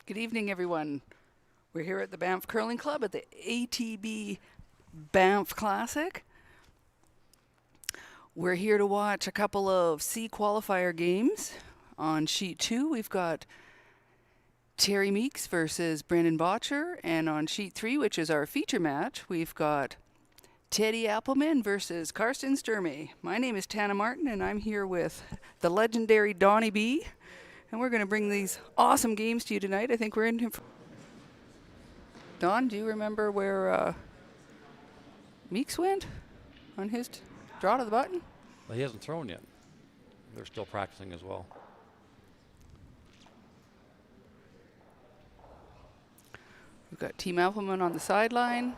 Good evening, everyone. We're here at the Banff Curling Club at the ATB Banff Classic. We're here to watch a couple of C qualifier games. On sheet 2, we've got Terry Meeks versus Brandon Botcher, and on sheet 3, which is our feature match, we've got Teddy Appleman versus Karsten Sturmay. My name is Tana Martin, and I'm here with the legendary Donnie B. And we're going to bring these awesome games to you tonight. I think we're in here. Don, do you remember where Meeks went on his draw to the button? Well, he hasn't thrown yet. They're still practicing as well. We've got Team Appleman on the sideline,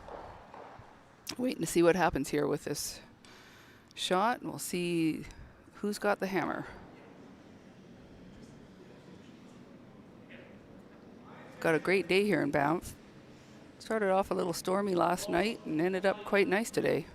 waiting to see what happens here with this shot. And we'll see who's got the hammer. Got a great day here in Banff. Started off a little stormy last night and ended up quite nice today.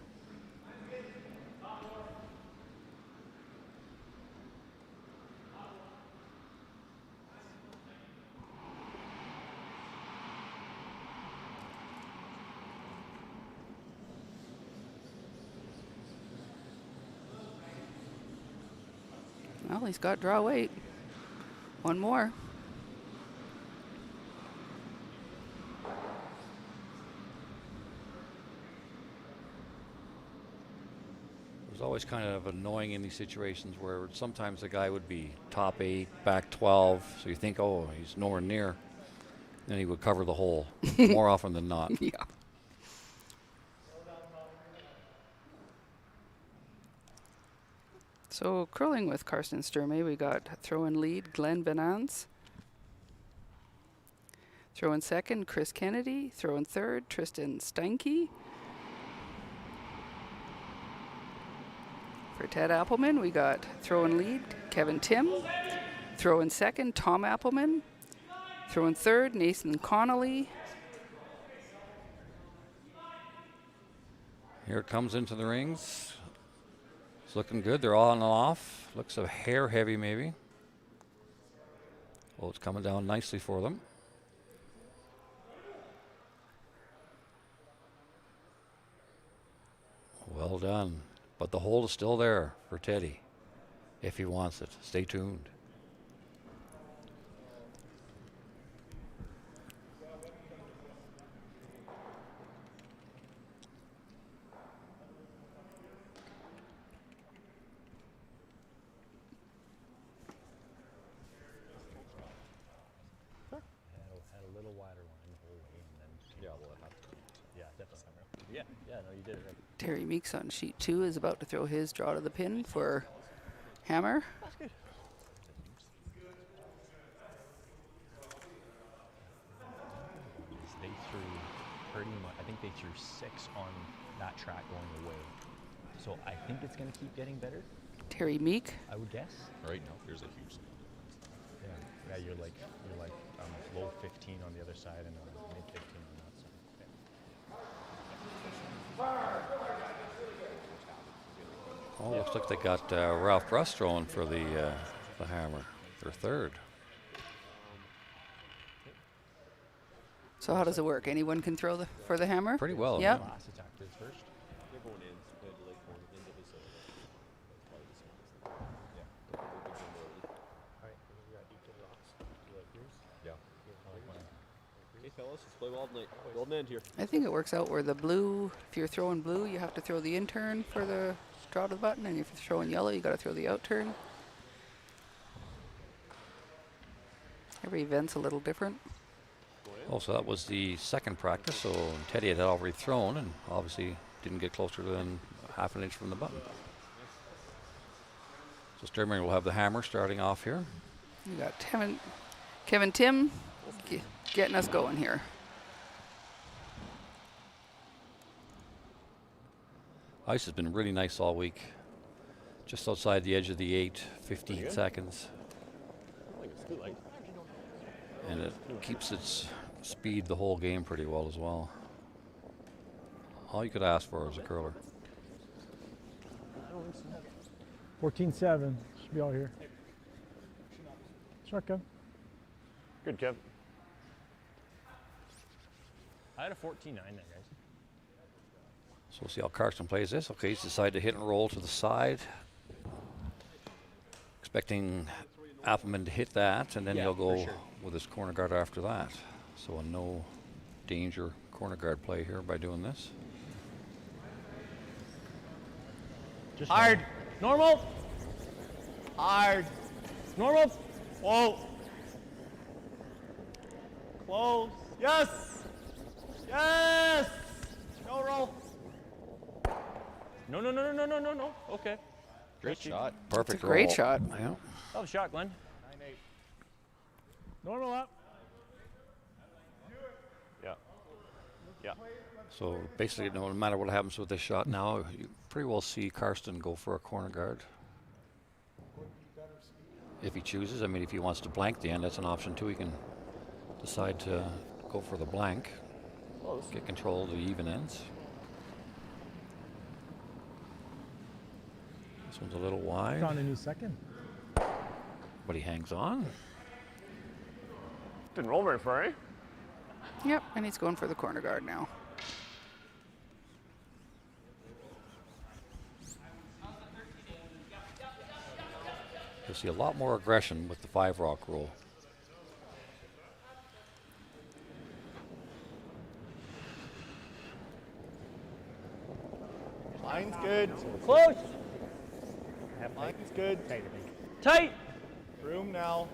Well, he's got draw weight. One more. It's always kind of annoying in these situations where sometimes the guy would be top 8, back 12, so you think, oh, he's nowhere near. Then he would cover the hole more often than not. Yeah. So curling with Karsten Sturmay, we got throw-in lead Glenn Benance. Throw-in second Chris Kennedy. Throw-in third Tristan Steinke. For Ted Appleman, we got throw-in lead Kevin Tim. Throw-in second Tom Appleman. Throw-in third Nathan Connolly. Here it comes into the rings. It's looking good. They're on and off. Looks a hair heavy maybe. Well, it's coming down nicely for them. Well done. But the hole is still there for Teddy if he wants it. Stay tuned. Had a little wider one in the whole way, and then definitely. Yeah, no, you did it right. Terry Meeks on sheet 2 is about to throw his draw to the pin for hammer. That's good. They threw pretty much, I think they threw 6 on that track going away. So I think it's going to keep getting better. Terry Meek. I would guess. Right now, there's a huge. Yeah, you're like low 15 on the other side and mid 15 on that side. Oh, looks like they got Ralph Bruss throwing for the hammer. Their third. So how does it work? Anyone can throw for the hammer? Pretty well. Yeah. Last attacker is first. They're going in. Like going into his. Alright, we got each of the rocks. You like yours? Yeah. I like mine. Okay, fellas, let's play wild night. Golden end here. I think it works out where the blue, if you're throwing blue, you have to throw the in turn for the draw to the button, and if you're throwing yellow, you got to throw the out turn. Every event's a little different. Oh, so that was the second practice. So Teddy had already thrown and obviously didn't get closer than half an inch from the button. So Sturmay will have the hammer starting off here. We got Kevin Tim getting us going here. Ice has been really nice all week. Just outside the edge of the 8, 15 seconds. I think it's too light. And it keeps its speed the whole game pretty well as well. All you could ask for is a curler. 14-7. Should be all here. Shotgun. Good, Kev. I had a 14-9 there, guys. So we'll see how Karsten plays this. Okay, he's decided to hit and roll to the side. Expecting Appleman to hit that, and then Yeah, he'll for go sure. with his corner guard after that. So a no danger corner guard play here by doing this. Just Hard. Normal. Hard. Normal. Whoa. Close. Yes. Yes. No roll. No. Okay. Great shot. Perfect Great roll. shot. Yeah. Oh, shot, Glenn. 9-8. Normal up. Yeah. Yeah. So basically, no matter what happens with this shot now, you pretty well see Karsten go for a corner guard. If he chooses, I mean, if he wants to blank the end, that's an option too. He can decide to go for the blank, get control of the even ends. This one's a little wide, Found a new second. but he hangs on. Didn't roll very far, eh? Yep, and he's going for the corner guard now. You'll see a lot more aggression with the 5-rock rule. Line's good. Close. Line's good. Tight. Room now.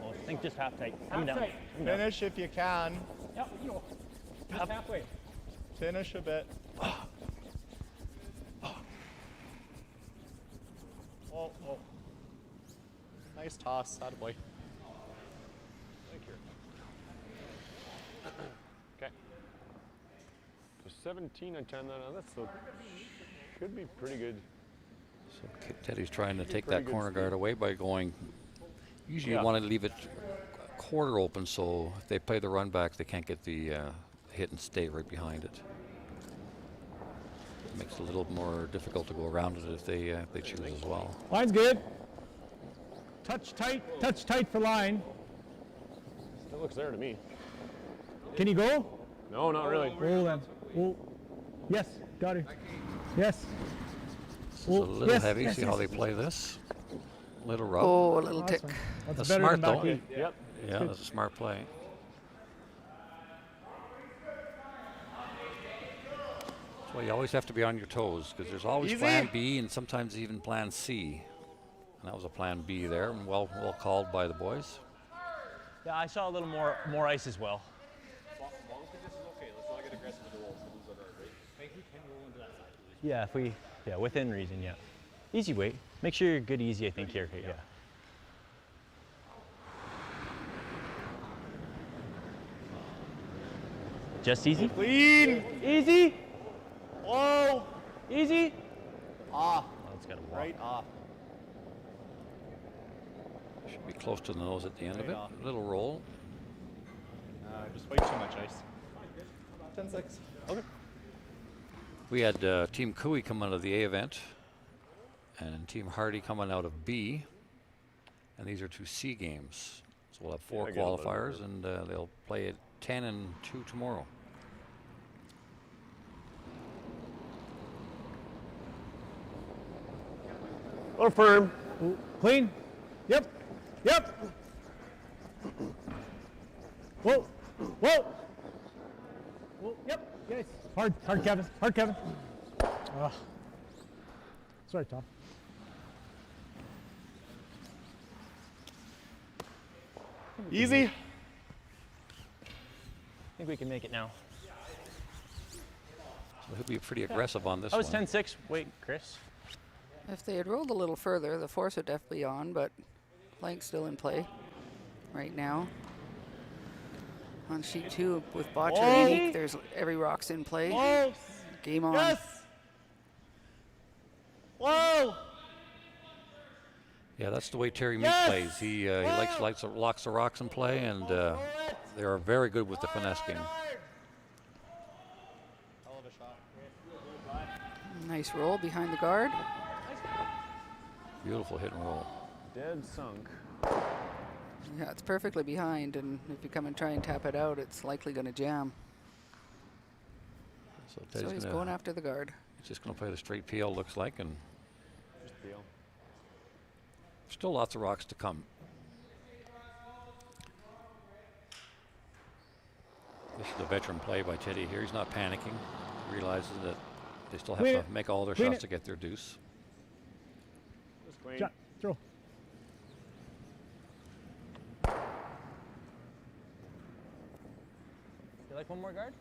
I think just half tight. Coming down. Finish if you can. Yep, you know. Just halfway. Finish a bit. Oh. Nice toss. Attaboy. Thank you. Okay. So 17 and 10. Now that's should be pretty good. So Teddy's trying to take pretty that good corner speed. guard away by going. Usually Yeah. you want to leave it a quarter open, so if they play the run back, they can't get the hit and stay right behind it. It makes it a little more difficult to go around it if they choose as well. Line's good. Touch tight for line. Still looks there to me. Can you go? No, not really. Roll then. Oh. Yes, got it. Yes. It's a little yes, heavy. yes, See yes, how they yes. play this? Little rub. Oh, a little tick. Awesome. That's That's better smart than back though. eight. Yep. Yeah, that's a smart play. That's why you always have to be on your toes, because there's always Easy. plan B and sometimes even plan C. And that was a plan B there, and well called by the boys. Yeah, I saw a little more ice as well. Long pitch is okay. Let's not get aggressive with the rolls. We'll lose our guard, right? Yeah, if we, within reason, yeah. Easy weight. Make sure you're good easy, I think, here. Yeah. Just easy? Clean. Easy? Whoa. Easy? Off. Oh, it's got to walk. Right off. Should be close to the nose at the end of Right it. off. Little roll. Just way too much ice. 10-6. Okay. We had Team Cooey come out of the A event, and Team Hardy coming out of B. And these are 2 C games. So we'll have 4 I get a little bit qualifiers, of and they'll play at 10 and 2 tomorrow. Or firm. Oh, clean. Yep. Whoa. Whoa. Yep. Yes. Hard, Kevin. Sorry, Tom. Easy. I think we can make it now. So he'll be pretty aggressive on this I was one. 10-6. Wait, Chris. If they had rolled a little further, the force would definitely be on, but blank's still in play right now. On sheet 2 with Botcher and Meek, there's every rock's in play. Close. Game on. Yes. Whoa. Yeah, that's the way Terry Meek Yes! plays. He locks the rocks in play, and they are very good with the finesse game. Hell of a shot. Nice roll behind the guard. Beautiful hit and roll. Dead sunk. Yeah, it's perfectly behind, and if you come and try and tap it out, it's likely going to jam. So So Teddy's he's gonna, going after the guard. he's just going to play the straight peel, looks like, and Just deal. still lots of rocks to come. This is a veteran play by Teddy here. He's not panicking. He realizes that they still have Clean to it. make all their Clean shots it. to get their deuce. Just clean. Shot. Throw. You like one more guard?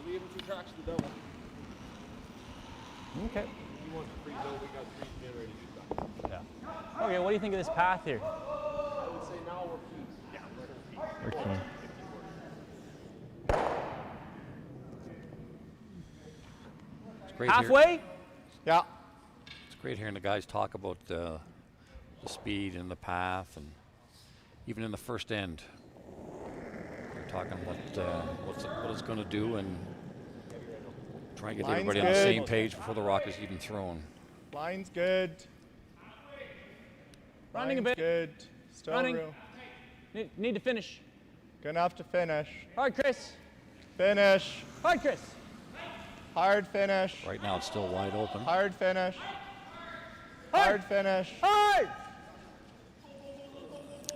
Only given 2 tracks to the double. Okay. He wants to freeze out. We got 3 getting ready to shoot back. Yeah. Okay, what do you think of this path here? I would say now we're peace. Yeah, we're peace. We're keen. It's great here- Halfway? Yeah. It's great hearing the guys talk about the speed and the path, and even in the first end, they're talking what it's going to do and try and get Line's everybody on the good. same page before the rock is even thrown. Line's good. Running a Line's bit. good. Still Running. room. Need to finish. Good enough to finish. Hard, Chris. Finish. Hard, Chris. Hard finish. Right now, it's still wide open. Hard finish. Hard finish. Hard!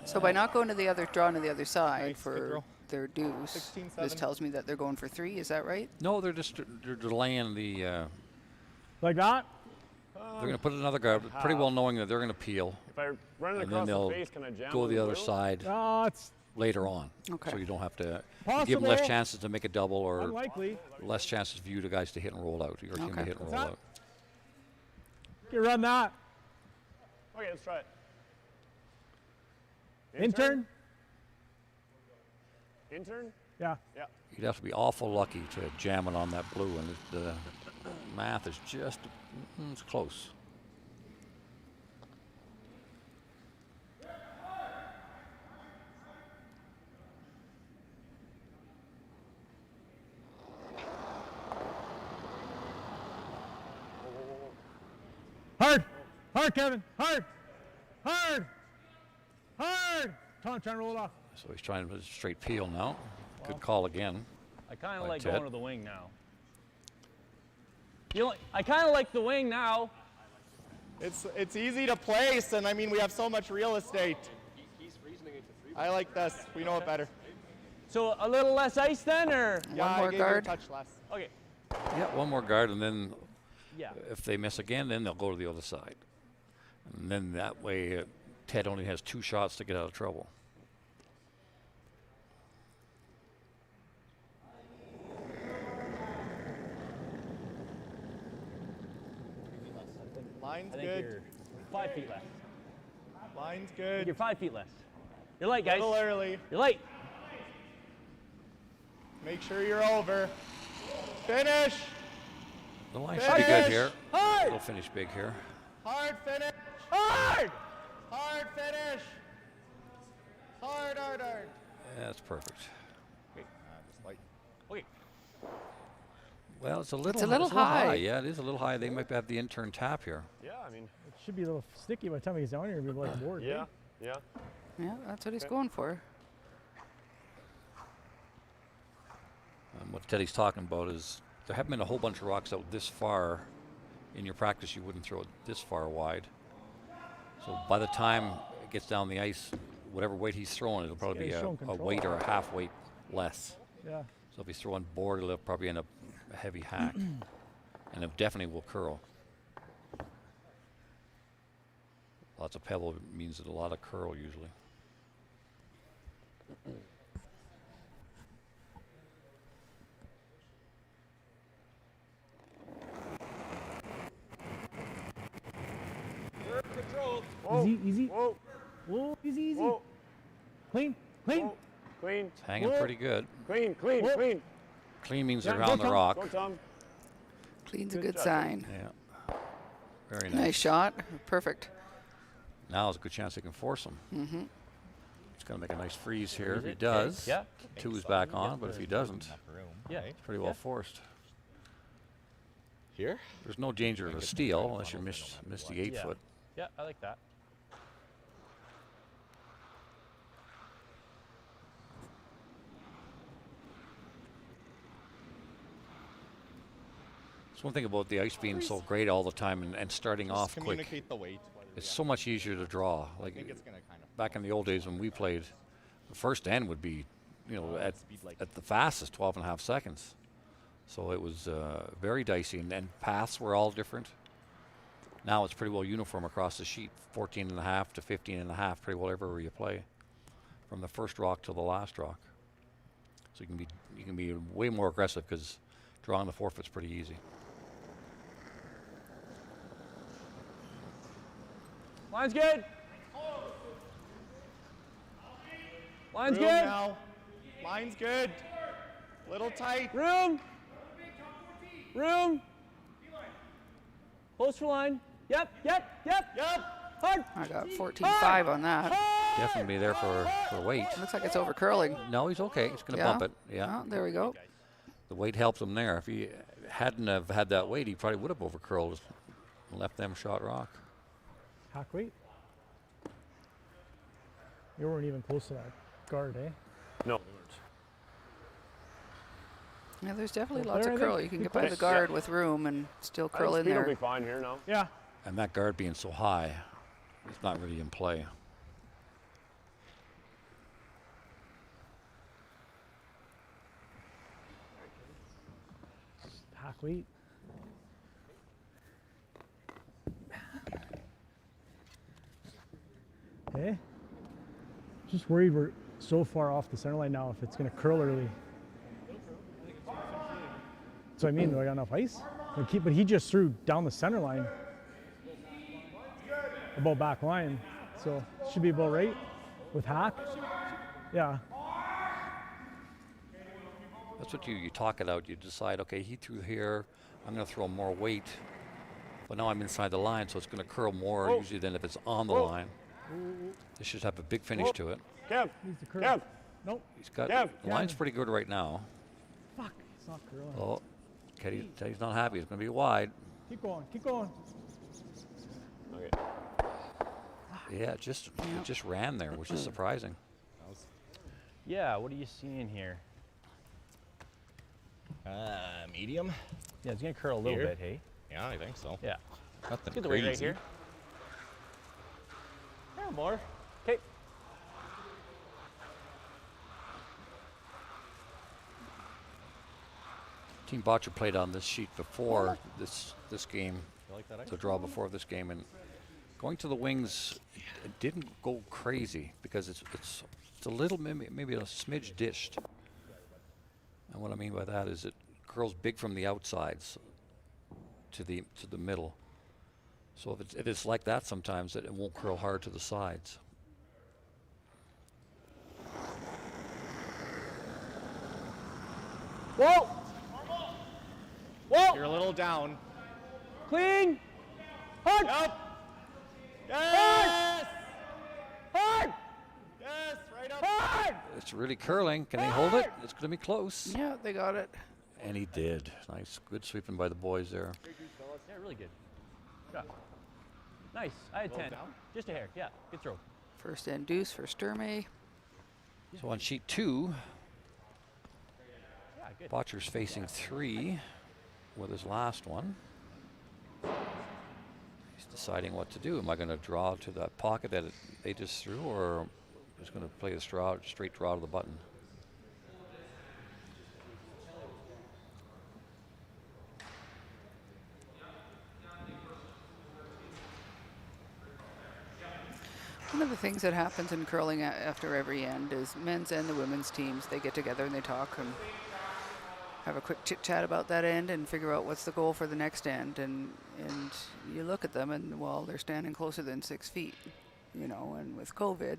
So by not going to the other, drawing to the other side Nice, good for throw. their deuce, 16-7. this tells me that they're going for 3. Is that right? No, they're delaying the. Like that? They're going to put another guard, pretty well knowing that they're going to peel, If I run it and then across they'll the face, can I jam go with the other blue? side It's later on. Okay. So you don't have to give them less Possible. chances to make a double or unlikely. less chances for you guys to hit and roll out. Your team to Okay. hit and roll What's that? out. You run that. Okay, let's try it. Intern? Intern? Yeah. Yeah. You'd have to be awful lucky to jam it on that blue, and the math is just it's close. Hard. Hard, Kevin. Hard. Hard. Hard. Tom trying to roll it off. So he's trying to straight peel now. Good call again. I kind of Like like Ted. going to the wing now. I kind of like the wing now. It's easy to place, and I mean we have so much real estate. He's reasoning it to 3. I like this. We know it better. So a little less ice then, or? Yeah, I more gave you a guard. touch less. Okay. Yeah, one more guard, and then Yeah. if they miss again, then they'll go to the other side. And then that way, Ted only has 2 shots to get out of trouble. Line's I think good. you're 5 feet left. Line's I think good. you're 5 feet left. You're late, A guys. little early. You're late. Make sure you're over. Finish. The line should be good here. Hard. They'll finish big here. Hard finish. Hard. Hard finish. Hard, hard, hard. Yeah, that's perfect. Okay. Well, it's a little, little high. Yeah, it is a little high. They might have the intern tap here. Yeah, I mean, It should be a little sticky by the time he gets down here. It'll be like bored. yeah, yeah. Yeah, that's what he's going for. And what Teddy's talking about is there haven't been a whole bunch of rocks out this far. In your practice, you wouldn't throw it this far wide. So by the time it gets down the ice, whatever weight he's throwing, it'll probably be guy's a showing control. weight or a half weight less. Yeah. So if he's throwing board, it'll probably end up a heavy hack. And it definitely will curl. Lots of pebble means a lot of curl usually. Easy, easy. Whoa, Whoa, easy, easy. whoa, Clean, clean. whoa. Clean, It's hanging Whoa. pretty good. clean, clean, Whoa. clean. Clean means Yeah, they're go on the Tom. rock. Go, Tom. Clean's a Good good job. sign. Yeah. Very Nice nice. shot. Perfect. Now is a good chance they can force him. Mm-hmm. He's going to make a nice freeze here. If he it? does, Yeah. 2 is back on, but if he doesn't, Yeah. it's pretty well forced. Here? There's no danger of a steal unless you miss the 8 Yeah. foot. Yeah, I like that. It's one thing about the ice being so great all the time and starting Just off quick. communicate the weight. It's so much easier to draw. I Like think it's gonna kind of back in the old days when we played, the first end would be, at speed like the fastest 12 and a half seconds. So it was very dicey, and paths were all different. Now it's pretty well uniform across the sheet, 14 and a half to 15 and a half, pretty well everywhere you play, from the first rock to the last rock. So you can be way more aggressive because drawing the forefoot's pretty easy. Line's good. Line's room good. now. Line's good. Little tight. Room. Room. Close for line. Yep. Hard. I got 14.5 on that. Definitely there for weight. Looks like it's over curling. No, he's okay. He's going to Yeah? bump it. Yeah. Oh, there we go. The weight helped him there. If he hadn't have had that weight, he probably would have overcurled and left them shot rock. Hack weight. You weren't even close to that guard, eh? No. Yeah, there's definitely Well, lots there, of I curl. think. You can get Keep by the guard with room and still curl in Speed will be there. fine here now. Yeah. And that guard being so high, it's not really in play. Hack weight. Okay. Just worried we're so far off the center line now if it's going to curl early. So I mean, do I got enough ice? But he just threw down the center line. About back line. So should be about right with hack. Yeah. That's what you talk it out. You decide, okay, he threw here. I'm going to throw more weight. But now I'm inside the line, so it's going to curl more usually than if it's on the line. This should have a big finish to it. Kev, Needs to curl. Kev, Nope. He's got Yeah. the line's pretty good right now. Fuck. It's not curling. Oh, Teddy's not happy. It's going to be wide. Keep going. Keep going. okay. Yeah, it just ran there, which is surprising. Yeah, what are you seeing here? Medium. Yeah, it's gonna curl a little Here? bit, hey? Yeah, I think so. Yeah. Nothing Get the crazy. weight right here. Yeah, more. Okay. Team Botcher played on this sheet before this game, You like that ice? to draw before this game, and going to the wings, it didn't go crazy because it's a little maybe a smidge dished. And what I mean by that is it curls big from the outsides to the middle. So if it's like that, sometimes it won't curl hard to the sides. Whoa! Whoa! You're a little down. Clean! Hard! Yep. Yes! Hard! Yes, right up. Hard! It's really curling. Can they hold it? It's going to be close. Yeah, they got it. And he did. Nice, good sweeping by the boys there. Yeah, really good. Yeah. Nice. I had 10. down? Just a hair. Yeah, good throw. First end deuce for Sturmay. So on sheet 2, Yeah, good. Botcher's facing 3 with his last one. He's deciding what to do. Am I going to draw to that pocket that they just threw, or just going to play the straight draw to the button? One of the things that happens in curling after every end is men's and the women's teams, they get together and they talk and have a quick chit chat about that end and figure out what's the goal for the next end. And you look at them and, well, they're standing closer than 6 feet, and with COVID,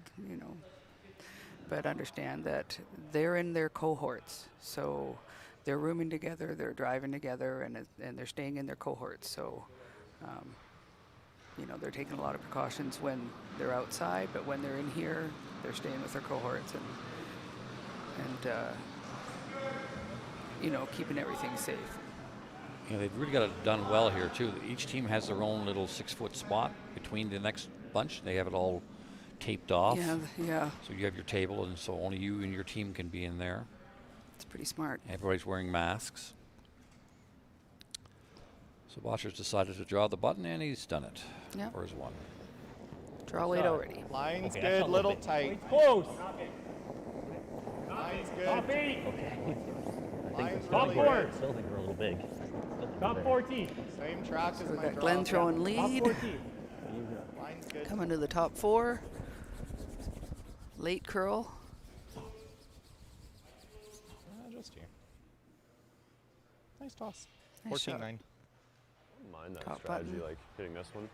but understand that they're in their cohorts. So they're rooming together, they're driving together, and they're staying in their cohorts. So, they're taking a lot of precautions when they're outside, but when they're in here, they're staying with their cohorts and keeping everything safe. They've really got it done well here too. Each team has their own little 6-foot spot between the next bunch. They have it all taped off. Yeah, So you have your table, and so only you and your team can be in there. it's pretty smart. Everybody's wearing masks. So Botcher's decided to draw the button, and he's done it. Yep. For his one. Draw weight already. Line's Okay, that's good, a little little bit tight. Close. Line's Top good. 8. Okay. Line's Top really four. good. Still think we're a little big. Still think Top we're 14. Same track as We my got draw. Glenn throwing Top lead. 14. Line's good. Coming to the top 4. Late curl. Just here. Nice toss. Nice shot. 14-9. I don't mind that Top strategy, button. like hitting this one.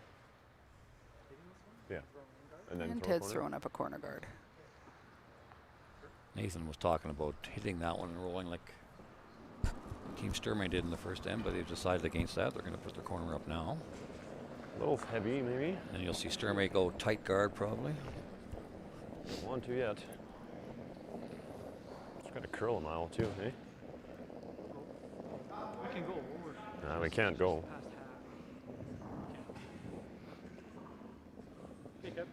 Yeah. And then And throw a Ted's corner. throwing up a corner guard. Nathan was talking about hitting that one and rolling like Team Sturmay did in the first end, but they've decided against that. They're going to put their corner up now. A little heavy, maybe. And you'll see Sturmay go tight guard probably. Don't want to yet. Just got to curl a mile too, eh? We can go over. Nah, we can't go. Pick up.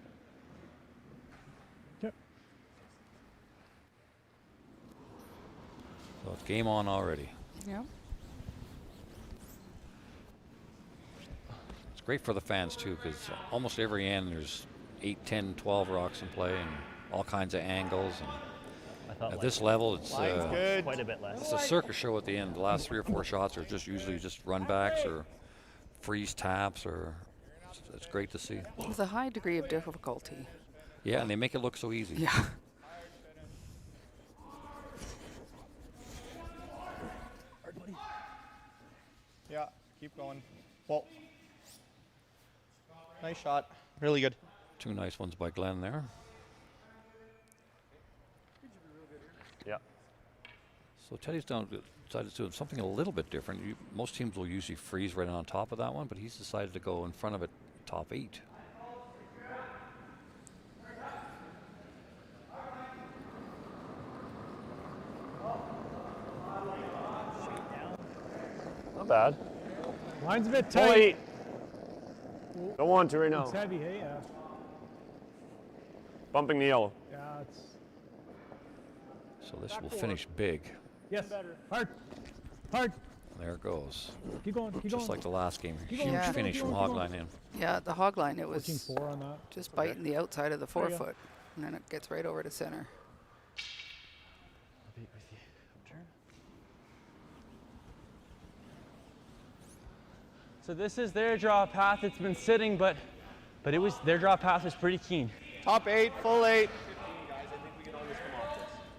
Yep. So it's game on already. Yep. It's great for the fans too, because almost every end there's 8, 10, 12 rocks in play and all kinds of angles. And I thought at like this level, it's Line's good. quite a bit less. it's a circus show at the end. The last 3 or 4 shots are just usually just run backs or freeze taps, or it's great to see. With a high degree of difficulty. Yeah, and they make it look so easy. Yeah. Yeah, keep going. Well, nice shot. Really good. 2 nice ones by Glenn there. Yeah. So Teddy's decided to do something a little bit different. Most teams will usually freeze right on top of that one, but he's decided to go in front of it, top 8. Not bad. Line's a bit Pull tight. 8. Don't want to right now. It's heavy, hey? Yeah. Bumping the yellow. Yeah, it's. So this will finish big. Yes. Hard. Hard. There it goes. Keep going. Keep Just going. like the last game. Keep Huge going, Yeah. finish keep from going, keep going. Hogline in. Yeah, the hog line, it was 14-4 on that. just biting the outside of the There you go. 4-foot. And then it gets right over to center. So this is their draw path. It's been sitting, but it was their draw path was pretty keen. Top 8, full 8.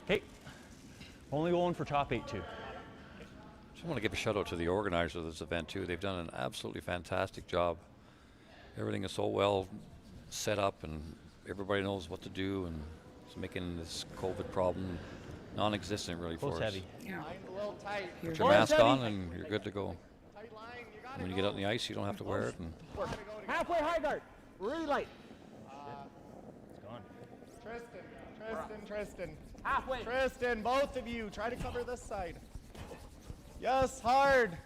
Okay, only going for top 8 too. Just want to give a shout out to the organizers of this event too. They've done an absolutely fantastic job. Everything is so well set up, and everybody knows what to do, and it's making this COVID problem non-existent really Close for us. heavy. Yeah. Line's a little tight. Put your mask on, and you're good to go. Tight line. You got When you get out on the ice, you don't have to wear it. And Halfway high guard. Really light. It's gone. Tristan. Halfway. Tristan, both of you, try to cover this side. Yes, hard.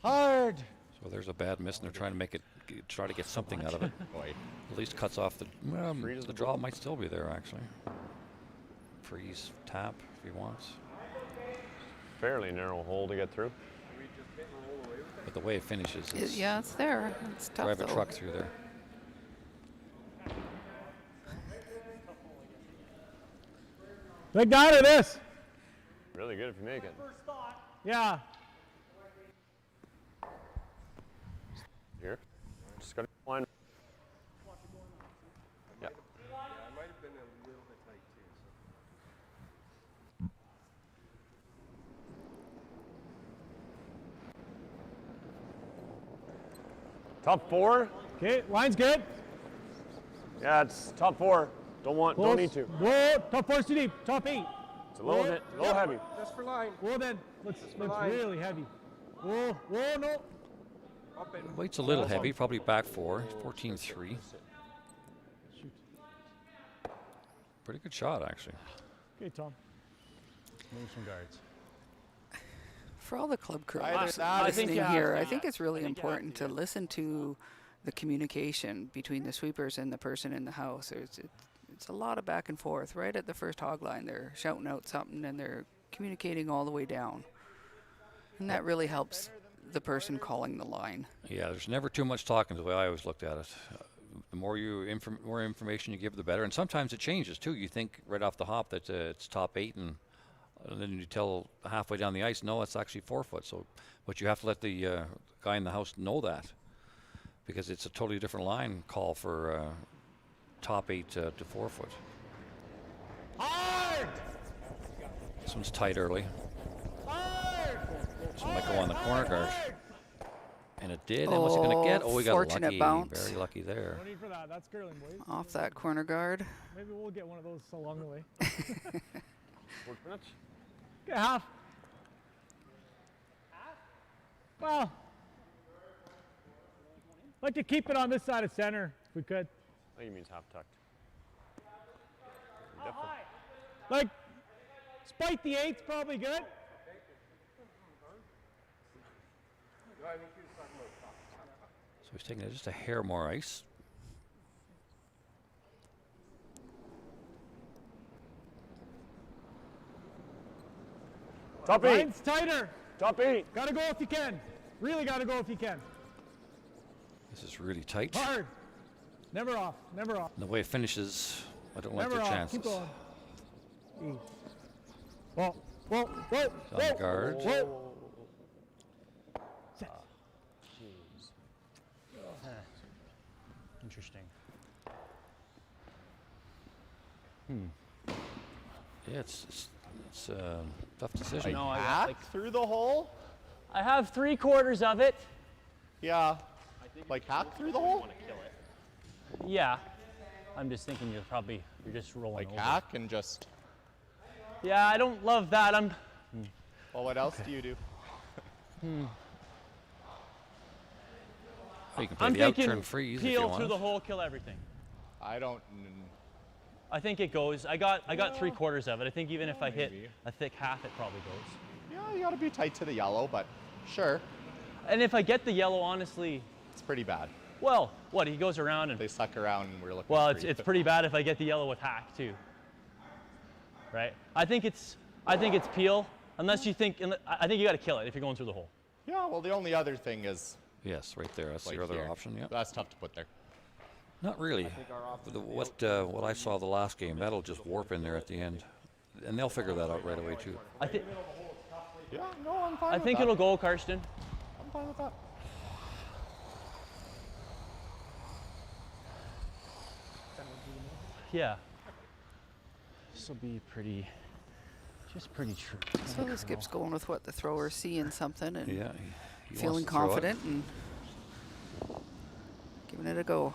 Hard. so there's a bad miss, and they're trying to make it, try to get something out of it. At least cuts off the. The draw might still be there actually. Freeze tap if he wants. Fairly narrow hole to get through. But the way it finishes, is Yeah, it's there. It's tough drive a though. truck through there. Let go of this. Really good if you make it. Yeah. Here. Just got to line. Yeah. I might have been a little bit tight too. Top 4. Okay, line's good. Yeah, it's top 4. Don't Close. need to. Whoa, top 4's too deep. Top 8. It's a little bit, a little heavy. Just for line. Whoa, then. Looks line. really heavy. Whoa, no. Up and Weight's a little heavy, probably back 4, 14-3. Shoot. Pretty good shot actually. Okay, Tom. Move some guards. For all the club crew Either that or- listening yeah, here, yeah. I think it's really I think you have important to, to listen to the communication between the sweepers and the person in the house. It's a lot of back and forth. Right at the first hog line, they're shouting out something and they're communicating all the way down. And that really helps the person calling the line. Yeah, there's never too much talking, the way I always looked at it. The more more information you give, the better. And sometimes it changes too. You think right off the hop that it's top 8, and then you tell halfway down the ice, no, it's actually 4 foot. So, but you have to let the guy in the house know that, because it's a totally different line call for top 8 to 4 foot. Hard! This one's tight early. Hard! This one might go on the corner guard. And it did. And what's he going to get? Oh, we got fortunate lucky. bounce. Very lucky there. No need for that. That's curling, boys. Off that corner guard. Maybe we'll get one of those along the way. 4 minutes. Get half. Well, like to keep it on this side of center if we could. I think he means half tucked. Definitely. Like, spike the 8's probably good. So he's taking just a hair more ice. Top 8. Line's tighter. Top 8. Gotta go if you can. Really gotta go if you can. This is really tight. Hard. Never off. Never off. And the way it finishes, I don't like Never their off. chances. Keep going. Whoa, whoa, whoa, On the whoa, guard. whoa. Set. Interesting. Yeah, it's a tough decision. No, I Back like through the hole? I have 3/4 of it. Yeah. Like hack through the hole? Yeah. I'm just thinking you're just rolling Like over. hack and just. Yeah, I don't love that. Well, what else do you do? Oh, you can play I'm the thinking out-turn freeze if you peel want. through the hole, kill everything. I don't. I think it goes. I got 3/4 of it. I think even if I hit maybe. a thick half, it probably goes. Yeah, you gotta be tight to the yellow, but sure. And if I get the yellow, honestly, It's pretty bad. well, what, he goes around and They suck around and we're looking well, free. it's pretty bad if I get the yellow with hack too. Right? I think it's peel, unless you think I think you got to kill it if you're going through the hole. Yeah, well, the only other thing is Yes, right there. That's like your other here. option. Yeah. That's tough to put there. Not really. What I saw the last game, that'll just warp in there at the end, and they'll figure that out right away too. I think Yeah, no, I'm fine I with think that. it'll go, Karsten. I'm fine with that. Yeah. This will be just pretty true. So the skip's going with what the thrower's seeing something and Yeah. He feeling wants to throw it. confident and giving it a go.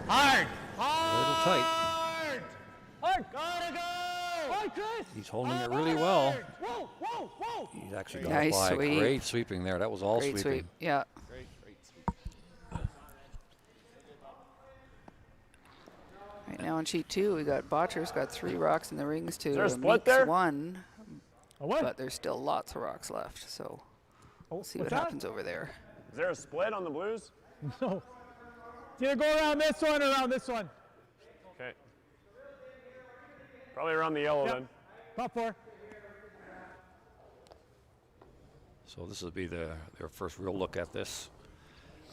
Hard! A little tight. Hard! Hard! Gotta go! Hard, Chris! He's holding it really well. Whoa, whoa, whoa! He's actually got Nice it by. sweep. Great sweeping there. That was all Great sweeping. sweep. Yeah. Great, great sweep. Right now on sheet 2, we got Botcher's got 3 rocks in the rings to there a split Meeks there? 1, A what? but there's still lots of rocks left. So we'll see what what's that? happens over there. Is there a split on the Blues? No. It's either go around this one or around this one. Okay. Probably around the yellow Yep. then. Top 4. So this will be their first real look at this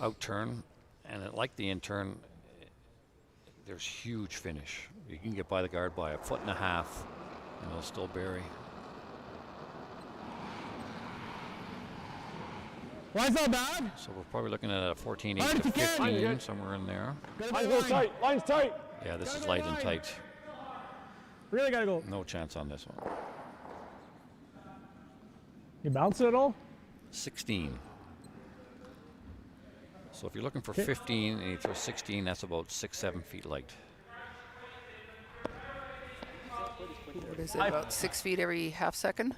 out turn, and like the in turn, there's huge finish. You can get by the guard by 1.5 feet, and it'll still bury. Why is that bad? So we're probably looking at a 14.8 Hard to if you can. 15, somewhere in there. Gotta Line's go go tight. Line's tight. Yeah, this Gotta is go light and line. tight. Really gotta go. No chance on this one. You bounce it at all? 16. So if you're looking for Okay. 15 and you throw 16, that's about 6-7 feet light. What is it, about 6 feet every half second?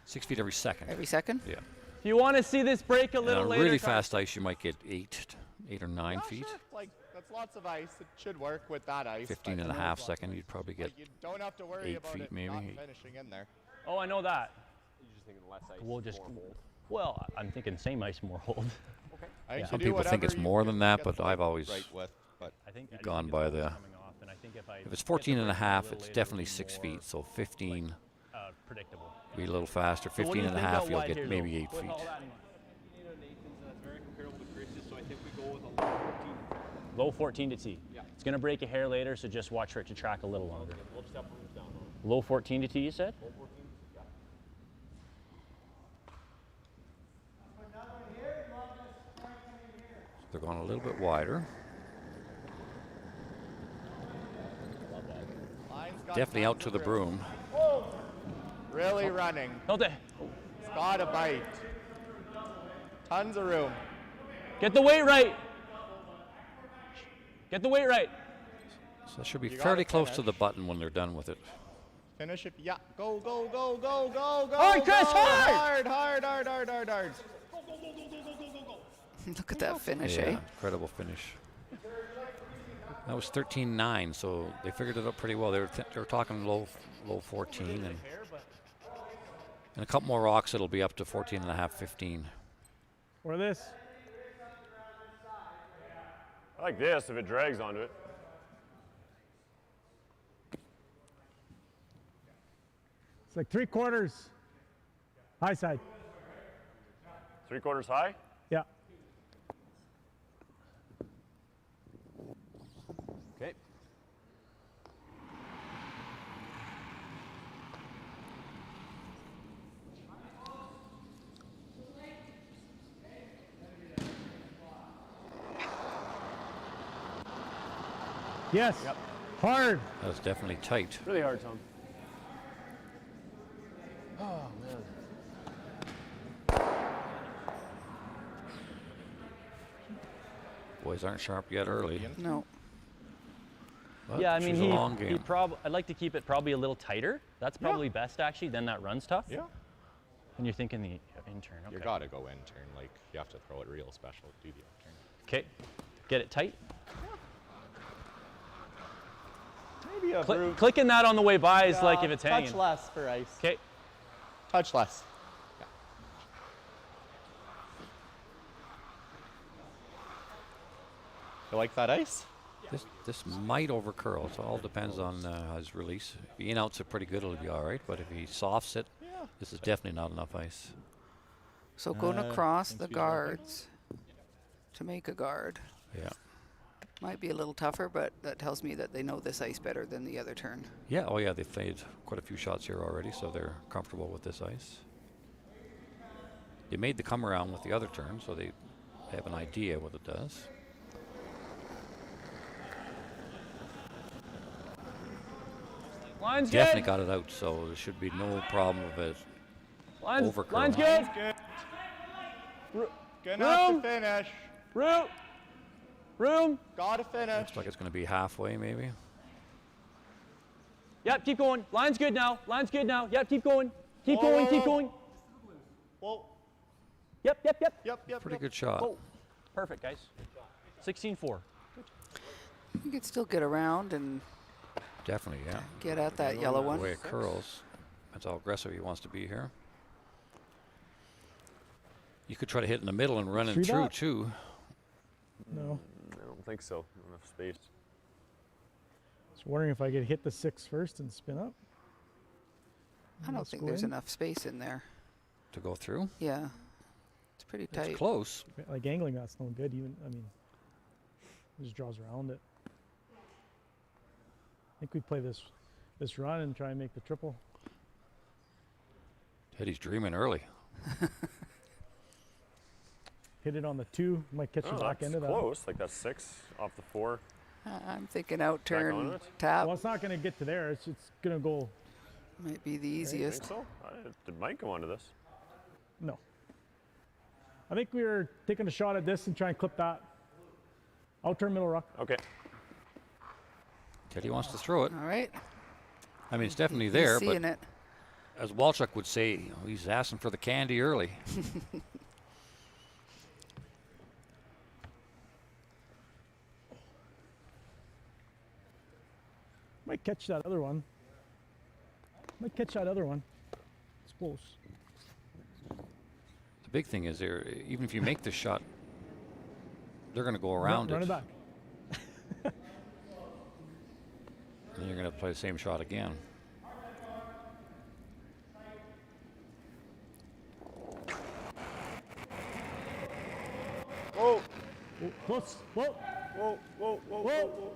6 feet every second. Every second? Yeah. If you want to see this break a And little on later, really Karsten, fast ice, you might get 8 or 9 Yeah, feet. sure. Like, that's lots of ice. It should work with that ice. 15 but and a half second, you'd probably get like, you don't have to worry 8 about feet it maybe. not finishing in there. Oh, I know that. just thinking less ice, We'll just, more hold. well, I'm thinking same ice, more hold. Okay. I think Some you do people think it's whatever more you than can that, get but the I've always right width, but I think gone it's by always the. coming off, and I think if If it's get the 14 and a break in half, little it's later, definitely it'll be 6 more, feet. So 15, predictable. be a little faster. So what do 15 you and a think half, out you'll wide get here, maybe though? 8 With feet. all that in mind. You know, Nathan's, that's very comparable to Chris's, so I think we go with a Low 14 to tee. Yeah. It's going to break a hair later, so just watch for it to track a little longer. We'll just have rooms down on it. Low 14 to tee, you said? Low 14, yeah. They're going a little bit wider. Line's got Definitely out tons to of the room. broom. Really running. Don't they? It's got a bite. Tons of room. Get the weight right. Get the weight right. So that should be You gotta fairly close to finish. the button when they're done with it. Finish it. Yeah. Go, go, go, go, go, go. Hard, Chris, go. hard! Hard, hard, hard, hard, hard. Look at that finish, Yeah, eh? incredible finish. That was 13.9, so they figured it out pretty well. They were talking low 14, and a couple more rocks, it'll be up to 14 and a half, 15. Or this. I like this if it drags onto it. It's like 3/4 high side. 3/4 high? Yeah. Okay. Yes. Yep. Hard. That was definitely tight. Really hard, Tom. Oh, man. Boys aren't sharp yet early. No. But Yeah, I mean, she's a long game. I'd like to keep it probably a little tighter. That's probably best, actually. Then that runs tough. Yeah. And you're thinking the intern. Okay. You gotta go in turn. Like, you have to throw it real special to do the upturn. Okay. Get it tight. Maybe a brute. Clicking that on the way by is like if it's touch hanging. less for ice. Okay. Touch less. Yeah. You like that ice? This might overcurl. So it all depends on his release. If he in-outs it pretty good, it'll be all right. But if he softs it, this is definitely not enough ice. So going across the thinks he's working. guards to make a guard Yeah. might be a little tougher, but that tells me that they know this ice better than the other turn. Yeah, oh yeah, they've played quite a few shots here already, so they're comfortable with this ice. They made the come around with the other turn, so they have an idea what it does. Line's Definitely good. got it out, so there should be no problem with it. overcurl. Line's good. Good. Ru- Good enough room. to finish. Room. Gotta finish. Looks like it's going to be halfway, maybe. Yep, keep going. Line's good now. Yep, keep going. Keep Whoa, going, whoa, keep whoa. going. Whoa. Yep. Yep. Pretty good shot. Whoa. Perfect, guys. 16-4. You could still get around and Definitely, yeah. get at that yellow The one. way it curls. That's how aggressive he wants to be here. You could try to hit in the middle and run in Three through, dot. too. No. I don't think so. Not enough space. Just wondering if I could hit the 6 first and spin up. I don't Let's think go there's in. enough space in there. To go through. Yeah. It's pretty tight. It's close. Like angling, that's no good. Even it just draws around it. I think we play this run and try and make the triple. Teddy's dreaming early. Hit it on the 2, might catch the Oh, back that's end of that. close. Like that's 6 off the 4. I'm thinking out Back on turn it? tap Well, it's not going to get to there. It's going to go. might be the You think easiest. so? It might go onto this. No. I think we were taking a shot at this and try and clip that. Out turn middle rock. Okay. Teddy wants to throw it. All right. I mean, it's definitely He's there, but seeing it. as Walchuk would say, he's asking for the candy early. Might catch that other one. It's close. big thing is there, even if you make the shot, they're going to go around Run it. it back. And then you're going to play the same shot again. Whoa, Oh, close. Whoa. whoa, whoa, whoa, whoa,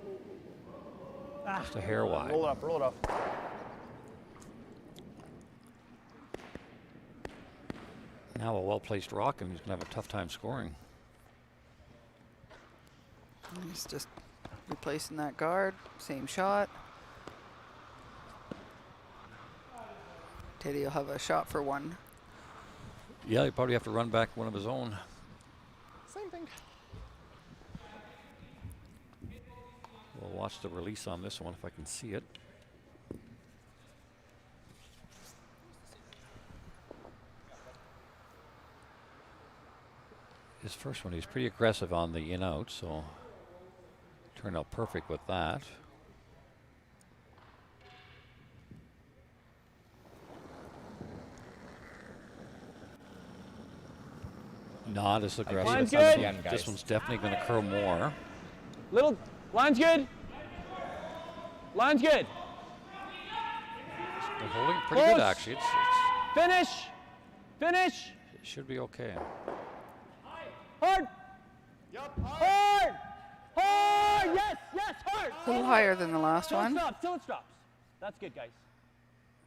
whoa. Just a hair wide. Roll it up, roll it up. Now a well-placed rock, and he's going to have a tough time scoring. He's just replacing that guard. Same shot. Teddy will have a shot for one. Yeah, he'll probably have to run back one of his own. Same thing. We'll watch the release on this one if I can see it. His first one, he's pretty aggressive on the in-out, so turned out perfect with that. Not as aggressive. Line's good. This one's definitely going to curl more. Little, line's good. Line's good. They're holding it pretty good, Close. actually. It's, Finish. Finish. it should be okay. Hard. Yup, Hard. Hard. Yes. Yes. Hard. A little higher than the last Till it one. stops. Till it stops. That's good, guys.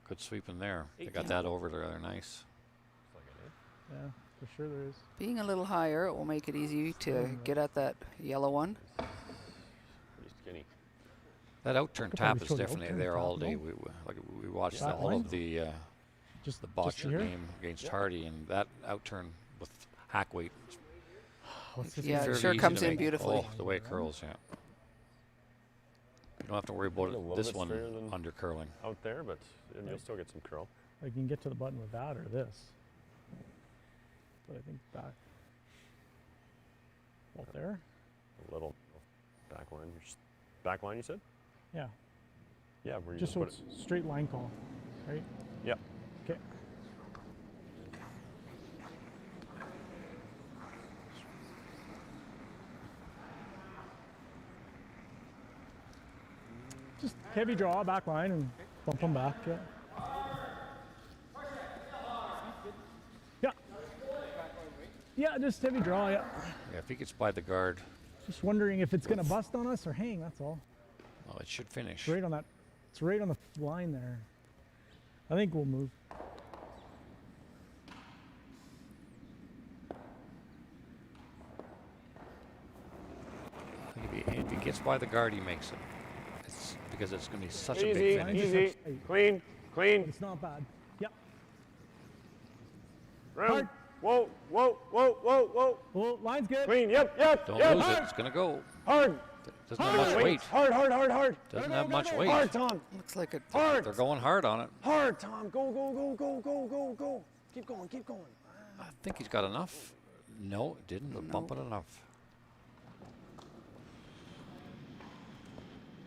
Good sweep in there. They 18. got that over there. They're nice. Yeah, for sure there is. Being a little higher, it will make it easy to get at that yellow one. Pretty skinny. That outturn Could tap probably is show the definitely outturn there all tap, day. no? We watched That all line? of the Just botcher here? game against Hardy, and that outturn with hack weight. What's this Yeah, one? it fairly sure easy to comes in make. beautifully. Oh, the way it curls, yeah. You don't have to worry about A little this bit one straighter than- under curling. Out there, but you'll still get some curl. Like you can get to the button with that or this. But I think back. Out there? A little back line. Back line, you said? Yeah. Yeah, where you Just so put it's it. straight line call, right? Yep. Okay. Just heavy draw, back line, and bump them back. Yeah. Yeah. Yeah, just heavy draw. Yeah. Yeah, if he gets by the guard, Just wondering if it's gonna bust on us or hang. That's all. well, it should finish. It's right on that. It's right on the line there. I think we'll move. If he gets by the guard, he makes it. It's because it's going to be such a Easy, big finish. easy. Hey. Clean, clean. It's not bad. Yep. Room. Hard. Whoa, whoa, whoa, whoa, whoa. Well, line's good. Clean, yep, yep, Don't yep. lose Hard. it. It's going to go. Hard. Doesn't have much weight. Hard, hard, hard, hard. Doesn't have much weight. Hard, Tom. Looks like it. Hard. They're going hard on it. Hard, Tom. Go, go, go, go, go, go, go. Keep going, keep going. I think he's got enough. No, it didn't. But bump it enough.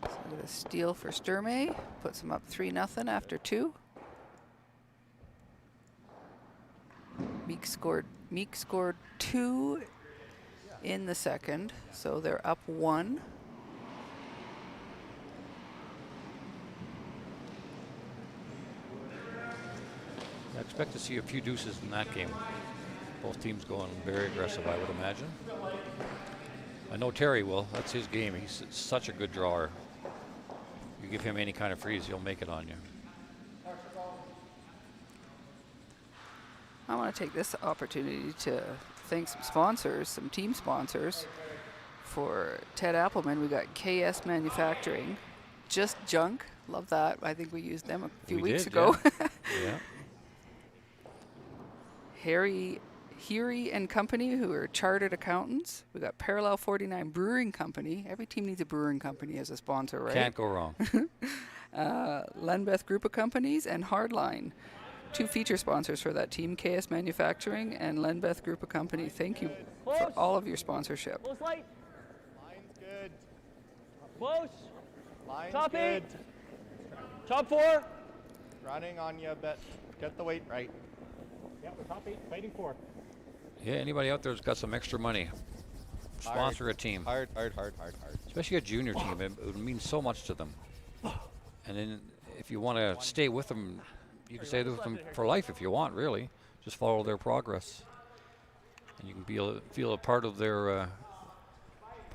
So we get a steal for Sturmay. Puts him up 3-0 after 2. Meek scored 2 in the second, so they're up 1. I expect to see a few deuces in that game. Both teams going very aggressive, I would imagine. I know Terry will. That's his game. He's such a good drawer. You give him any kind of freeze, he'll make it on you. I want to take this opportunity to thank some sponsors, some team sponsors. For Ted Appleman, we got KS Manufacturing. Just Junk. Love that. I think we used them a few We weeks did, ago. Yeah. Heary and Company, who are chartered accountants. We got Parallel 49 Brewing Company. Every team needs a brewing company as a sponsor, right? Can't go wrong. Lenbeth Group of Companies and Hardline. 2 feature sponsors for that team, KS Manufacturing and Lenbeth Group of Company. Thank you for Close. all of your sponsorship. Close light. Line's good. Close. Line's Top good. 8. Top 4. Running on you, but get the weight right. Yeah, we're top 8, fighting 4. Yeah, anybody out there's got some extra money, sponsor a team. Hard. Especially a junior team. It would mean so much to them. And then if you want to stay with them, you can stay with them for life if you want, really. Just follow their progress. And you can feel a part of their,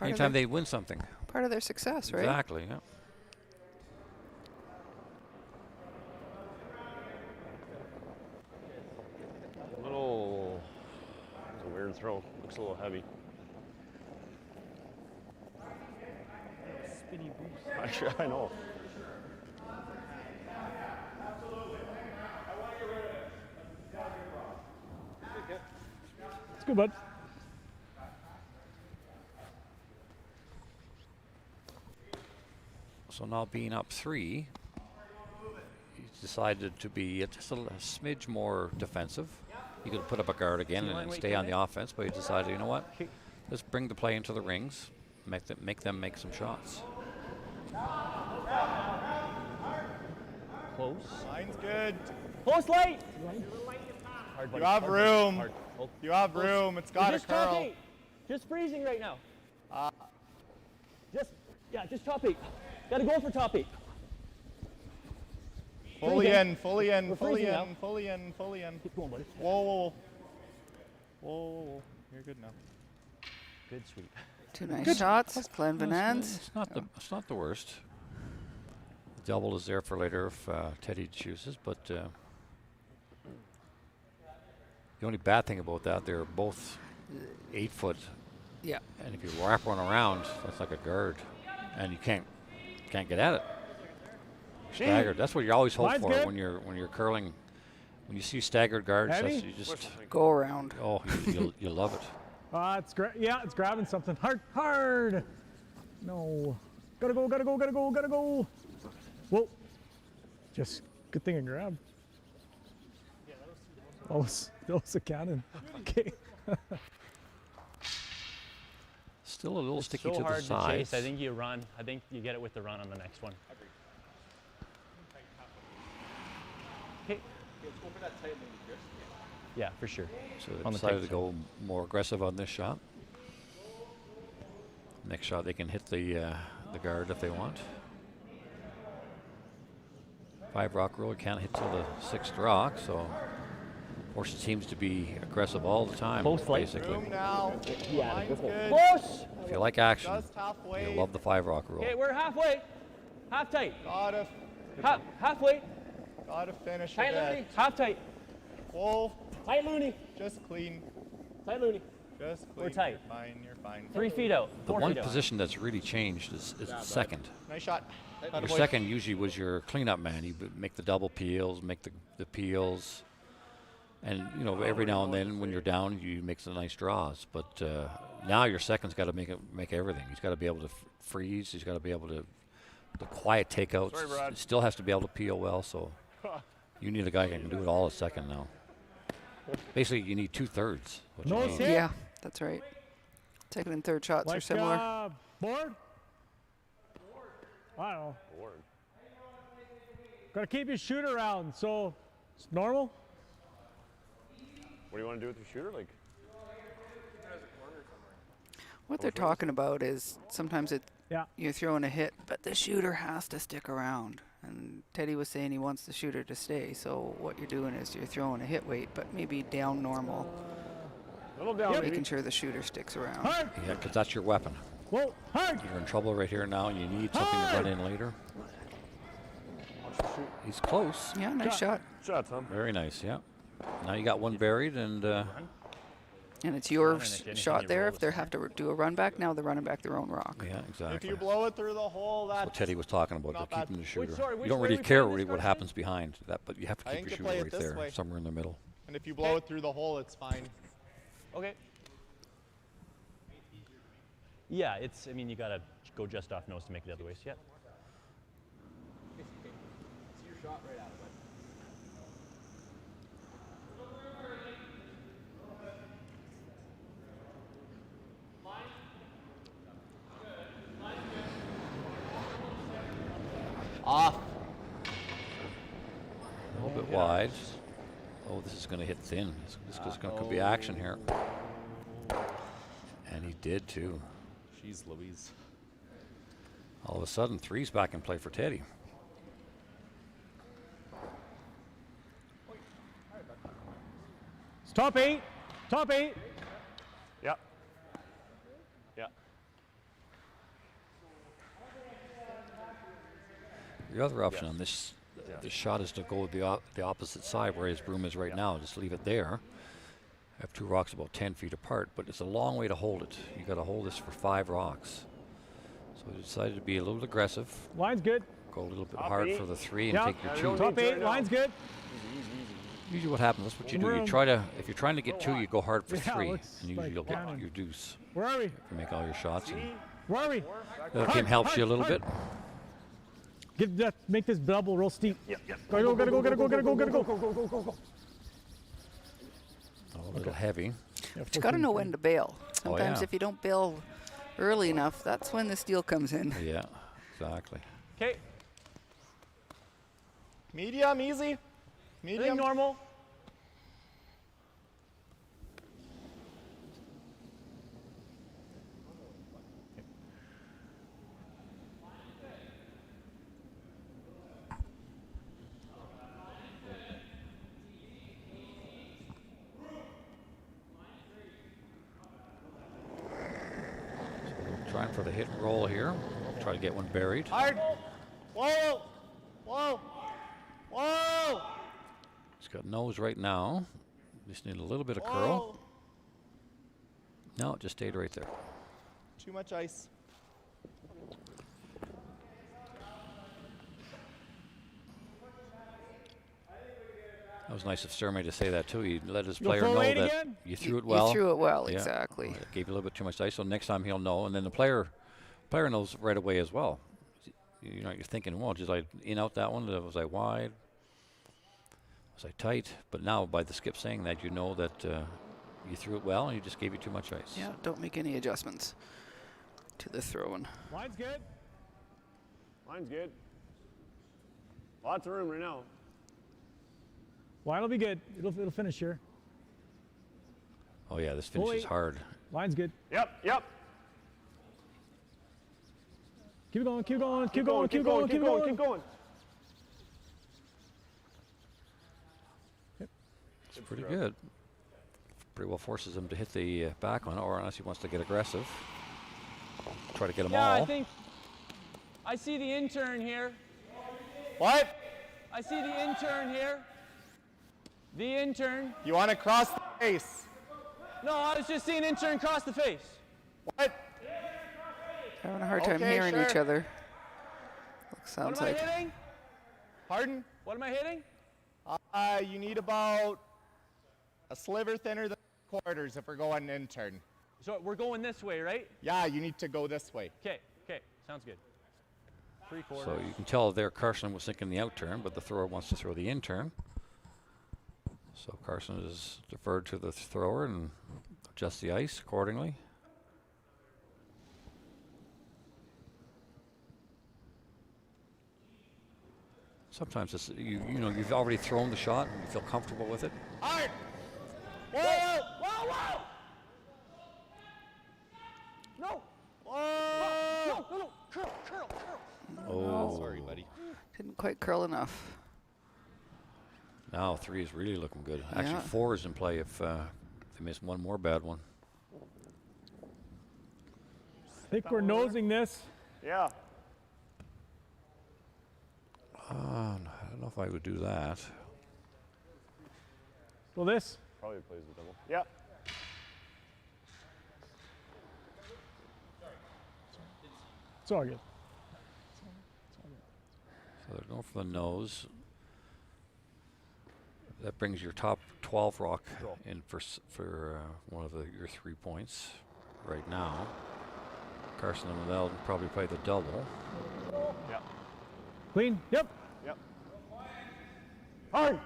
anytime they win something. Part of their success, right? Exactly, yeah. It's a weird throw. Looks a little heavy. Spinny boost. Actually, I know. It's good, bud. So now being up 3, he decided to be just a smidge more defensive. He could put up a guard again and stay on the offense, but he decided, you know what? Let's bring the play into the rings, make them make some shots. Close. Line's good. Close light. Hard, You buddy. have Hard, buddy. room. Hard. Oh, You have room. It's got to Just top curl. 8. Just freezing right now. Just top 8. Got to go for top 8. Fully in. Fully We're freezing now. Fully in. Keep going, buddy. Whoa. You're good now. Good sweep. 2 nice shots. Glenn Van Ans. It's not the worst. Double is there for later if Teddy chooses, but the only bad thing about that, they're both 8 foot, Yeah. and if you wrap one around, that's like a guard, and you can't get at it. Staggered. That's what you always hope Mine's for good. when you're curling. When you see staggered guards, Heavy? that's, you just Go around. you love it. It's grabbing something. Hard. No. Gotta go. Whoa. Just good thing I grabbed. That was a cannon. Okay. Still a little sticky So to the hard to sides. chase. I think you run. I think you get it with the run on the next one. Okay. Let's go for that tight maybe, Chris. Yeah, for sure. So they On the decided tight to go more aggressive on this shot. Next shot, they can hit the guard if they want. 5 rock rule, can't hit till the 6th rock, so forces teams to be aggressive all the time, Close light. basically. Room now. Yeah, Line's good. Close. If you like action, Just halfway. you'll love the 5 rock rule. Okay, we're halfway. Half tight. Halfway. Gotta finish Tight, it. Looney. Half tight. Whoa. Tight, Looney. Just clean. Tight, Looney. Just clean. We're tight. You're fine. 3 feet out. The 4 one feet out. position that's really changed is second. Nice shot. Your second usually was your cleanup man. You would make the double peels, make the peels, and every now and then when you're down, you make some nice draws. But now your second's got to make everything. He's got to be able to freeze. He's got to be able to the quiet takeouts. Sorry, Brad. He still has to be able to peel well. So you need a guy who can do it all at second now. Basically, you need 2/3. what you No need. hit. Yeah, that's right. Second and third shots are similar. Board? I don't know. Board. Gotta keep your shooter around, so it's normal. What do you want to do with your shooter? Like, What they're talking about is sometimes Yeah. you're throwing a hit, but the shooter has to stick around. And Teddy was saying he wants the shooter to stay. So what you're doing is you're throwing a hit weight, but maybe down normal, a little down, making maybe. sure the shooter sticks around. Hard. Yeah, because that's your weapon. Whoa. Hard. You're in trouble right here now, and you need something to run in later. He's close. Yeah, nice shot. Shot, Tom. Very nice, yeah. Now you got one buried, and And it's your anything shot you there. roll If they have to do a run back, now they're running back their own rock. yeah, If exactly. you blow it through the hole, That's that's what Teddy was talking about. not They're bad. keeping the shooter. sorry, You which don't way really we care playing this what card happens behind that, but you have to I keep think your you play shooter it right this there, way. somewhere in the middle. And if you blow it through the hole, it's fine. Okay. Yeah, I mean, you gotta go just off nose to make it the other way. So, yeah. It's your shot right out of it. Off. A little bit wide. Oh, this is going to hit thin. This is going to be action here. And he did too. Jeez Louise. All of a sudden, 3's back in play for Teddy. It's top 8. Top 8. Yeah. Yeah. The other option on this shot is to go with the opposite side where his broom is right now. Just leave it there. I have 2 rocks about 10 feet apart, but it's a long way to hold it. You got to hold this for 5 rocks. So we decided to be a little aggressive. Line's good. Go a little bit Top hard 8. for the 3 and Yep. take your 2. Top 8. Line's good. Usually what happens, that's what you do. You Room. try to, if you're trying to get 2, you go hard for Yeah, 3. looks And usually like you'll get cannon. your deuce. Where are we? You make all your shots. And Where are we? the other team helps you a little bit. Give that. Make this double real steep. Yep. Yep. Gotta go. Gotta go. Gotta go. Gotta go. Gotta go. A little heavy. But you got to know when to bail. Sometimes yeah. if you don't bail early enough, that's when the steal comes in. Yeah, exactly. Okay, Medium, easy. I think Medium. normal. Trying for the hit and roll here. Try to get one buried. Hard. Whoa. Whoa. Whoa. He's got nose right now. Just need a little bit of Whoa. curl. No, it just stayed right there. Too much ice. That was nice of Sturmay to say that too. He let his You go player full know eight that again? you threw it You well. threw it well, Yeah. exactly. It gave you a little bit too much ice, so next time he'll know. And then the player knows right away as well. You know, you're thinking, well, did I in out that one? Was I wide? Was I tight? But now by the skip saying that, you know that you threw it well and you just gave you too much ice. Yeah, don't make any adjustments to the throwing. Line's good. Mine's good. Lots of room right now. Line will be good. It'll finish here. Oh yeah, this finish is Boy. hard. Line's good. Yep. Yep. Keep going. Keep going. Keep going. Keep going. Keep going. Keep going. It's pretty good. Pretty well forces him to hit the back one, or unless he wants to get aggressive. Try to get them Yeah, all. I think I see the intern here. What? I see the intern here. The intern. You want to cross the face. No, I was just seeing intern cross the face. What? Having a hard time Okay, hearing each sure. other. What Sounds am I like. hitting? Pardon? What am I hitting? You need about a sliver thinner than quarters if we're going intern. So we're going this way, right? Yeah, you need to go this way. Okay, sounds good. 3/4. So you can tell there Carson was thinking the out turn, but the thrower wants to throw the in turn. So Carson is deferred to the thrower and adjusts the ice accordingly. Sometimes it's, you know, you've already thrown the shot and you feel comfortable with it. Hard. Whoa. Whoa, whoa! No! Whoa. No! Curl! Oh, Sorry, buddy. Didn't quite curl enough. now 3 is really looking good. Actually, Yeah. 4 is in play if they miss one more bad one. I think we're nosing this. Yeah. I don't know if I would do that. Well, this. Probably plays the double. Yeah. It's all good. So they're going for the nose. That brings your top 12 rock in for one of your 3 points right now. Carson and Liddell probably play the double. Yeah. Clean. Yep. Yep. Hard.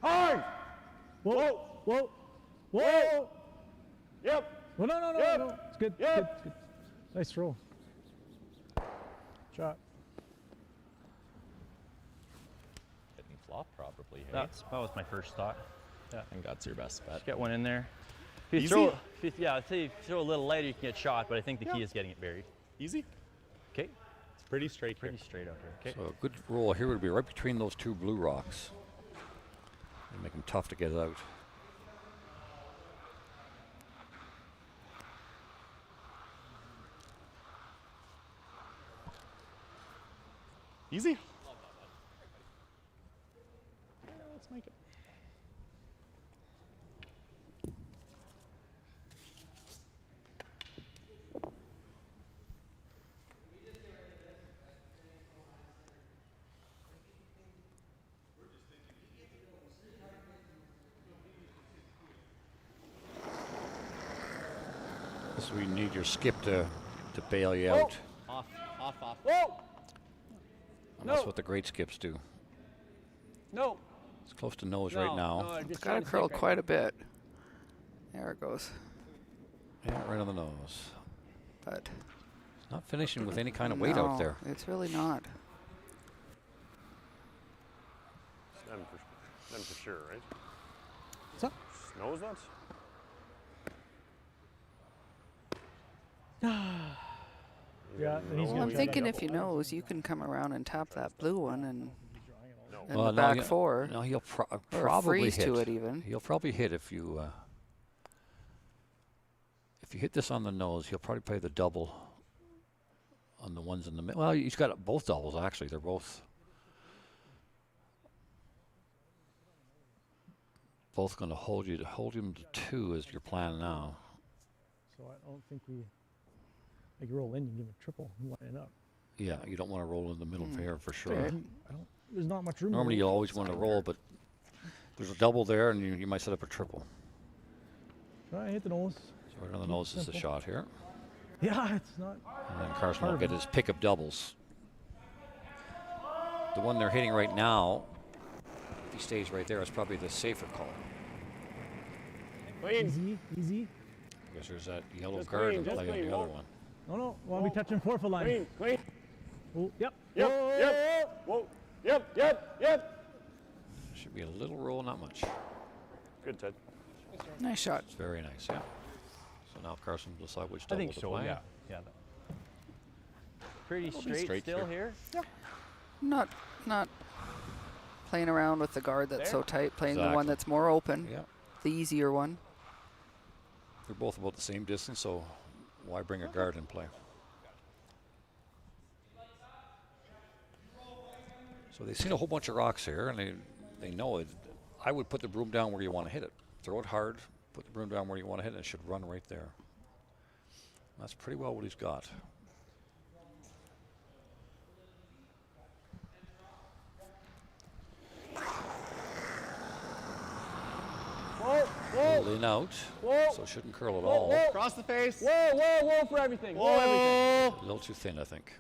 Hard. Whoa. Whoa. Whoa. Yep. Well, no. Yep. No. It's good. Yep. Good. It's good. Nice throw. Shot. Didn't flop probably. Hey? That was my first thought. I think that's your best bet. Get one in there. If you Easy? throw, yeah, I'd say if you throw a little lighter, you can get shot, but I think the key is getting it buried. Easy. Okay. It's pretty straight Pretty here. straight out here. Okay. So a good roll here would be right between those two blue rocks. And make them tough to get out. Easy. Yeah, let's make it. So we need your skip to bail you out. Off, off, off. Whoa! And that's No. what the great skips do. No. It's close to nose right now. It's got to curl quite a bit. There it goes. Yeah, right on the nose. But Not finishing with any kind of weight no, out there. it's really not. Then for sure, right? What's up? Snows that? Yeah, and he's Well, gonna I'm try thinking to- if you nose, you can come around and tap that blue one and in Well, the no, back he- four. No, he'll Or probably freeze hit. to it even. He'll probably hit if you hit this on the nose. He'll probably play the double on the ones in the middle. Well, he's got both doubles actually. They're both going to hold him to 2 is your plan now. So I don't think we. Like you roll in, you give him a triple, and line it up. Yeah, you don't want to roll in the middle pair for sure. Right. I don't. There's not much room. to Normally, roll. you'll always want to roll, but there's a double there, and you might set up a triple. Try hit the nose. So right on the nose is the Simple. shot here. Yeah, it's not. And then Carson will Hard. get his pick of doubles. The one they're hitting right now, if he stays right there, is probably the safer call. Clean. Easy, easy. Because there's that yellow Just guard clean, in just play on clean. the other Whoa. one. No, want to be touching 4 foot line. Clean, clean. Oh, yep. Yep, Whoa. yep. Whoa. Yep. Should be a little roll, not much. Good, Ted. Nice shot. It's very nice, yeah. So now Carson will decide which I double think to so. play. Yeah. Yeah. Pretty be straight, straight still here. here. Not playing around with the guard that's so tight, playing the one Exactly. that's more open, Yeah. the easier one. They're both about the same distance, so why bring a guard in play? So they've seen a whole bunch of rocks here, and they know it. I would put the broom down where you want to hit it. Throw it hard, put the broom down where you want to hit it, and it should run right there. That's pretty well what he's got. Whoa. Roll in out, Whoa. so it shouldn't curl at Whoa, all. whoa. Cross the face. Whoa for everything. Whoa, everything. A little too thin, I think.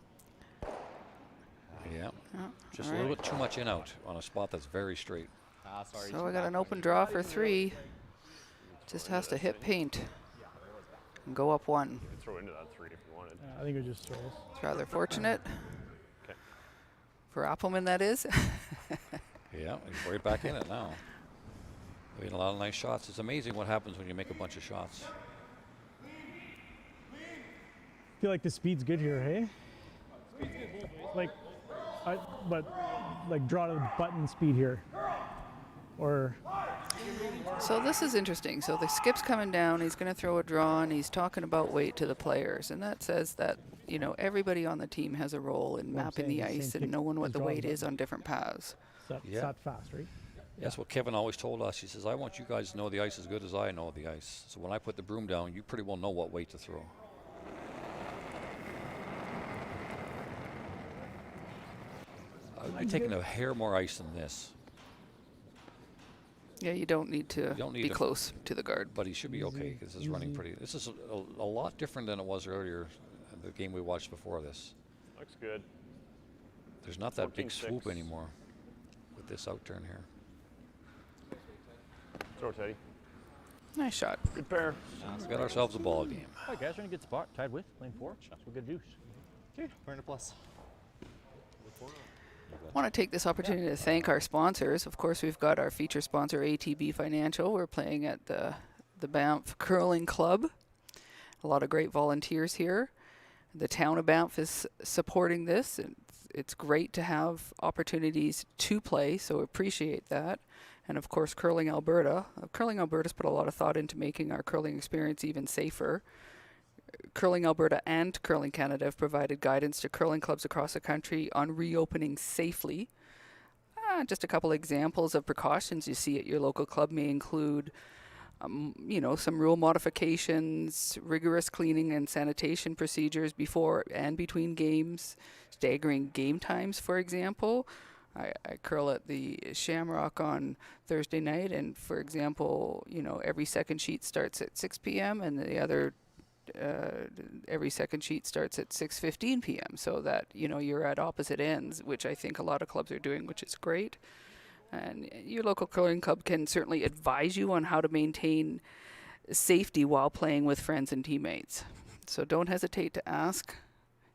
Yeah, Oh, just all a little right. bit too much in out on a spot that's very straight. Ah, sorry. So I got an open draw for 3. Just has to hit paint and go up 1. You could throw into that 3 if you wanted. Yeah, I think it just throws. It's rather fortunate. Okay. For Appleman, that is. Yeah, he's right back in it now. Made a lot of nice shots. It's amazing what happens when you make a bunch of shots. Feel like the speed's good here, hey? Like, but like draw to the button speed here, or So this is interesting. So the skip's coming down. He's going to throw a draw, and he's talking about weight to the players, and that says that everybody on the team has a role in Well, I'm mapping saying the the same ice and kick knowing what is the draw weight the is on different paths. it's Yeah. that fast, right? That's what Kevin always told us. He says, I want you guys to know the ice as good as I know the ice. So when I put the broom down, you pretty well know what weight to throw. I'd be taking a hair more ice than this, Yeah, you don't need to don't need be to- close to the guard. but he should be okay because it's running Easy. pretty. This is a lot different than it was earlier in the game we watched before this. Looks good. There's not that big 14-6. swoop anymore with this outturn here. Throw, Teddy. Nice shot. Good pair. We got ourselves a ball game. All right, guys, we're in a good spot. Tied with lane 4. That's what good news. Okay, we're in a plus. I want to take this opportunity to thank our sponsors. Of course, we've got our feature sponsor, ATB Financial. We're playing at the the Banff Curling Club. A lot of great volunteers here. The town of Banff is supporting this. It's great to have opportunities to play, so appreciate that. And of course, Curling Alberta. Curling Alberta's put a lot of thought into making our curling experience even safer. Curling Alberta and Curling Canada have provided guidance to curling clubs across the country on reopening safely. Just a couple examples of precautions you see at your local club may include some rule modifications, rigorous cleaning and sanitation procedures before and between games, staggering game times, for example. I curl at the Shamrock on Thursday night, and for example, every second sheet starts at 6 p.m. and the other every second sheet starts at 6:15 p.m. so that you're at opposite ends, which I think a lot of clubs are doing, which is great. And your local curling club can certainly advise you on how to maintain safety while playing with friends and teammates. So don't hesitate to ask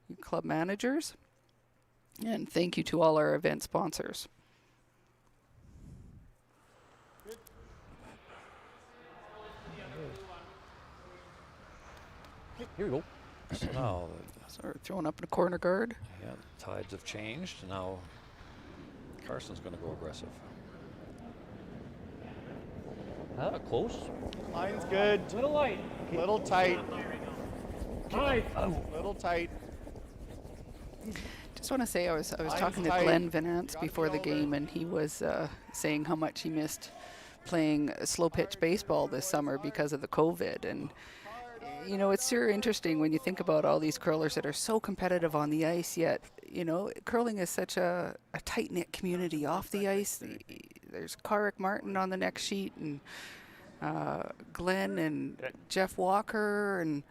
your club managers. And thank you to all our event sponsors. Here we go. So now, So we're throwing up in a corner guard. yeah, the tides have changed. Now Carson's going to go aggressive. Close. Line's good. Little light. Little tight. Tight. Little tight. Just want to say I was talking to tight. Glenn Venance Got the before the elbow. game, and he was saying how much he missed playing slow pitch baseball this summer because of the COVID. And it's sure interesting when you think about all these curlers that are so competitive on the ice, yet curling is such a tight knit community off the ice. There's Carrick Martin on the next sheet, and Glenn and Jeff Walker and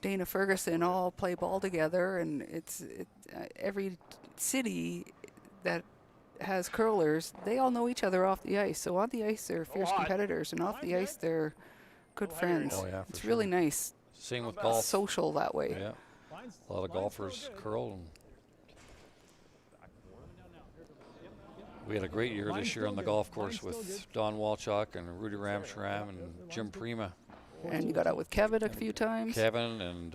Dana Ferguson all play ball together, and every city that has curlers, they all know each other off the ice. So on the ice they're fierce competitors, and off the ice they're good friends. Oh, yeah, for it's sure. really nice, Same with golf. social that way. Yeah, a lot of golfers curl. And we had a great year this year on the golf course with Don Walchuk and Rudy Ramshram and Jim Prima. And you got out with Kevin a few times. Kevin and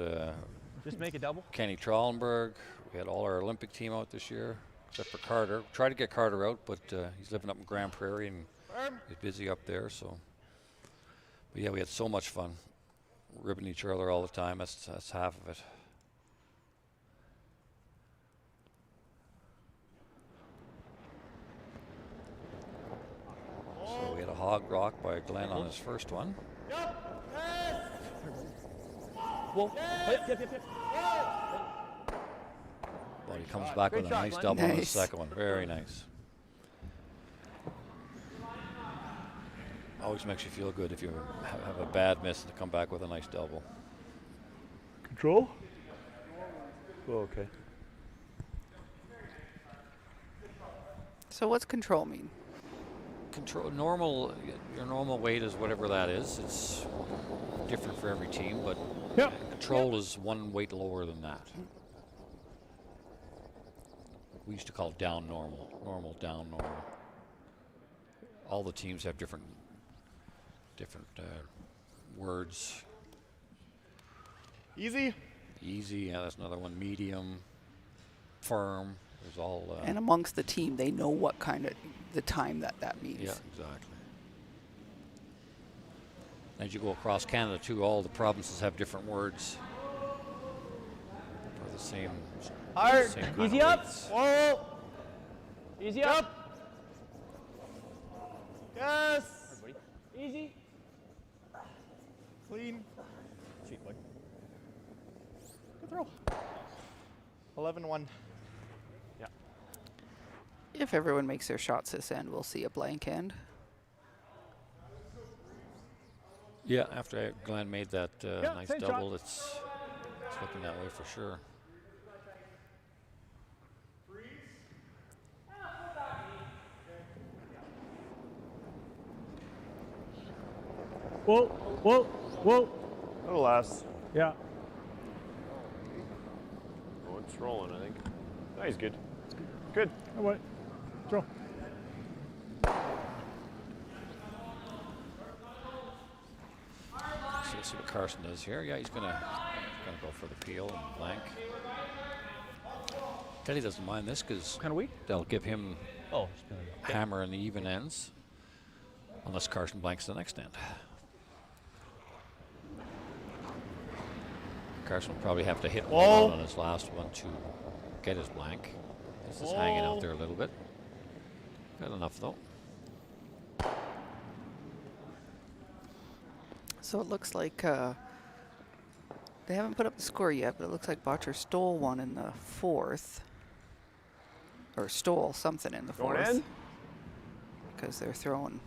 Just make a double. Kenny Trollenberg. We had all our Olympic team out this year, except for Carter. Tried to get Carter out, but he's living up in Grand Prairie and he's busy up there. So, but yeah, we had so much fun, ribbing each other all the time. That's half of it. So we had a hog rock by Glenn on his first one. Whoa. Yep. But he comes back Great with a shot, nice Glenn. double on the Nice. second one. Very nice. Always makes you feel good if you have a bad miss to come back with a nice double. Control? Oh, okay. So what's control mean? Your normal weight is whatever that is. It's different for every team, but Yep. control is one weight lower than that. We used to call it down normal, down normal. All the teams have different words. Easy. Easy, yeah, that's another one. Medium, firm. There's all. And amongst the team, they know what kind of the time that means. Yeah, exactly. As you go across Canada too, all the provinces have different words for the same. Hard. same kind Easy of up. weights. Whoa. Easy up. Yes. Easy. Clean. Sweet boy. Good throw. 11-1. Yeah. If everyone makes their shots this end, we'll see a blank end. Yeah, after Glenn made that nice same double, shot. it's looking that way for sure. Whoa. That'll last. Yeah. Oh, it's rolling, I think. No, he's good. Good. Oh, what? Throw. Let's see what Carson does here. Yeah, he's gonna go for the peel and blank. Teddy doesn't mind this because Kind of weak. that'll give him Oh, just feeling it. hammer in the even ends, unless Carson blanks the next end. Carson will probably have to hit one Whoa. out on his last one to get his blank. This is hanging out there a little bit. Got enough though. So it looks like they haven't put up the score yet, but it looks like Botcher stole one in the fourth. Or stole something in the Going fourth. in? Because they're throwing.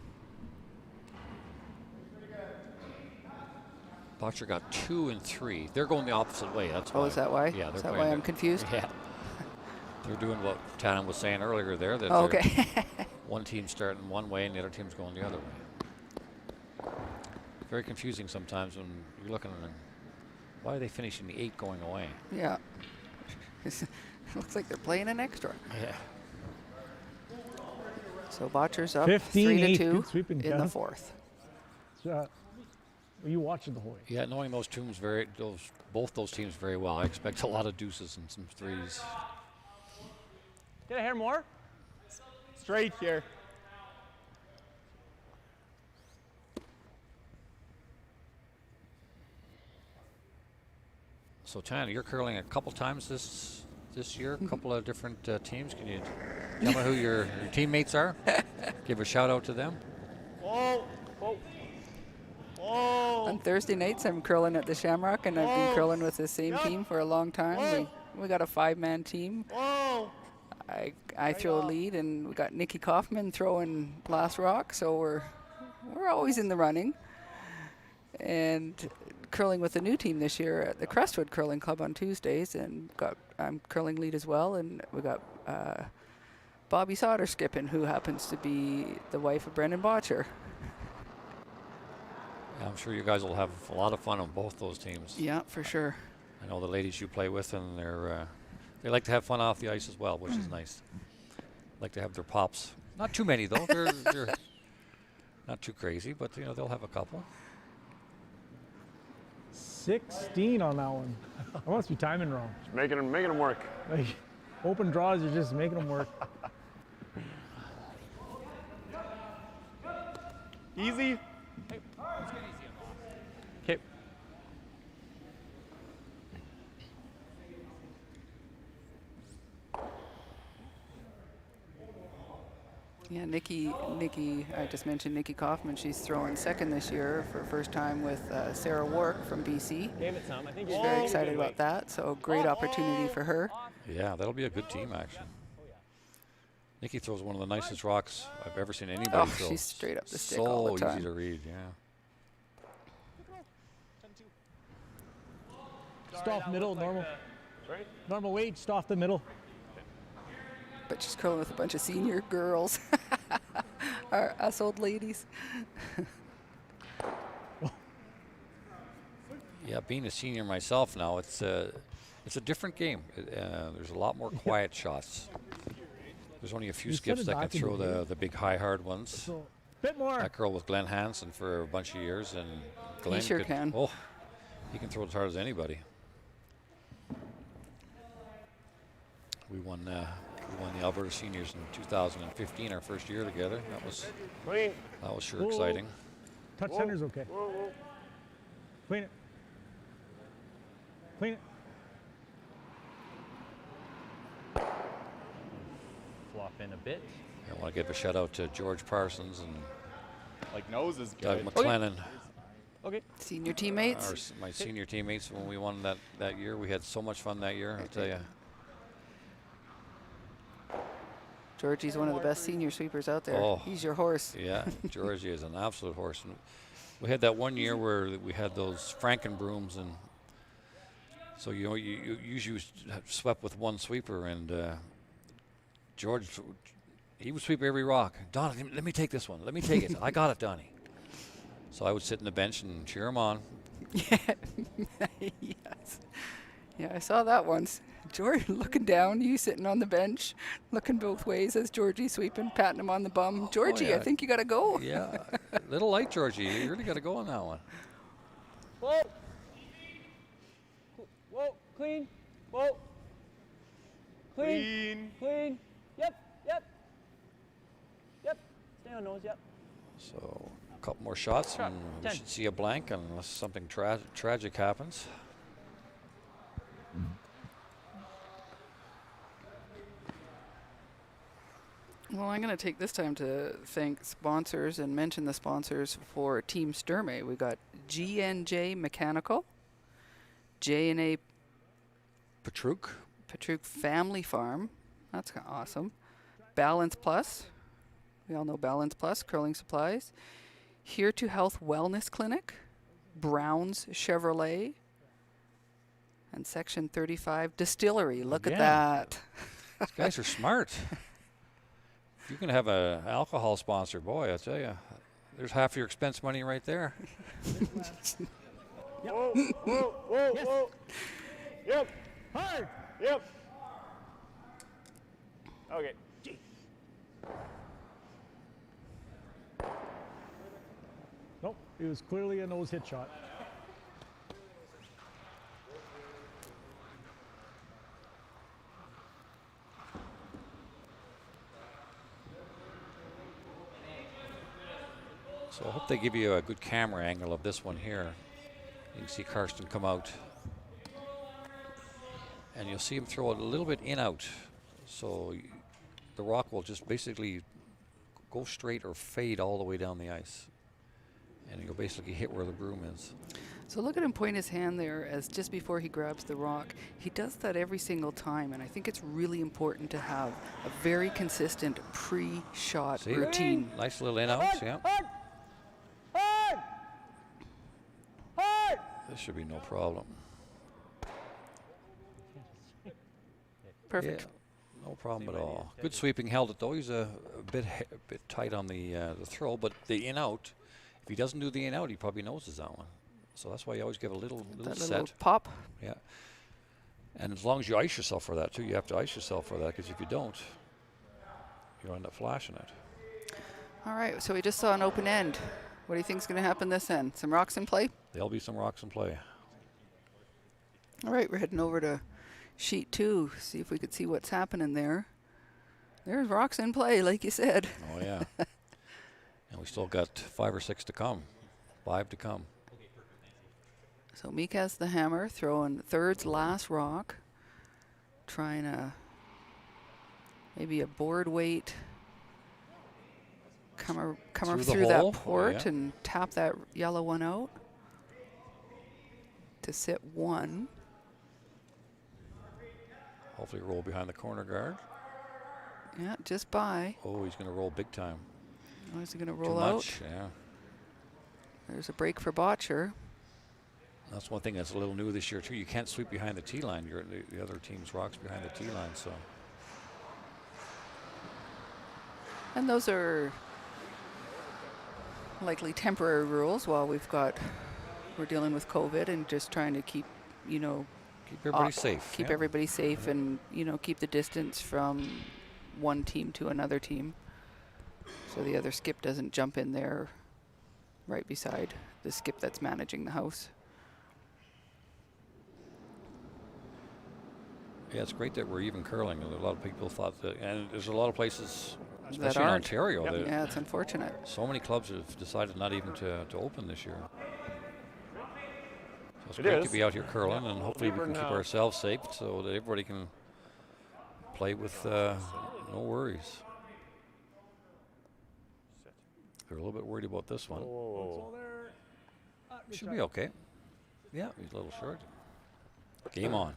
Botcher got 2 and 3. They're going the opposite way. That's Oh, why. is that why? Yeah, Is they're that playing why the- I'm confused? Yeah. They're doing what Tannen was saying earlier there. That Oh, they're- okay. one team's starting one way and the other team's going the other way. Very confusing sometimes when you're looking at them. Why are they finishing the 8 going away? Yeah. Looks like they're playing an extra. Yeah. So Botcher's up 15-8, 3-2 good sweeping, in the Kev. fourth. Were you watching the whole way? Yeah, knowing those teams both those teams very well, I expect a lot of deuces and some threes. Get a hair more. Straight here. So Tana, you're curling a couple times this year, a couple of different teams. Can you tell me who your teammates are? Give a shout out to them. Whoa. Whoa. Whoa. On Thursday nights, I'm curling at the Shamrock, and I've been curling with the same team for a long time. We got a 5-man team. Whoa. I throw a lead, and we got Nikki Kaufman throwing last rock, so we're always in the running. And curling with the new team this year at the Crestwood Curling Club on Tuesdays, and I'm curling lead as well, and we got Bobby Sauter skipping, who happens to be the wife of Brendan Botcher. Yeah, I'm sure you guys will have a lot of fun on both those teams. Yeah, for sure. I know the ladies you play with, and they like to have fun off the ice as well, which is nice. Like to have their pops. Not too many though. They're not too crazy, but they'll have a couple. 16 on that one. I must be timing wrong. Making them work. Like, open draws, you're just making them work. Easy. Okay. Yeah, Nikki, I just mentioned Nikki Kaufman. She's throwing second this year for first time with Sarah Wark from BC. Gave it some. I think She's very excited about that, so great opportunity for her. Yeah, that'll be a good team actually. Nikki throws one of the nicest rocks I've ever seen anybody Oh, throw. she's straight up the stick so all the time. easy to read, yeah. Stop middle, normal. Right? Normal weight, stop the middle. But she's curling with a bunch of senior girls, us old ladies. Yeah, being a senior myself now, it's a different game. There's a lot more quiet shots. There's only a few You skips said that it can back in throw the big high hard ones. So, bit more. That girl with Glenn Hansen for a bunch of years, and Glenn sure can. Oh, he can throw as hard as anybody. We won the Alberta Seniors in 2015, our first year together. Clean. That was sure Whoa. exciting. Touch center's okay. Whoa, whoa. Clean it. Clean it. Flop in a bit. I want to give a shout out to George Parsons and Like nose is Doug good. McLennan, Okay. Senior teammates. my senior teammates when we won that year. We had so much fun that year, I'll tell you. Georgie's one of the best senior sweepers out there. Oh. He's your horse. Yeah, Georgie is an absolute horse. And we had that one year where we had those Franken brooms, and so you usually swept with one sweeper, and George, he would sweep every rock. Donnie, let me take this one. Let me take it. I got it, Donnie. So I would sit in the bench and cheer him on. Yes. Yeah, I saw that once. George looking down, you sitting on the bench, looking both ways as Georgie sweeping, patting him on the bum. Georgie, yeah. I think you got to go. Yeah, little light, Georgie. You really got to go on that one. Whoa. Whoa. Clean. Whoa. Clean. Clean. Yep. Yep. Yep. Stay on nose. Yep. So a couple more shots, and we 10. should see a blank unless something tragic happens. Well, I'm going to take this time to thank sponsors and mention the sponsors for Team Sturmay. We got G&J Mechanical, J&A Patrook. Family Farm. That's kind of awesome. Balance Plus. We all know Balance Plus, curling supplies. Here to Health Wellness Clinic, Browns Chevrolet, and Section 35 Distillery. Look at Again. that. These guys are smart. If you can have an alcohol sponsor, boy, I tell you, there's half your expense money right there. Whoa, whoa, whoa, whoa. Yep. Hard. Yep. Okay. Nope, it was clearly a nose hit shot. So I hope they give you a good camera angle of this one here. You can see Karsten come out. And you'll see him throw it a little bit in out. So the rock will just basically go straight or fade all the way down the ice. And you'll basically hit where the broom is. So look at him point his hand there as just before he grabs the rock. He does that every single time, and I think it's really important to have a very consistent pre-shot See? routine. Nice little in outs, yeah. This should be no problem. Perfect. Yeah, no problem at all. Good sweeping, held it though. He's a bit tight on the throw, but the in out. If he doesn't do the in out, he probably noses that one. So that's why you always give a little That set. little pop. Yeah. And as long as you ice yourself for that too, you have to ice yourself for that, because if you don't, you'll end up flashing it. All right, so we just saw an open end. What do you think is going to happen this end? Some rocks in play? There'll be some rocks in play. All right, we're heading over to sheet 2, see if we could see what's happening there. There's rocks in play, like you said. Oh yeah. And we still got 5 or 6 to come. 5 to come. So Meek has the hammer, throwing third's last rock. Trying maybe a board weight. Come Through the through that hole? Oh, port yeah. and tap that yellow one out. To sit 1. Hopefully roll behind the corner guard. Yeah, just by. Oh, he's going to roll big time. Oh, is he going to Too roll out? much, yeah. There's a break for Botcher. That's one thing that's a little new this year too. You can't sweep behind the tee line. The other team's rocks behind the tee line, so. And those are likely temporary rules while we're dealing with COVID and just trying to keep, Keep everybody safe. keep yeah. everybody safe and, keep the distance from one team to another team. So the other skip doesn't jump in there right beside the skip that's managing the house. Yeah, it's great that we're even curling. A lot of people thought that, and there's a lot of places, That especially in aren't. Ontario, that Yeah, it's unfortunate. so many clubs have decided not even to open this year. So it's It great is. to be out here curling, and hopefully we Never can keep know. ourselves safe so that everybody can play with no worries. They're a little bit worried about this one. Whoa. Should be okay. Yeah, he's a little short. Game on.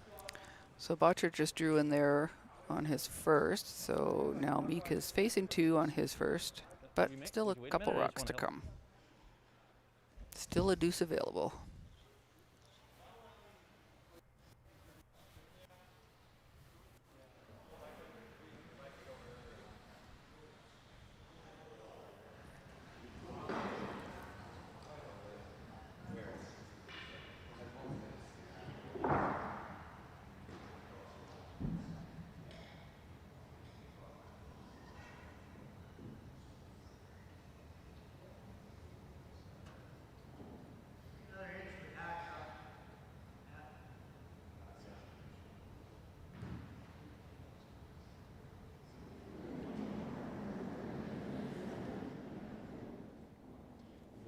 So Botcher just drew in there on his first. So now Meek is facing 2 on his first, but still a Wait a couple minute, I just rocks to wanna help. come. Still a deuce available.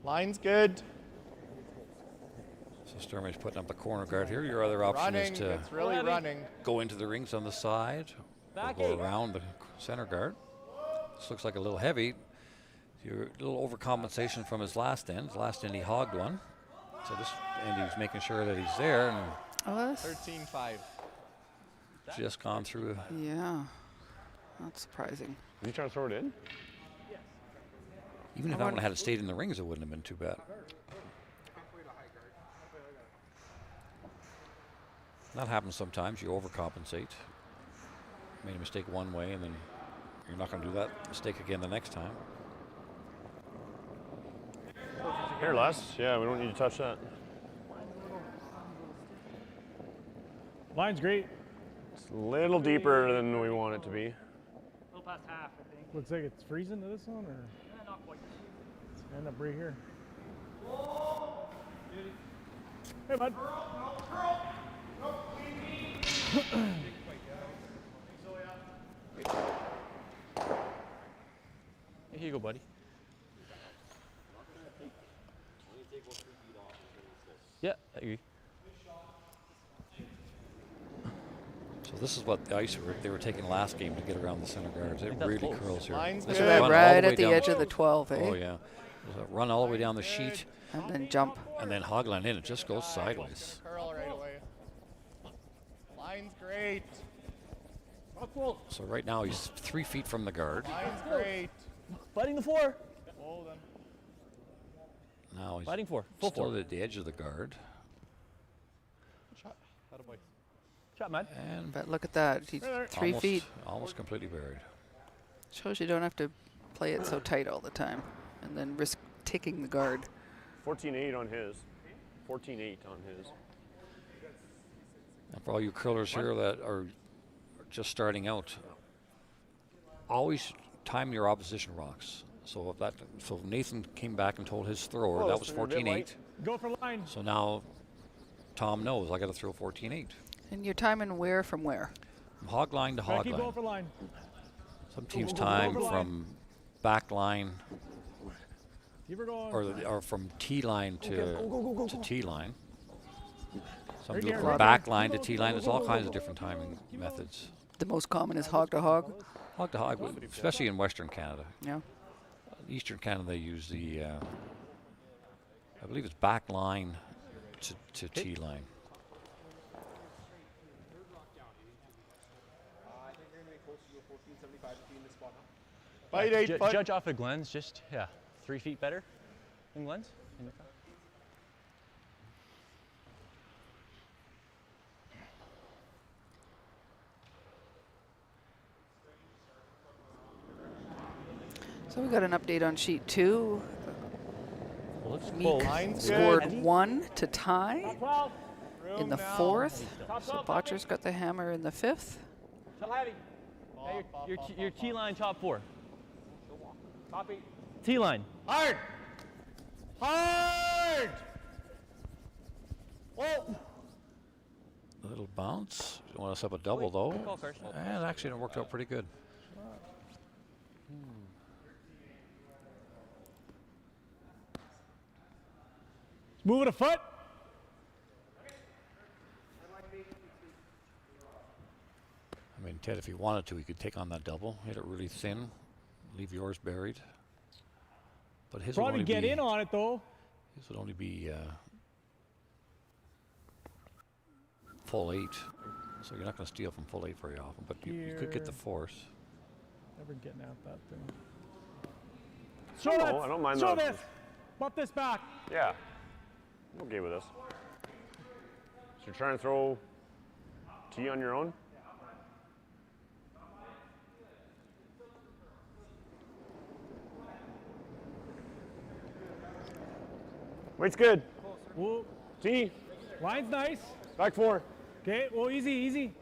Line's good. So Sturmay's putting up the corner guard here. Your other option Running. is to It's really running. go into the rings on the side, or go around the center guard. This looks like a little heavy. Your little overcompensation from his last end. His last end he hogged one. So this end he was making sure that he's there, and Oh, that's, 13-5. just gone through. yeah. That's surprising. Did you try to throw it in? Even if that one had stayed in the rings, it wouldn't have been too bad. That happens sometimes. You overcompensate. Made a mistake one way, and then you're not going to do that mistake again the next time. Here, Les. Yeah, we don't need to touch that. Line's great. It's a little deeper than we want it to be. A little past half, I think. Looks like it's freezing to this one, or Not quite. end up right here. Hey, bud. Here you go, buddy. Yeah, I agree. So this is what the ice they were taking last game to get around the center guards. It think that's really close. curls here. Line's This good. is That run all right way at the down edge of the 12, eh? Oh yeah. Run all the way down the sheet And then jump. and then hogline in. It just goes sideways. Curl right away. Line's great. So right now he's 3 feet from the guard. Line's great. Fighting the four. Whoa, then. Now he's Fighting four. Full still four. at the edge of the guard. Shot. Attaboy. Shot, man. And But look at that. He's 3 almost, feet. almost completely buried. Shows you don't have to play it so tight all the time and then risk taking the guard. 14-8 on his. 14-8 on his. And for all you curlers here that are just starting out, always time your opposition rocks. So if Nathan came back and told his thrower that was Close, a bit 14-8. light. Go for line. So now Tom knows I got to throw 14-8. And you're timing where from where? From hog line to Try to hog keep going line. for line. Some teams go, go, time go, go, from back line Keep her going. or from T line to T line. Some Right do here, it from right back there. line to T line. There's all kinds of different timing methods. The most common is hog to hog. Hog to hog, especially in Western Canada. Yeah. Eastern Canada, they use the, I believe it's back line to T line. Bite 8 foot. Judge off of Glenn's, just, 3 feet better than Glenn's. So we got an update on sheet 2. Well, looks Meek close. Line's scored good. 1 to tie in the now. 4th. So Botcher's got the hammer in the 5th. Your T-line top four. T-line. Hard. Hard. Whoa. A little bounce. You want to set up a double though. call, Carson. And actually it worked out pretty good. Move it a foot. I mean, Ted, if he wanted to, he could take on that double, hit it really thin, leave yours buried. But his would Probably only get be, in on it though. his would only be full 8. So you're not going to steal from full 8 very often, but you could get the Here. force. Never getting out that thing. No, Show I don't mind Show the- this. Butt this back. Yeah. I'm okay with this. So you're trying to throw T on your own? Weight's good. Whoa. T, Line's nice. back 4. Okay. Well, easy, easy.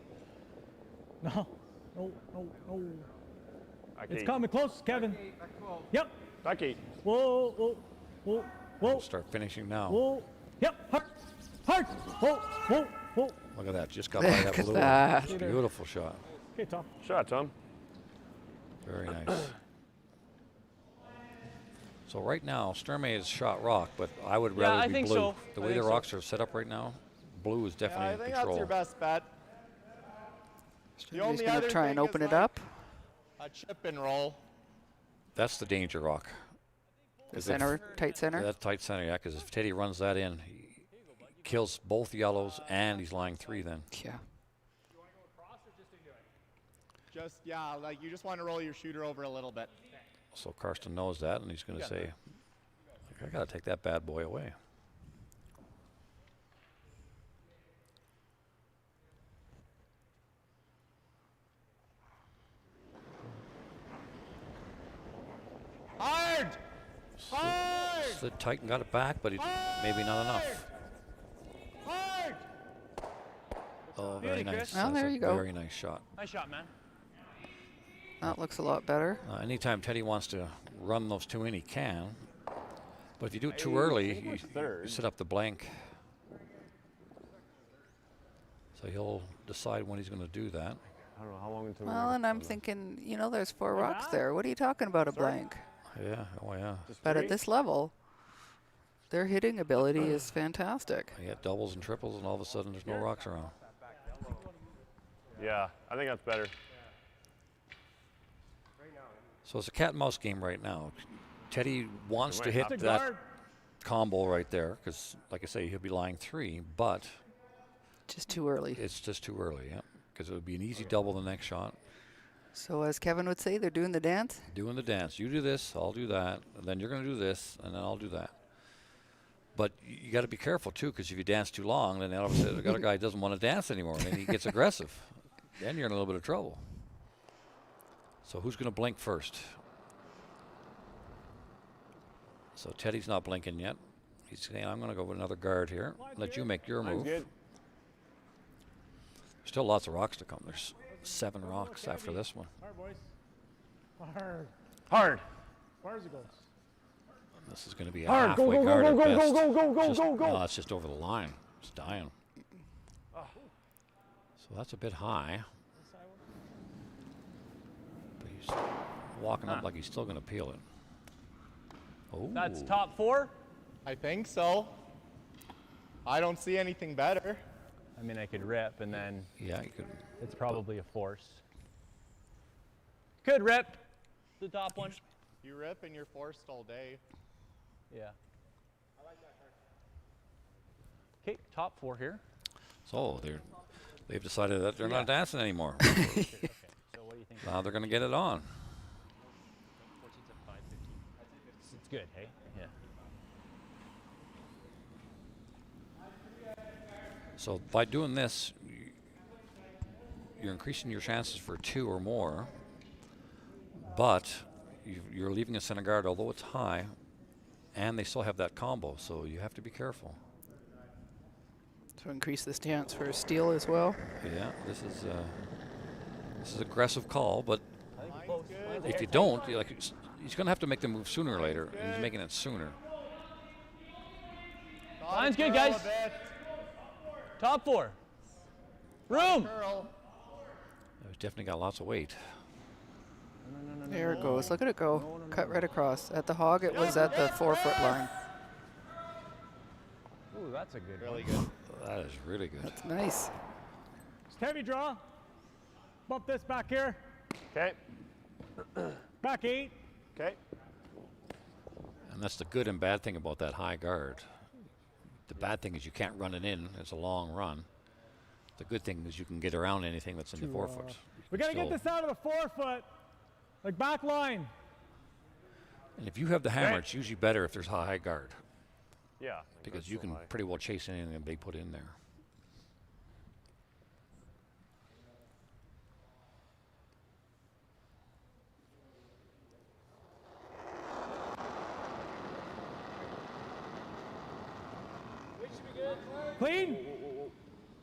No. No. No. No. Back It's 8. coming close, Kevin. Yep. Back 8. Whoa. Whoa. Whoa. Whoa. Start finishing now. Whoa. Yep. Hard. Hard. Whoa. Whoa. Whoa. Look at that, just got by that Look at blue. that. Beautiful shot. Okay, Tom. Shot, Tom. Very nice. So right now, Sturmay is shot rock, but I would Yeah, rather I be think blue. so. The I way the think so. rocks are set up right now, blue is Yeah, definitely I in think control. that's your best bet. The He's only going to other try thing and is open it like up. a chip and roll. That's the danger rock. The 'Cause if- center, tight center. That tight center, yeah, because if Teddy runs that in, he kills both yellows and he's lying 3 then. Yeah. Just, yeah, like you just want to roll your shooter over a little bit. So Karsten knows that, and he's going to say, I got to take that bad boy away. Hard! Hard! Slid tight and got it back, but maybe not enough. Hard! Oh, very Beauty, nice. Chris. Well, That's there a you go. Very nice shot. Nice shot, man. That looks a lot better. Anytime Teddy wants to run those 2 in, he can. But if you do it too early, you set up the blank. So he'll decide when he's going to do that. I don't know how long until Well, and I'm thinking, you know, there's 4 rocks there. What are you talking about, a blank? Yeah, oh yeah. But at this level, their hitting ability is fantastic. You get doubles and triples, and all of a sudden there's no rocks around. Yeah, I think that's better. So it's a cat and mouse game right now. Teddy wants to hit The that guard. combo right there, because, like I say, he'll be lying 3, but Just too early. it's just too early, yeah. Because it would be an easy double the next shot. So as Kevin would say, they're doing the dance. Doing the dance. You do this, I'll do that, and then you're going to do this, and then I'll do that. But you got to be careful, too, because if you dance too long, then all of a sudden the other guy doesn't want to dance anymore, and then he gets aggressive. Then you're in a little bit of trouble. So who's going to blink first? So Teddy's not blinking yet. He's saying, I'm going to go with another guard here. Let you make your Mine's move. good. Still lots of rocks to come. There's 7 rocks after this one. Hard, boys. Hard. Hard. Far as it goes. This is going to be a Hard. Go, halfway go, go, guard go, at go, best. go, go, go, Just- go, go. No, it's just over the line. It's dying. So that's a bit high. But he's walking up like he's still going to peel it. Oh, That's top 4. I think so. I don't see anything better. I mean, I could rip, and then yeah, you could. it's probably a force. Could rip the top one. You rip and you're forced all day. Yeah. Okay, top 4 here. So they've decided that they're not dancing anymore. So what do you think? Now they're going to get it on. It's good, hey? Yeah. So by doing this, you're increasing your chances for 2 or more, but you're leaving a center guard, although it's high, and they still have that combo, so you have to be careful. To increase this chance for a steal as well. Yeah, this is aggressive call, but Mine's good. if you don't, he's going to have to make the move sooner or later, and he's making it sooner. Line's good, Curl a guys. bit. Top 4. Room. Curl. He's definitely got lots of weight. There it goes. Look at it go. Cut right across. At the hog, it was at the 4-foot line. Ooh, that's a good Really one. good. That is really good. That's nice. Just heavy draw. Bump this back here. Okay. Back 8. Okay. And that's the good and bad thing about that high guard. The bad thing is you can't run it in. It's a long run. The good thing is you can get around anything that's in the 4 foot. We got to get this out of the 4 foot. Like back line. And if you have the hammer, it's usually better if there's a high guard, Yeah. because that's you so can high. pretty well chase anything that they put in there. Clean.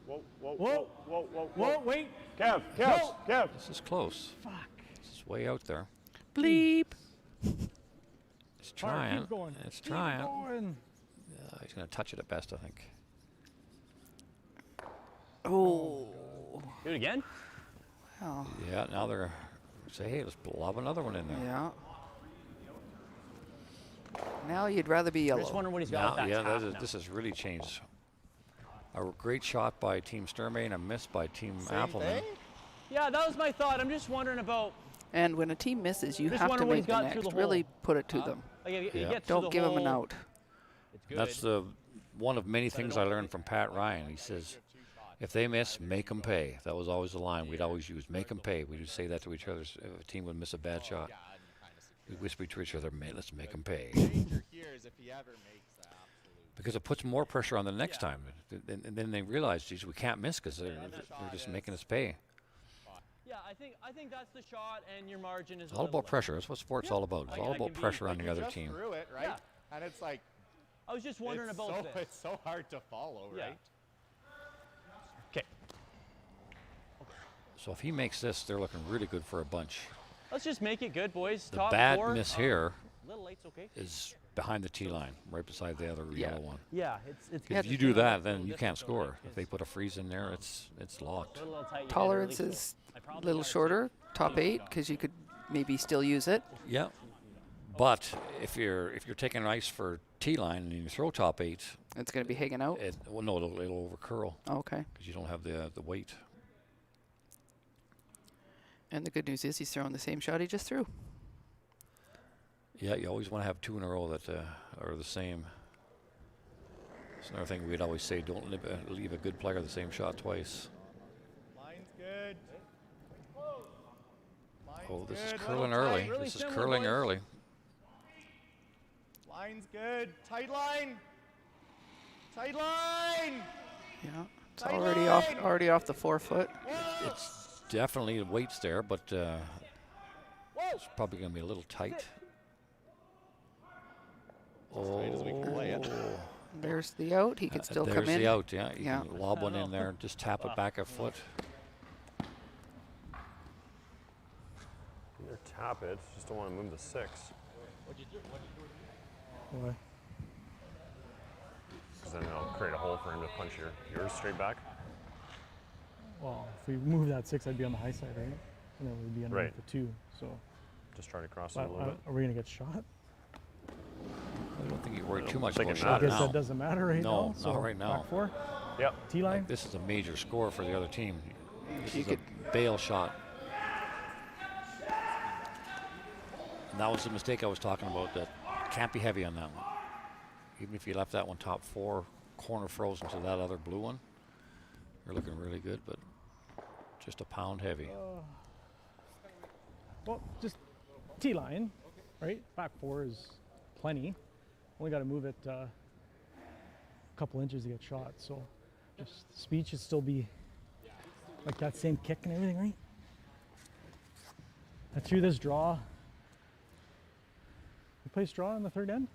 Whoa, whoa, Whoa. whoa, whoa, whoa, Whoa, wait. Kev, Kev, No. Kev. This is close. Fuck. This is way out there. Bleep. It's Hard, trying. keep going. It's Keep trying. going. He's going to touch it at best, I think. Oh. Do it again. Wow. Yeah, now they're say, hey, let's lob another one in there. Yeah. Now you'd rather be I'm just yellow. wondering what he's got Now, with that yeah, tap that is, now. this has really changed. A great shot by Team Sturmay and a miss by Team Same Appleman. thing? Yeah, that was my thought. I'm just wondering about. And when a team misses, you Just have to wondering what make he's the got through next. the Really hole. put it to them. Like, he Yeah. gets through Don't the give them an hole, out. It's good. That's the one of many things I learned from Pat Ryan. He says, if they miss, make them pay. That was always the line we'd always use, make them pay. We'd say that to each other if a team would miss a bad shot. We'd whisper to each other, let's make them pay. Danger here is if he ever makes the absolute. Because it puts more pressure on the next time. And then they realize, geez, we can't miss because they're just making us pay. Yeah, I think that's the shot, and your margin is. It's all about pressure. That's what sport's all about. It's all Like, I about can be- pressure on Like the other just team. threw it, right? Yeah. And it's like, I was just wondering it's about so, this. it's so hard to follow, Yeah. right? Okay, So if he makes this, they're looking really good for a bunch. let's just make it good, boys. The Top bad four. miss here Little light's okay. is behind the tee line, right beside the other yellow one. Yeah, it's. If you do that, then you can't score. If they put a freeze in there, it's locked. Tolerance is a little shorter, top 8, because you could maybe still use it. Yeah. But if you're taking ice for tee line and you throw top 8, It's going to be hanging out. well, no, it'll over curl Okay. because you don't have the weight. And the good news is he's throwing the same shot he just threw. Yeah, you always want to have 2 in a row that are the same. It's another thing we'd always say: don't leave a good player the same shot twice. Line's good. Line's Oh, this is good. curling Little early. tight. Really This is similar, curling boys. early. Line's good. Tight line. Tight line. Yeah. It's Tight already off the 4 foot. Whoa. It's definitely the weight's there, but it's probably going to be a little tight. tight as we can play it. There's the out. He could still come in. There's the out, yeah. You Yeah. can lob one in there, just tap it back a foot. Either tap it, just don't want to move the 6. Why? Because then it'll create a hole for him to punch yours straight back. Well, if we move that 6, I'd be on the high side, right? And then we'd be underneath Right. the 2. So, Just try to cross it but, a little bit. are we gonna get shot? I don't think you worry too much think about it shot I matters. guess now. that doesn't matter right No, now. So not right now. Back 4, Yep. T line. This is a major score for the other team. This You is a bail shot. And that was the mistake I was talking about. That can't be heavy on that one. Even if you left that one top 4, corner frozen to that other blue one, you're looking really good, but just a pound heavy. Well, just T line, right? Back 4 is plenty. Only got to move it a couple inches to get shot. So, just speed should still be like that same kick and everything, right? I threw this draw. You play straw on the third end?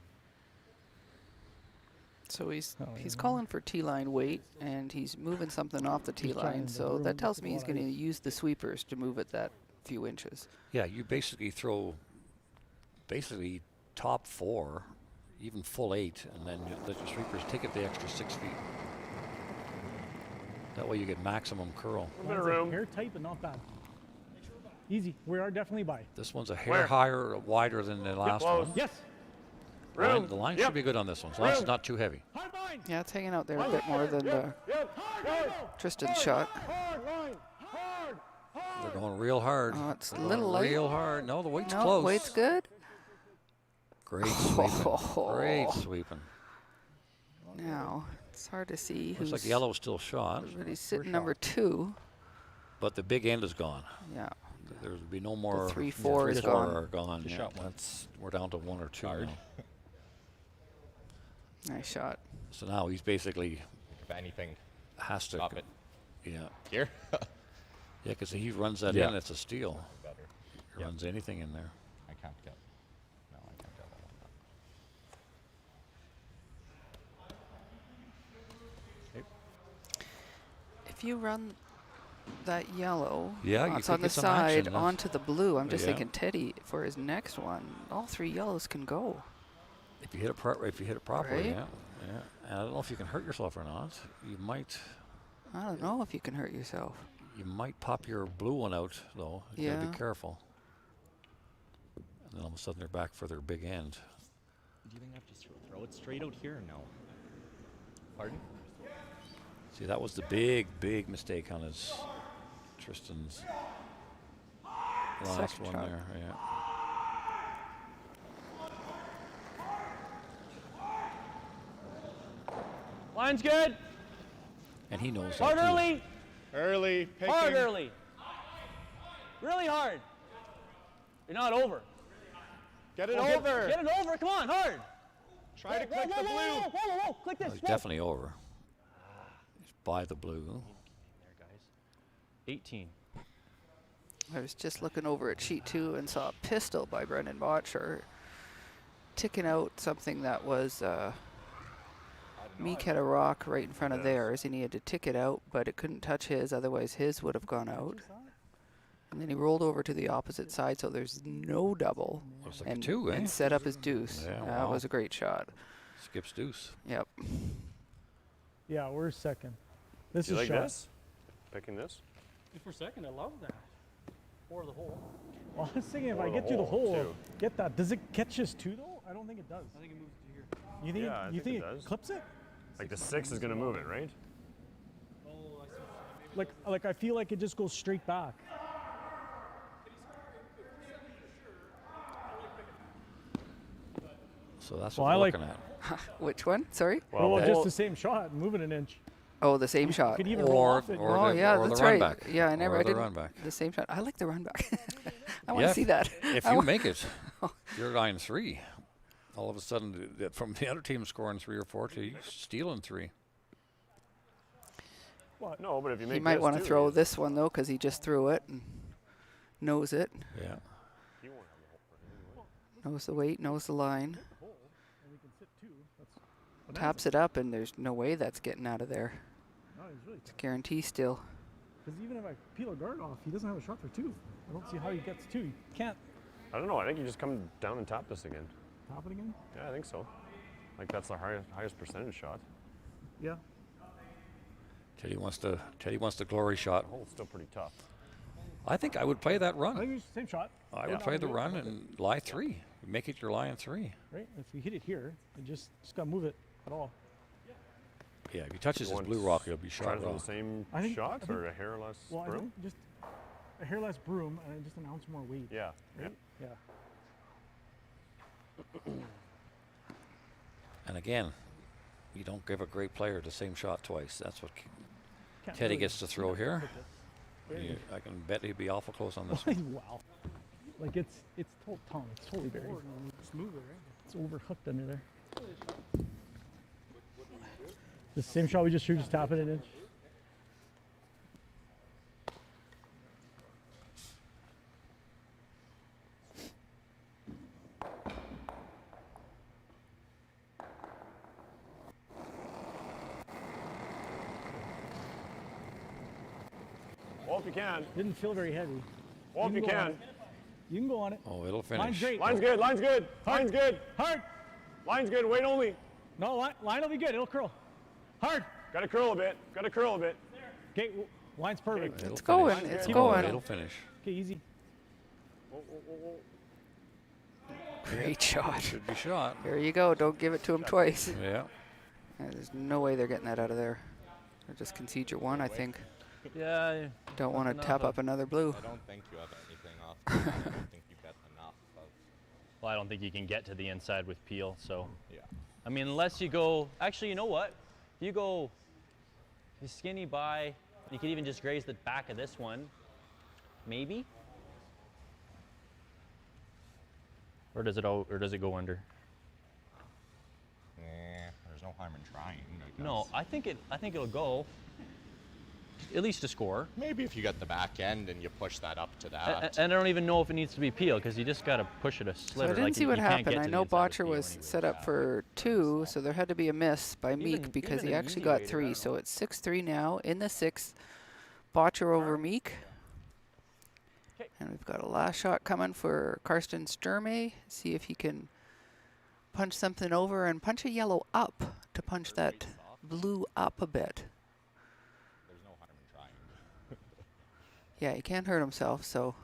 So he's Oh, yeah. calling for T line weight, and he's moving something off the T He's trying line. to So ruin that tells the me he's water. going to use the sweepers to move it that few inches. Yeah, you basically throw top 4, even full 8, and then you let your sweepers take it the extra 6 feet. That way you get maximum curl. A bit of Mine's like room. hair tight, but not bad. Easy. We are definitely by. This one's a hair Where? higher, wider than the last close. one. Yes. Room. The line Yep. should be good on this one, as long as it's Room. not too heavy. Hard line. Yeah, it's hanging out there a bit more than Tristan's shot. Hard line. Hard. They're going real hard. Oh, it's a They're little going light. real hard. No, the weight's No, close. weight's good. Great sweeping. Great sweeping. Now, it's hard to see Looks who's like yellow's still shot, but he's sitting number 2. but the big end is gone. Yeah. There'll be no more. 3, 4 is 3, 4 gone. are gone. Just Yeah, shot one. we're down to 1 or 2 now. Nice shot. So now he's basically If anything, has to. stop it Yeah, here. yeah, because he runs that Yeah. in, it's a steal. Better. He Yeah. runs anything in there. I can't get. No, I can't get that one. If you run that yellow, Yeah, you it's could on the get some side action, that's- onto the blue. I'm just Yeah. thinking Teddy for his next one. All 3 yellows can go. If you hit it properly, Right? yeah, yeah. And I don't know if you can hurt yourself or not. You might I don't know if you can hurt yourself. pop your blue one out though. You gotta Yeah. be careful. And then all of a sudden they're back for their big end. Do you think after straight out here or no? Pardon? See, that was the big mistake on his Tristan's last Second one shot. there. Yeah. Line's good. And he knows Hard that too. early. Early, picking. Hard early. Really hard. You're not over. Get it Oh, over. Get it over. Come on, hard. Try to click the Whoa, blue. whoa, whoa, whoa. Click this. Oh, he's whoa. definitely over. He's by the blue. There, guys. 18. I was just looking over at sheet 2 and saw a pistol by Brendan Botcher ticking out something that was Meek had a rock right in front of theirs and he had to tick it out, but it couldn't touch his, otherwise his would have gone out. And then he rolled over to the opposite side, so there's no double. Looks like and, a 2, eh? and set up his deuce. Yeah, That wow. was a great shot. Skips deuce. Yep. Yeah, we're second. This You is like shot. this? Picking this? If we're second, I love that. Or the hole. Well, I was thinking if Or I the get through the hole, hole, too. get that. Does it catch us too though? I don't think it does. I think it moves to here. You think? Yeah, I you think it think does. clips it? Like the 6 is going to move it, right? Oh, I see. Maybe Like I feel like it just goes straight back. So that's Well, what I we're like- looking at. Which one? Sorry? Well, that- just the same shot, moving an inch. Oh, the same shot. Could even roll Or, off it. or Oh, the, yeah, or that's the run right. back. Yeah, I never. Or I the didn't. run back. The same shot. I like the run back. I want Yeah, to see that. If I you wa- make it, you're line 3. All of a sudden, from the other team scoring 3 or 4 to you stealing 3. No, but if you make He might this want to too, throw you- this one though, because he just threw it and knows it, Yeah. you won't have the hole for it anyway. knows the weight, knows the line, And we can sit two. That's taps it up, and there's no way that's getting out of there. No, he's really. It's a guarantee still. Because even if I peel a guard off, he doesn't have a shot for 2. I don't see how he gets 2. He can't I don't know. I think you just come down and tap this again. tap it again. Yeah, I think so. Like that's the highest percentage shot. Yeah. Teddy wants the glory shot. Hole's still pretty tough. I think I would play that I run. think it's the same shot. I would play the run and lie 3. Make it your line 3. Right? If we hit it here, and just gotta move it at all. Yeah, if he touches You his want blue rock, it'll be Try shot to throw wrong. the same I think- shots I think- or a hair less Well, I broom? think just a hair less broom and just an ounce more weight. Yeah. Right? Yeah. And again, you don't give a great player the same shot twice. That's what Can't Teddy really gets to throw here. Very You, I can bet he'd be awful close on this one. wow. Like it's Tom. It's totally buried. Smooth it, right? It's overhooked under there. The same shot we just threw, just tap it an inch. Well, if you can. Didn't feel very heavy. Well, if you can go on can. it. You can go on it. Oh, it'll Line's finish. great. Line's good. Line's good. Line's good. Hard. Line's good. Weight only. No, line will be good. It'll curl. Hard. Got to curl a bit. Got to curl a bit. Okay, line's perfect. It'll It's finish. going. It's Keep going. It'll finish. Okay, easy. Great shot. Should be shot. There you go. Don't give it to him twice. Yeah. There's no way they're getting that out of there. Or just concede your one, I think. Yeah. Don't want to enough tap of- up another blue. I don't think you have anything off. I don't think you get enough of. Well, I don't think you can get to the inside with peel. So, Yeah. I mean, unless you go. Actually, you know what? If you go, you skinny by, you could even just graze the back of this one. Maybe. Or does it go under? There's no harm in trying. I guess. No, I think it'll go. At least to score. Maybe if you get the back end and you push that up to And that. I don't even know if it needs to be peel because you just got to push it a So sliver. I didn't like see you what can't happened. get I to the know inside with Botcher peel was anyway. set up for 2, so there had to be a miss by Meek Even- because even he an actually easy got rated, I 3. don't So know. it's 6-3 now in the 6th. Botcher over Meek. 'Kay. And we've got a last shot coming for Karsten Sturmay. See if he can punch something over and punch a yellow up to punch that blue up a bit. There's no harm in trying. Yeah, he can't hurt himself, so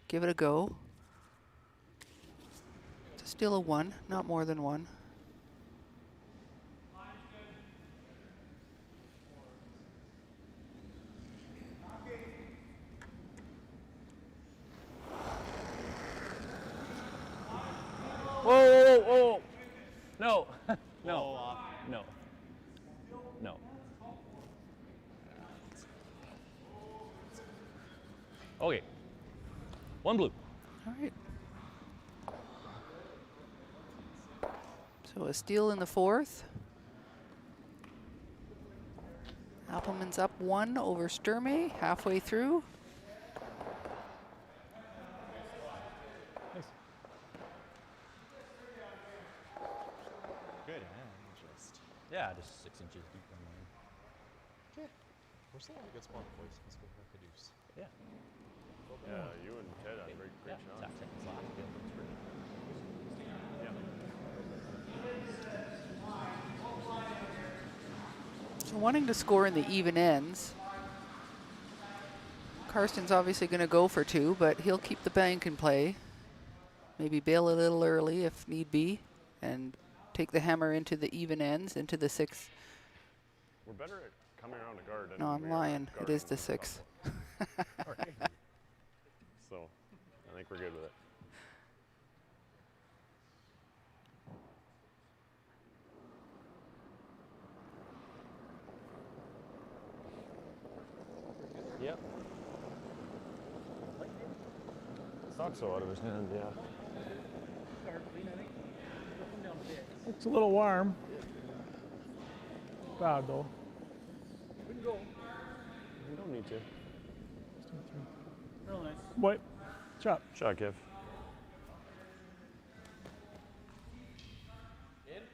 give it a go. It's still a 1, not more than 1. No. No. No. off. No. No. Okay. One blue. All right. So a steal in the fourth. Appleman's up 1 over Sturmay halfway through. Nice. Good. Just. Yeah, just 6 inches deep on mine. Okay. We're still in a good spot, boys. Let's go back to deuce. Yeah. Yeah, you and Ted had great Yeah. shots. Tap seconds left. Yeah, that's great. So wanting to score in the even ends. Karsten's obviously going to go for 2, but he'll keep the bank in play. Maybe bail a little early if need be, and take the hammer into the even ends, into the 6. We're better at coming around the guard than No, I'm we are at lying. It guarding is the the 6. So I think we're good with it. Yep. Thought so out of his hand, yeah. Looks a little warm. Bad though. You don't need to. Real nice. Boy, chop. Shot, Kev.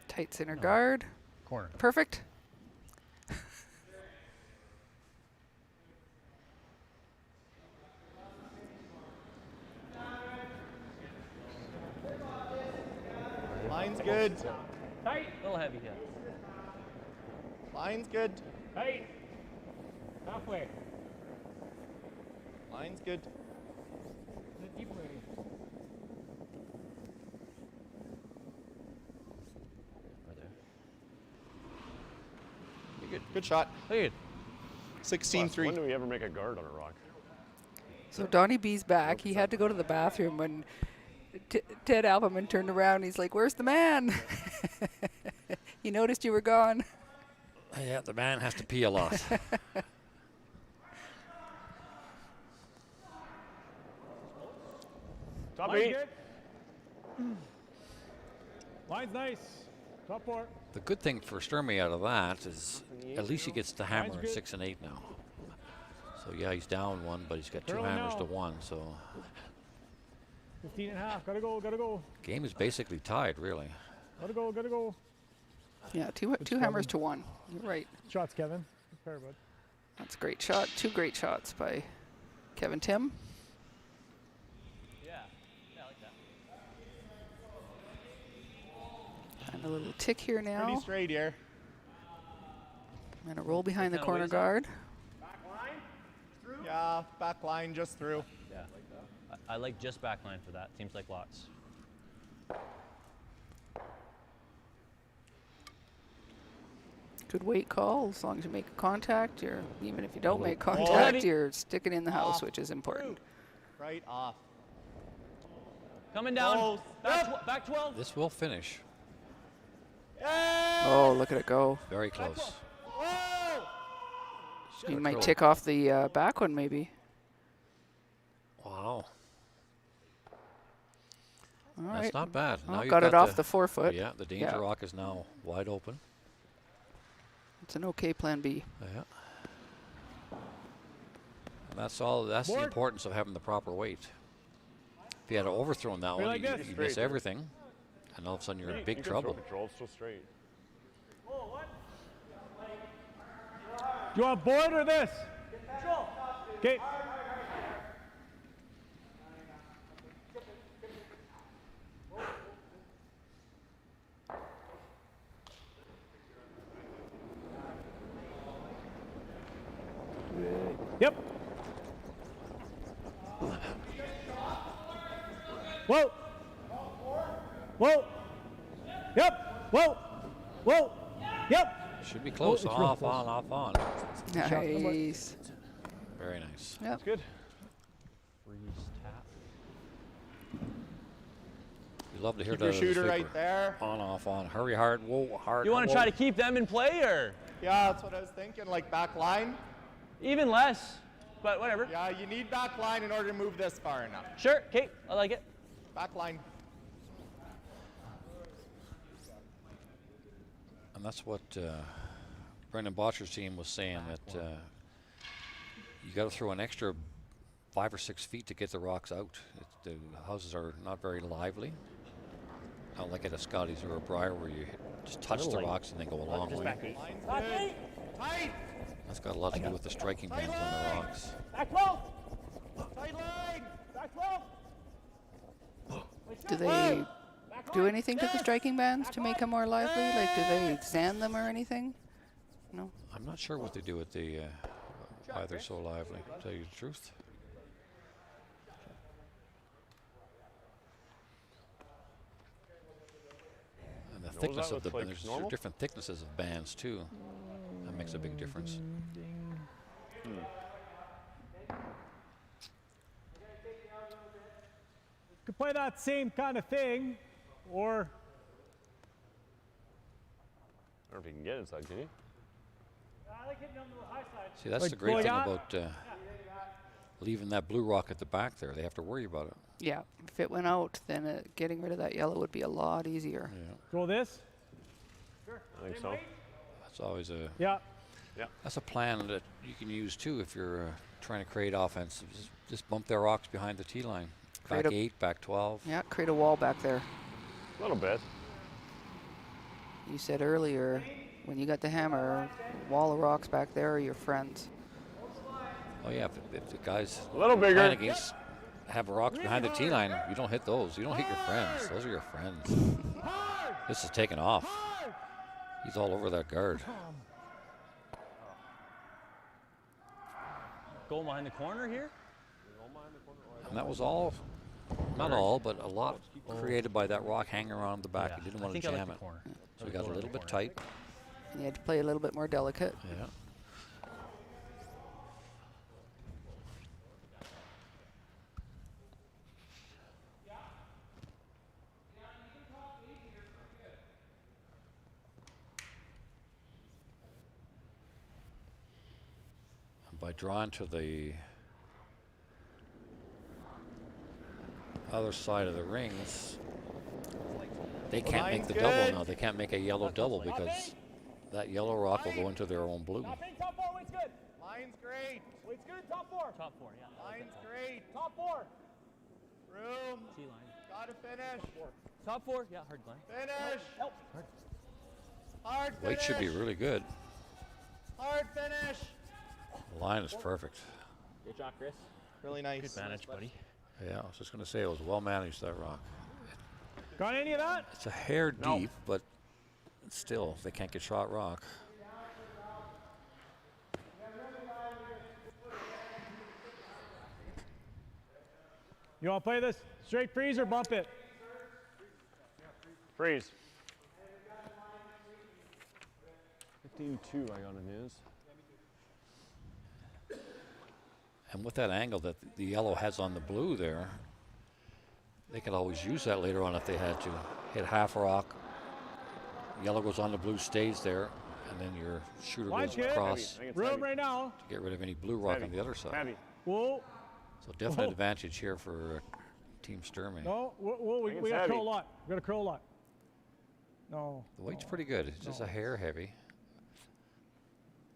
Tight center guard. Corner. Perfect. Line's good. Tight. A little heavy, yeah. Line's good. Hey. Halfway. Line's good. Deep ready. Right there. Good shot. Hey. 16-3. When do we ever make a guard on a rock? So Donnie B's back. He had to go to the bathroom when Ted Appleman turned around. He's like, "Where's the man?" He noticed you were gone. Yeah, the man has to pee a lot. Top Line's 8. good. Line's nice. Top 4. The good thing for Sturmay out of that is at least he gets the hammer Mine's in good. 6 and 8 now. So yeah, he's down 1, but he's got 2 Curling hammers now. to 1. So 15 and a half. Gotta go, gotta go. game is basically tied, really. Gotta go, gotta go. Yeah, two hammers to 1. You're right. Shots, Kevin. Good pair, bud. That's a great shot. 2 great shots by Kevin Tim. Yeah. Yeah, I like that. And a little tick here Pretty now. straight here. And a roll behind the Kinda corner ways up. guard. Yeah, back line just through. Yeah. I like just backline for that. Seems like lots. Good weight call. As long as you make contact, you're, even if you don't make Heavy. contact, you're sticking in the house, Off. which is important. Right off. Coming down. Close. Back 12. This will finish. Oh, look at it go. Very close. You Good might throw. tick off the back one, maybe. Wow. All That's right. not bad. Well, Now you've got it off the 4 foot. Yeah, the danger Yeah. rock is now wide open. It's an okay plan B. Yeah. And that's all. That's the Board. importance of having the proper weight. If you had overthrown that Play one, like you this. miss Straight. everything, and all of a sudden you're in You big can trouble. Throw controls so straight. Do you want board or this? Okay. Yep. Whoa. Whoa. Yep. Whoa. Whoa. Yep. Should be close. it's real Off, close. on, off, on. Nice. Very nice. Yep. Good. Freeze tap. You're love to hear Keep that. your as a shooter sweeper. right there. On, off, on. Hurry hard. Whoa, hard. You want to whoa. try to keep them in play, or Yeah, that's what I was thinking, like back line. even less? But whatever. Yeah, you need back line in order to move this far enough. Sure, Kate, I like it. Back line. And that's what Brendan Botcher's team was saying, that you got to throw an extra 5 or 6 feet to get the rocks out. The houses are not very lively. Not like at a Scotty's or a Briar where you just touch the rocks and then go a long Just way. back 8. Line's good. Tight. That's got a lot to do with the striking bands on the rocks. Back 12. Tight line. Back 12. Do they do anything to the striking bands to make them more lively? Like, do they sand them or anything? No. I'm not sure what they do with the why they're so lively, to tell you the truth. And the thickness of the look like? there's Normal? different thicknesses of bands too. That makes a big difference. Could play that same kind of thing, or I don't know if he can get inside, can he? I like hitting on the high side. See, that's Like the great going thing out? about leaving that blue rock at the back there. They have to worry about it. Yeah. If it went out, then getting rid of that yellow would be a lot easier. Yeah, Go this. I think so. that's always a Yeah. that's a plan that you can use too if you're trying to create offense. Just bump their rocks behind the tee line. Create Back a- 8, back 12. Yeah, create a wall back there. A little bit. You said earlier, when you got the hammer, wall of rocks back there are your friends. Oh yeah, if the guys A little bigger. playing against have rocks behind the tee line, you don't hit those. You don't hit your friends. Those are your friends. This is taking off. He's all over that guard. Goal behind the corner here. And that was all, not all, but a lot created by that rock hanging around the back. Yeah, He didn't I want to think I like jam the it. corner. So we got a little bit tight. And you had to play a little bit more delicate. Yeah. And by drawing to the other side of the rings, they can't make Line's the good. double now. They can't make a yellow double because that yellow rock will go into their own blue. Top 4, weight's good. Line's great. Weight's good, top 4. Top 4, yeah. Line's great. Top 4. Room. T line. Gotta finish. Top 4, yeah, hard line. Finish. Help. Hard finish. Weight should be really good. Hard finish. The line is perfect. Good job, Chris. Really nice. Good manage, buddy. Yeah, I was just going to say it was well managed, that rock. Got any of that? It's a hair No. deep, but still, they can't get shot rock. You want to play this straight freeze or bump it? Freeze. 15-2 I got in his. And with that angle that the yellow has on the blue there, they could always use that later on if they had to. Hit half rock, yellow goes on the blue, stays there, and then your shooter Line's goes good. across I think it's Room heavy. right now. to get rid of any blue rock Heavy. on the other side. Heavy. Whoa. So definite Whoa. advantage here for Team Sturmay. No. Whoa. We think got it's to heavy. curl a lot. We got to curl a lot. No. The weight's pretty good. It's just a hair heavy.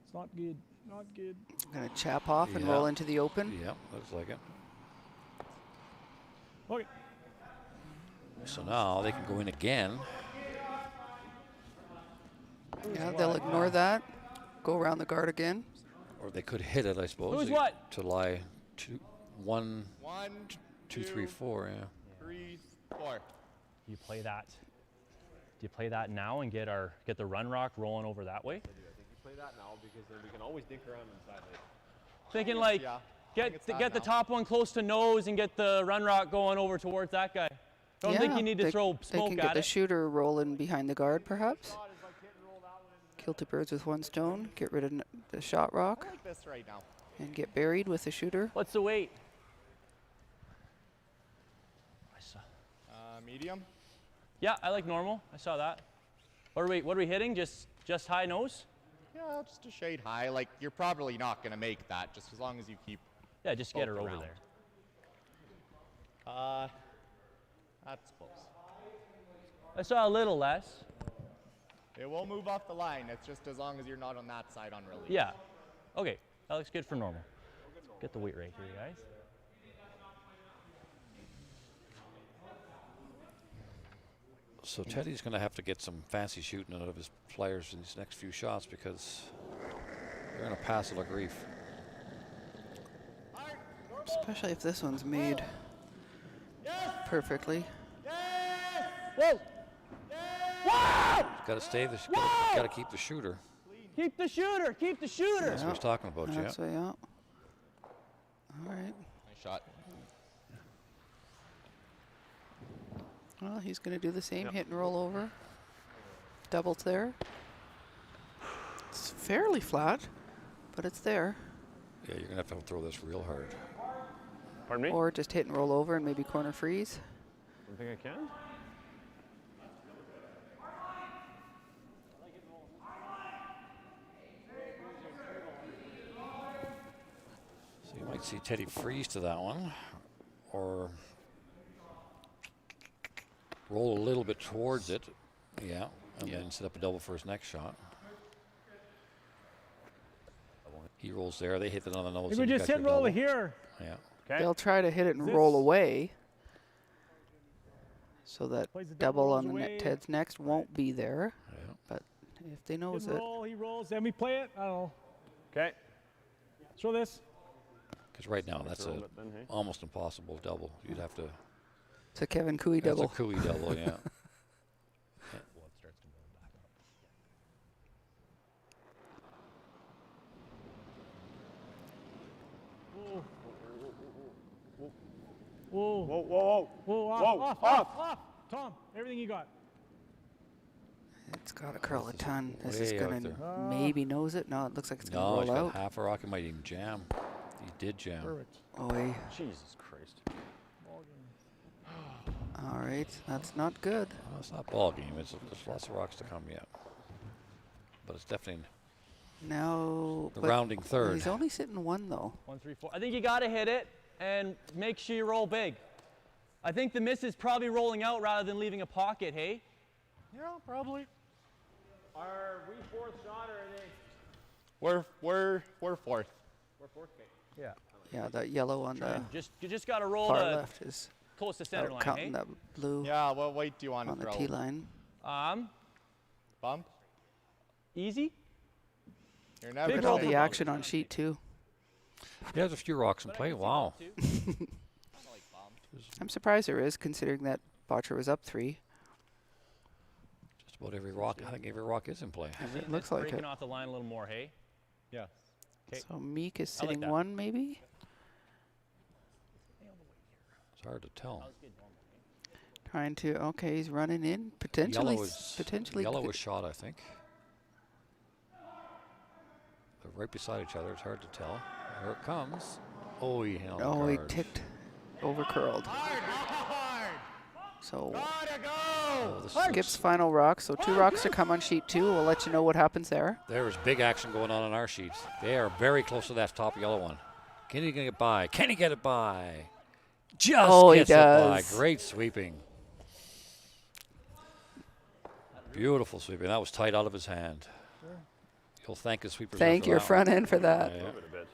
It's not good. Not good. Gonna chap off and Yeah. roll into the open. Yeah, looks like it. Okay. So now they can go in again. Yeah, they'll ignore that. Go around the guard again. Or they could hit it, I suppose. Who's They- what? To lie 2, 1, 1, 2, 3, 4, yeah. 3, 4. Do you play that? Do you play that now and get the run rock rolling over that way? I think you play that now because then we can always dink around inside. Thinking like Yeah. I think get it's the, that get the now. top one close to nose and get the run rock going over towards that guy. Don't think you need to they, throw They smoke can get at the it. shooter rolling behind the guard, perhaps. Kill two birds with one stone. Get rid of the shot rock I like this right now. and get buried with the shooter. What's the weight? I saw. Medium. Yeah, I like normal. I saw that. What are we hitting? Just high nose? Yeah, just a shade high. Like, you're probably not going to make that, just as long as you keep. Yeah, just get both her over around. there. That's close. I saw a little less. It will move off the line. It's just as long as you're not on that side on release. Yeah. Okay, that looks good for normal. Get the weight right here, guys. So Teddy's going to have to get some fancy shooting out of his players in these next few shots because they're going to pass it like grief. Especially if this one's made perfectly. Whoa! Got to stay. Got to keep the shooter. Keep the shooter. Keep the shooter. That's what he's talking about, yeah. That's way out. All right. Nice shot. Well, he's going to do the same. Hit and roll over. Doubles there. It's fairly flat, but it's there. Yeah, you're going to have to throw this real hard. Pardon me? Or just hit and roll over and maybe corner freeze. You think I can? So you might see Teddy freeze to that one, or roll a little bit towards it. Yeah, and then set up a double for his next shot. He rolls there. They hit it on the nose. We and you just got hit your roll double. here. Yeah. Okay. They'll try to hit it and This- roll away. So that Plays the double double, on rolls the away. net Ted's next won't be there. Yeah. But if they Hit knows and it, roll, he rolls, then we play it. I don't know. Okay. Throw this. Because right now that's Throw a it then, hey? almost impossible double. You'd have to. it's a Kevin Cooey That's double. a Cooey double, yeah. Blood starts to build back up. Whoa. Whoa, whoa, Whoa, off, Whoa, off, off. off. Tom, everything you got. It's got to curl a ton. This is way out going to there. maybe nose it. No, it looks like it's No, going he's to roll got out. half a rocket. Might even jam. He did jam. Perfect. Oy. Jesus Christ. Ball game. All right, that's not good. Well, it's not ball game. There's lots of rocks to come yet. But it's definitely Now, the but rounding third. he's only sitting one though. 1, 3, 4. I think you got to hit it and make sure you roll big. I think the miss is probably rolling out rather than leaving a pocket, hey? Yeah, probably. Are we fourth shot or are they? We're fourth. We're fourth. Okay. Yeah. Yeah, that yellow on the You just got to roll far to left is close to center line, hey? counting that blue Yeah, what weight do you want on to the throw? T line. Bump? Easy. You're never Big Look at all roll the for action on sheet 2. Yeah, there's a few rocks in play. Wow. I'm surprised there is, considering that Botcher was up 3. Just about every rock. I think every rock is in play. It looks like breaking it. off the line a little more, hey? Yeah. So Meek is I like sitting that. 1 maybe. It's hard to tell. Trying to, okay, he's running in. Potentially, Yellow was shot, I think. They're right beside each other. It's hard to tell. Here it comes. Oh, he held oh, he guard. ticked over curled. Hard! So Gotta go! Oh, this is skips final rock. So 2 rocks to come on sheet 2. We'll let you know what happens there. There is big action going on our sheets. They are very close to that top yellow one. Can he get it by? Can he get it by? Just Oh, he gets it by. does. Great sweeping. Beautiful sweeping. That was tight out of his hand. You'll thank his sweepers. Thank after your that front one. end for that. Yeah. Move it a bit.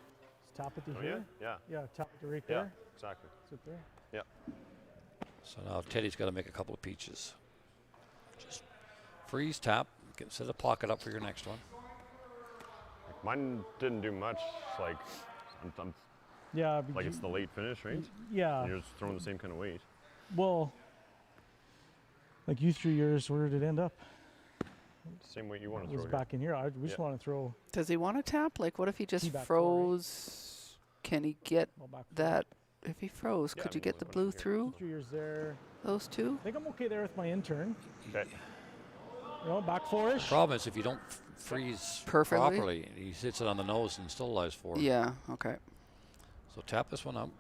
Just tap it to Oh, here. yeah? Yeah, tap it to right Yeah. there. Exactly. Sit there. Yeah. So now Teddy's got to make a couple of peaches. Just freeze, tap, set a pocket up for your next one. Mine didn't do much. Like, I'm Yeah. but like you- it's the late finish, right? Yeah. You're just throwing the same kind of weight. Well, like you threw yours, where did it end up? Same weight you want It to was throw. here. back in here. We just Yeah. want to throw Does he want to tap? Like, what if he just Tee back four, right? froze? Can he get well back. that? If he froze, Yeah, could I you mean, get we the went blue from here. through Threw yours there. those 2? I think I'm okay there with my intern. Okay. You know, back 4-ish. Problem is if you don't freeze Perfectly. properly, he hits it on the nose and still lies for. Yeah, okay. So tap this one up.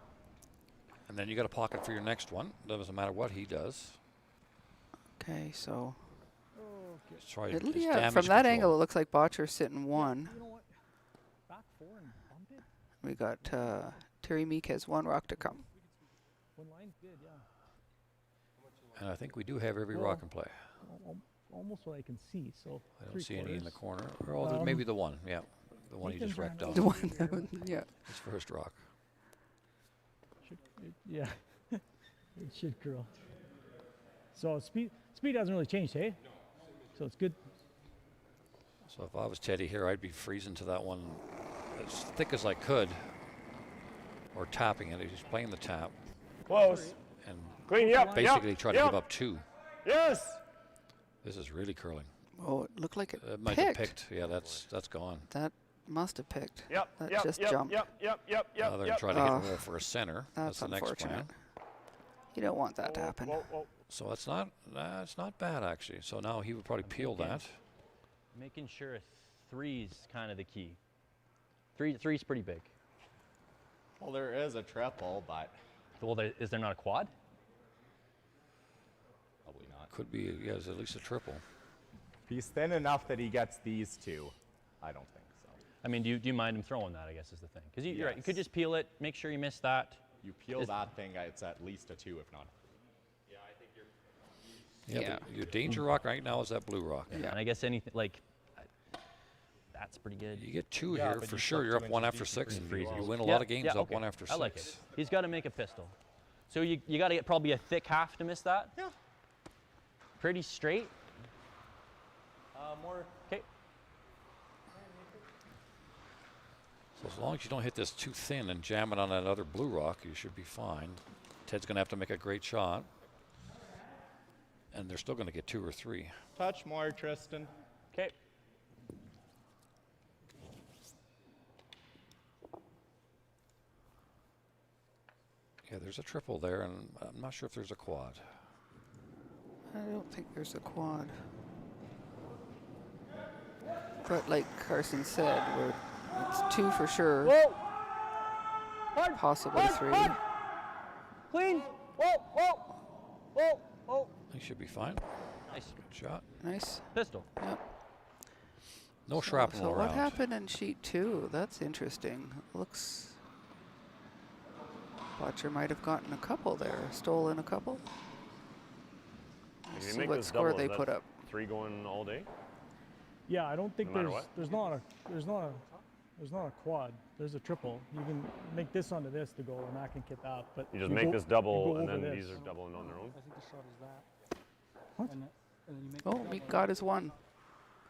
And then you got a pocket for your next one. Doesn't matter what he does. Okay, so Let's try it, his yeah, damage from that control. angle, it looks like Botcher's sitting one. You know what? Back 4 and bump it. We got Terry Meek has 1 rock to come. One line's good, yeah. And I think we do have every Well, rock in play. Almost what I can see. So I don't 3 see any in the quarters. corner. Or maybe the one. Yeah, the one he just Nathan's wrecked ran off. The one that was, yeah. His first rock. Yeah, it should curl. So speed hasn't really changed, hey? So it's good. So if I was Teddy here, I'd be freezing to that one as thick as I could, or tapping it. He's playing the tap Close. and Clean. Yep. basically yep, try to yep. give up 2. Yes. This is really curling. Oh, it looked like it It might picked. have picked. Yeah, that's gone. That must have picked. Yep. That yep. just yep. jumped. Yep. Yep. Yep. Yep. Now they're yep. trying to hit and roll for a center. That's the next unfortunate. plan. You don't want that to happen. Whoa, whoa. So it's not bad actually. So now he would probably peel that. Making sure a 3's kind of the key. Three's pretty big. Well, there is a triple, but Well, is there not a quad? Probably not. Could be, yeah, it's at least a triple. if he's thin enough that he gets these 2, I don't think so. I mean, do you mind him throwing that, I guess, is the thing. Because you're right, you could Yes. just peel it, make sure you miss that. You peel Is- that thing, it's at least a 2, if not. Yeah. Yeah. Your danger rock right now is that blue rock. Yeah. And I guess anything, like, that's pretty good. You get 2 Yeah, here but for you sure. still You're up 2 1 inches after deep 6. between And three you walls. win a lot of games up okay. 1 after 6. I like it. He's got to make a pistol. So you got to get probably a thick half to miss that? Yeah. Pretty straight? More, okay. So as long as you don't hit this too thin and jam it on that other blue rock, you should be fine. Ted's going to have to make a great shot. And they're still going to get 2 or 3. Touch more, Tristan. Okay. Yeah, there's a triple there, and I'm not sure if there's a quad. I don't think there's a quad. But like Carson said, it's 2 for sure. Whoa! Hard! Possibly hard, 3. Hard. Clean! Whoa, whoa! Whoa, whoa! He should be fine. Nice. Good shot. Nice. Pistol. Yep. No shrapnel So around. what happened in sheet 2? That's interesting. Looks Botcher might have gotten a couple there. Stolen a couple. If Let's you see make what this score double, they is that put up. 3 going all day? Yeah, I don't think No matter there's not a quad. There's a triple. You can make this onto this to go, and that can get that. But You just you make go- this you double, go and over then this. these are doubling on their own. I think the shot is that. What? And then you make Oh, Meek got his 1.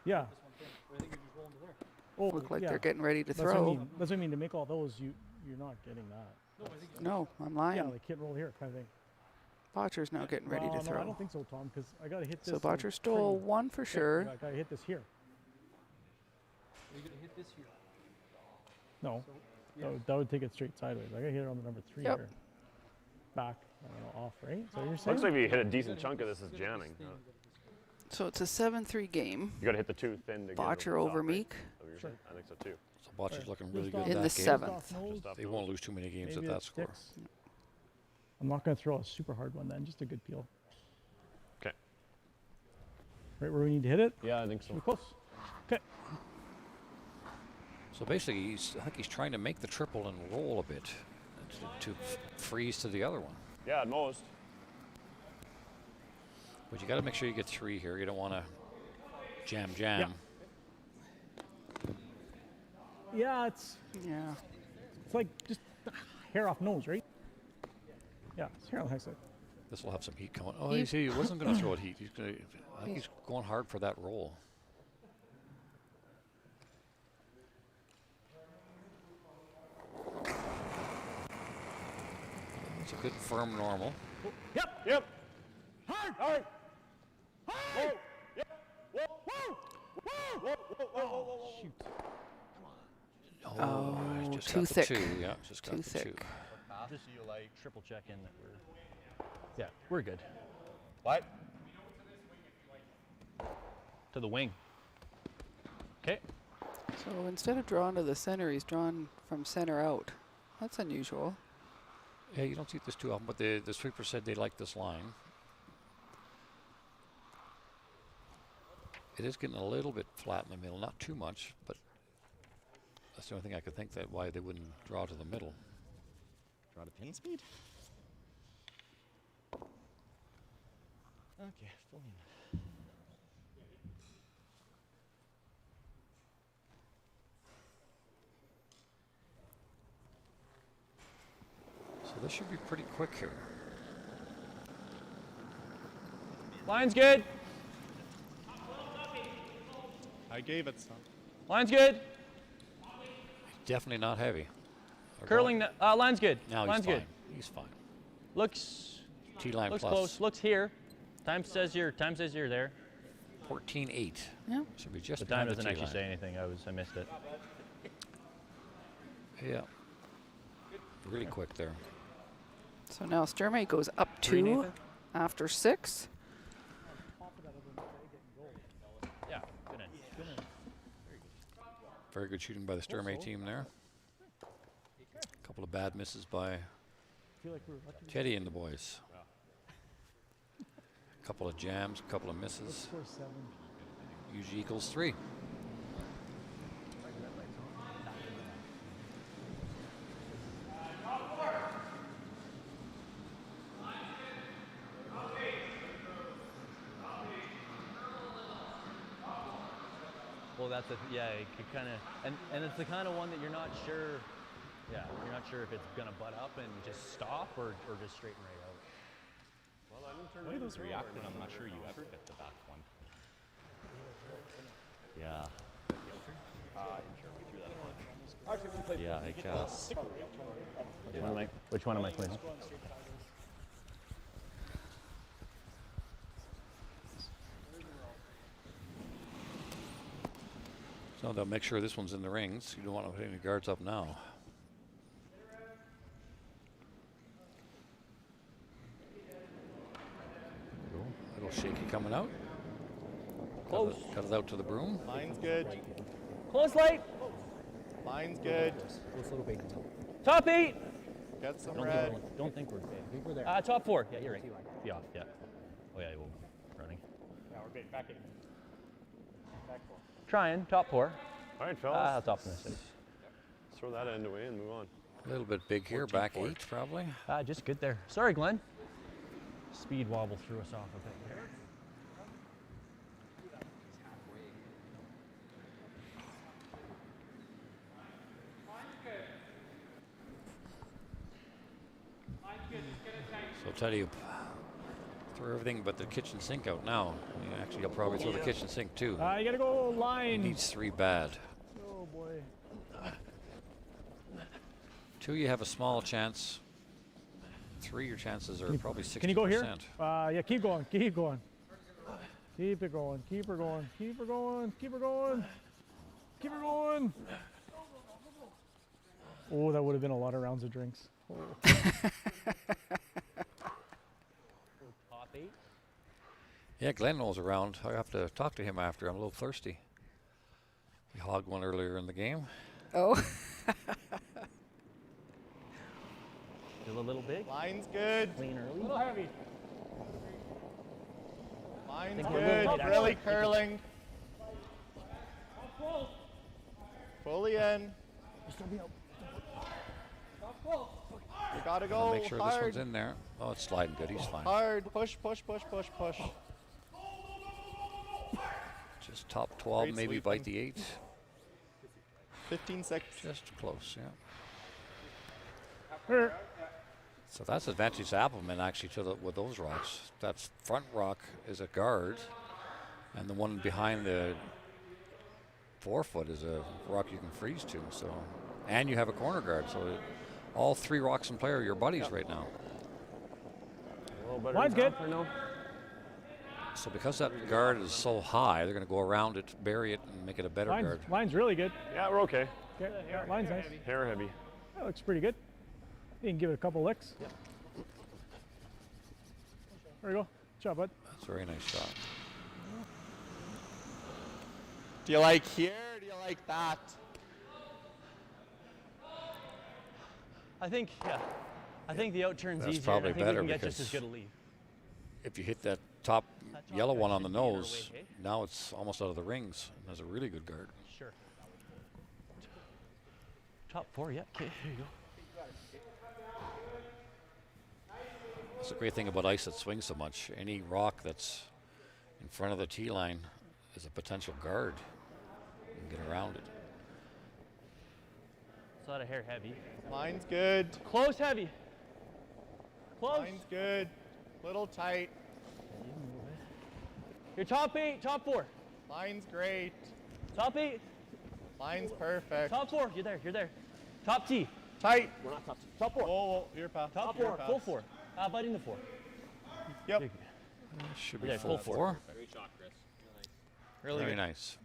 Yeah. this one thing. I think you're just rolling to there. Oh, Look like yeah. they're getting ready to That's what I throw. mean. That's what I mean. To make all those, you're not getting that. No, I think No, I'm lying. Yeah, like hit roll here kind of thing. Botcher's now getting ready to No, throw. I don't think so, Tom, because I got to hit this. So Botcher like, stole pretty- 1 for yeah, sure. I got to hit this here. you're going to hit this here. No, So, yeah. that would take it straight sideways. I got to hit it on the number 3 Yep. here. Back, I don't know, off, right? So you're saying? Looks like if you hit a decent chunk of this, is jamming. So it's a 7-3 game. You got to hit the 2 thin to get Botcher the over top, right? Meek Is that what you're Sure. saying? I think so too. So Botcher's Right. looking really Just good off- in In that the game. seventh. Off nose, Just off They won't lose too many games maybe at that it score. sticks. I'm not going to throw a super hard one then, just a good peel. Okay. Right where we need to hit it? Yeah, I think so. We're close. Okay. So basically, I think he's trying to make the triple and roll a bit to freeze to the other one. Yeah, at most. But you got to make sure you get 3 here. You don't want to jam. Yeah, it's Yeah. like just hair off nose, right? Yeah, it's hair on the high side. This will have some heat coming. Oh, He- you see, he wasn't going to throw it heat. I think he's going hard for that roll. It's a good firm normal. Yep. Hard! Hard! Whoa. Yep. Whoa. Whoa. Whoa. Whoa. Whoa. Whoa. Shoot. Oh, he's just too got the thick. 2. Yeah, just got Too the thick. 2. Just so you like triple check in that yeah, we're good. What? To the wing. Okay. So instead of drawing to the center, he's drawn from center out. That's unusual. Yeah, you don't see this too often, but the 3% they like this line. It is getting a little bit flat in the middle, not too much, but that's the only thing I could think that why they wouldn't draw to the middle. Draw to pin speed. Okay, full in. So this should be pretty quick here. Line's good. I gave it some. Line's good. Definitely not heavy. Or Curling. going- Line's good. Now he's Line's fine. good. He's fine. Looks T-line looks plus. close. Looks here. Time says you're there. 14.8. Yeah. Should be just The behind time the doesn't actually T-line. say anything. I missed it. Yeah. Really quick there. So now Sturmay goes up Three, 2 Nathan? after 6. Yeah. Good end. Very good shooting by the Sturmay team there. A couple of bad misses by Feel like we're lucky. Teddy and the boys. A couple of jams, a couple of misses. Score 7. Usually equals 3. Well, that's you could kind of, and it's the kind of one that you're not sure. Yeah, you're not sure if it's gonna butt up and just stop or just straighten right out. Well, I didn't turn The way it those into reacted, over. I'm not sure you ever get the back one. Yeah. Yeah, I guess. Which one am I cleaning? So they'll make sure this one's in the rings. You don't want to put any guards up now. A little shaky coming out. Close. Cut it out to the broom. Line's good. Close light. Line's good. Top 8. Get some red. Don't think we're big. I think we're there. Top 4. Yeah, you're right. Be off. Yeah. Oh yeah, we'll running. Yeah, we're good. Back 8. Back 4. Trying. Top 4. All right, fellas. Top 6. Let's throw that end away and move on. A little bit big here, back 8 probably. Just good there. Sorry, Glenn. Speed wobble threw us off a bit there. So I'll tell you, throw everything but the kitchen sink out now. Yeah, actually, you'll probably throw the kitchen sink too. You gotta go line. Needs 3 bad. Oh boy. 2, you have a small chance. 3, your chances are probably 60%. Can you go here? Yeah, keep going. Keep going. Keep it going. Keep her going. Keep her going. Keep her going. Keep her going. Oh, that would have been a lot of rounds of drinks. Oh. Top 8. Yeah, Glenn rolls around. I have to talk to him after. I'm a little thirsty. He hogged one earlier in the game. Oh. Still a little big. Line's good. Clean early. A little heavy. Line's think we're good. moving. Really curling. Fully in. You gotta go Make sure this hard. one's in there. Oh, it's sliding good. He's fine. Hard. Push, push, push, push, push. Just top 12, Great maybe sweeping. bite the 8. 15 seconds. Just close, yeah. Her. So that's advantage to Appleman actually with those rocks. That's front rock is a guard, and the one behind the 4-foot is a rock you can freeze to. So, and you have a corner guard. So, all 3 rocks in play are your buddies right now. A little better Line's than good. half, I know. So because that guard is so high, they're going to go around it, bury it, and make it a better guard. Line's really good. Yeah, we're okay. Okay, yeah, line's nice. Hair heavy. That looks pretty good. You can give it a couple licks. Yeah. There you go. Good job, bud. That's a very nice shot. Do you like here? Or do you like that? I think the out turn's That's easier. probably I think better we can get just because as good a lead. If you hit that top That top yellow guy one on the should be in our nose, way, hey? now it's almost out of the rings. That's a really good guard. Sure. Top 4, yeah. Okay, here you go. That's the great thing about ice that swings so much. Any rock that's in front of the tee line is a potential guard. You can get around it. It's a lot of hair heavy. Line's good. Close heavy. Close. Line's good. Little tight. Your top 8, top 4. Line's great. Top 8, Line's perfect. top 4. You're there, you're there. Top T. Tight. We're not top 2. Top 4. Whoa, whoa, your pass. Top your 4, pass. full 4. Biting the 4. Yep. Should be Yeah, full full 4. Great shot, Chris. Really Very good. nice.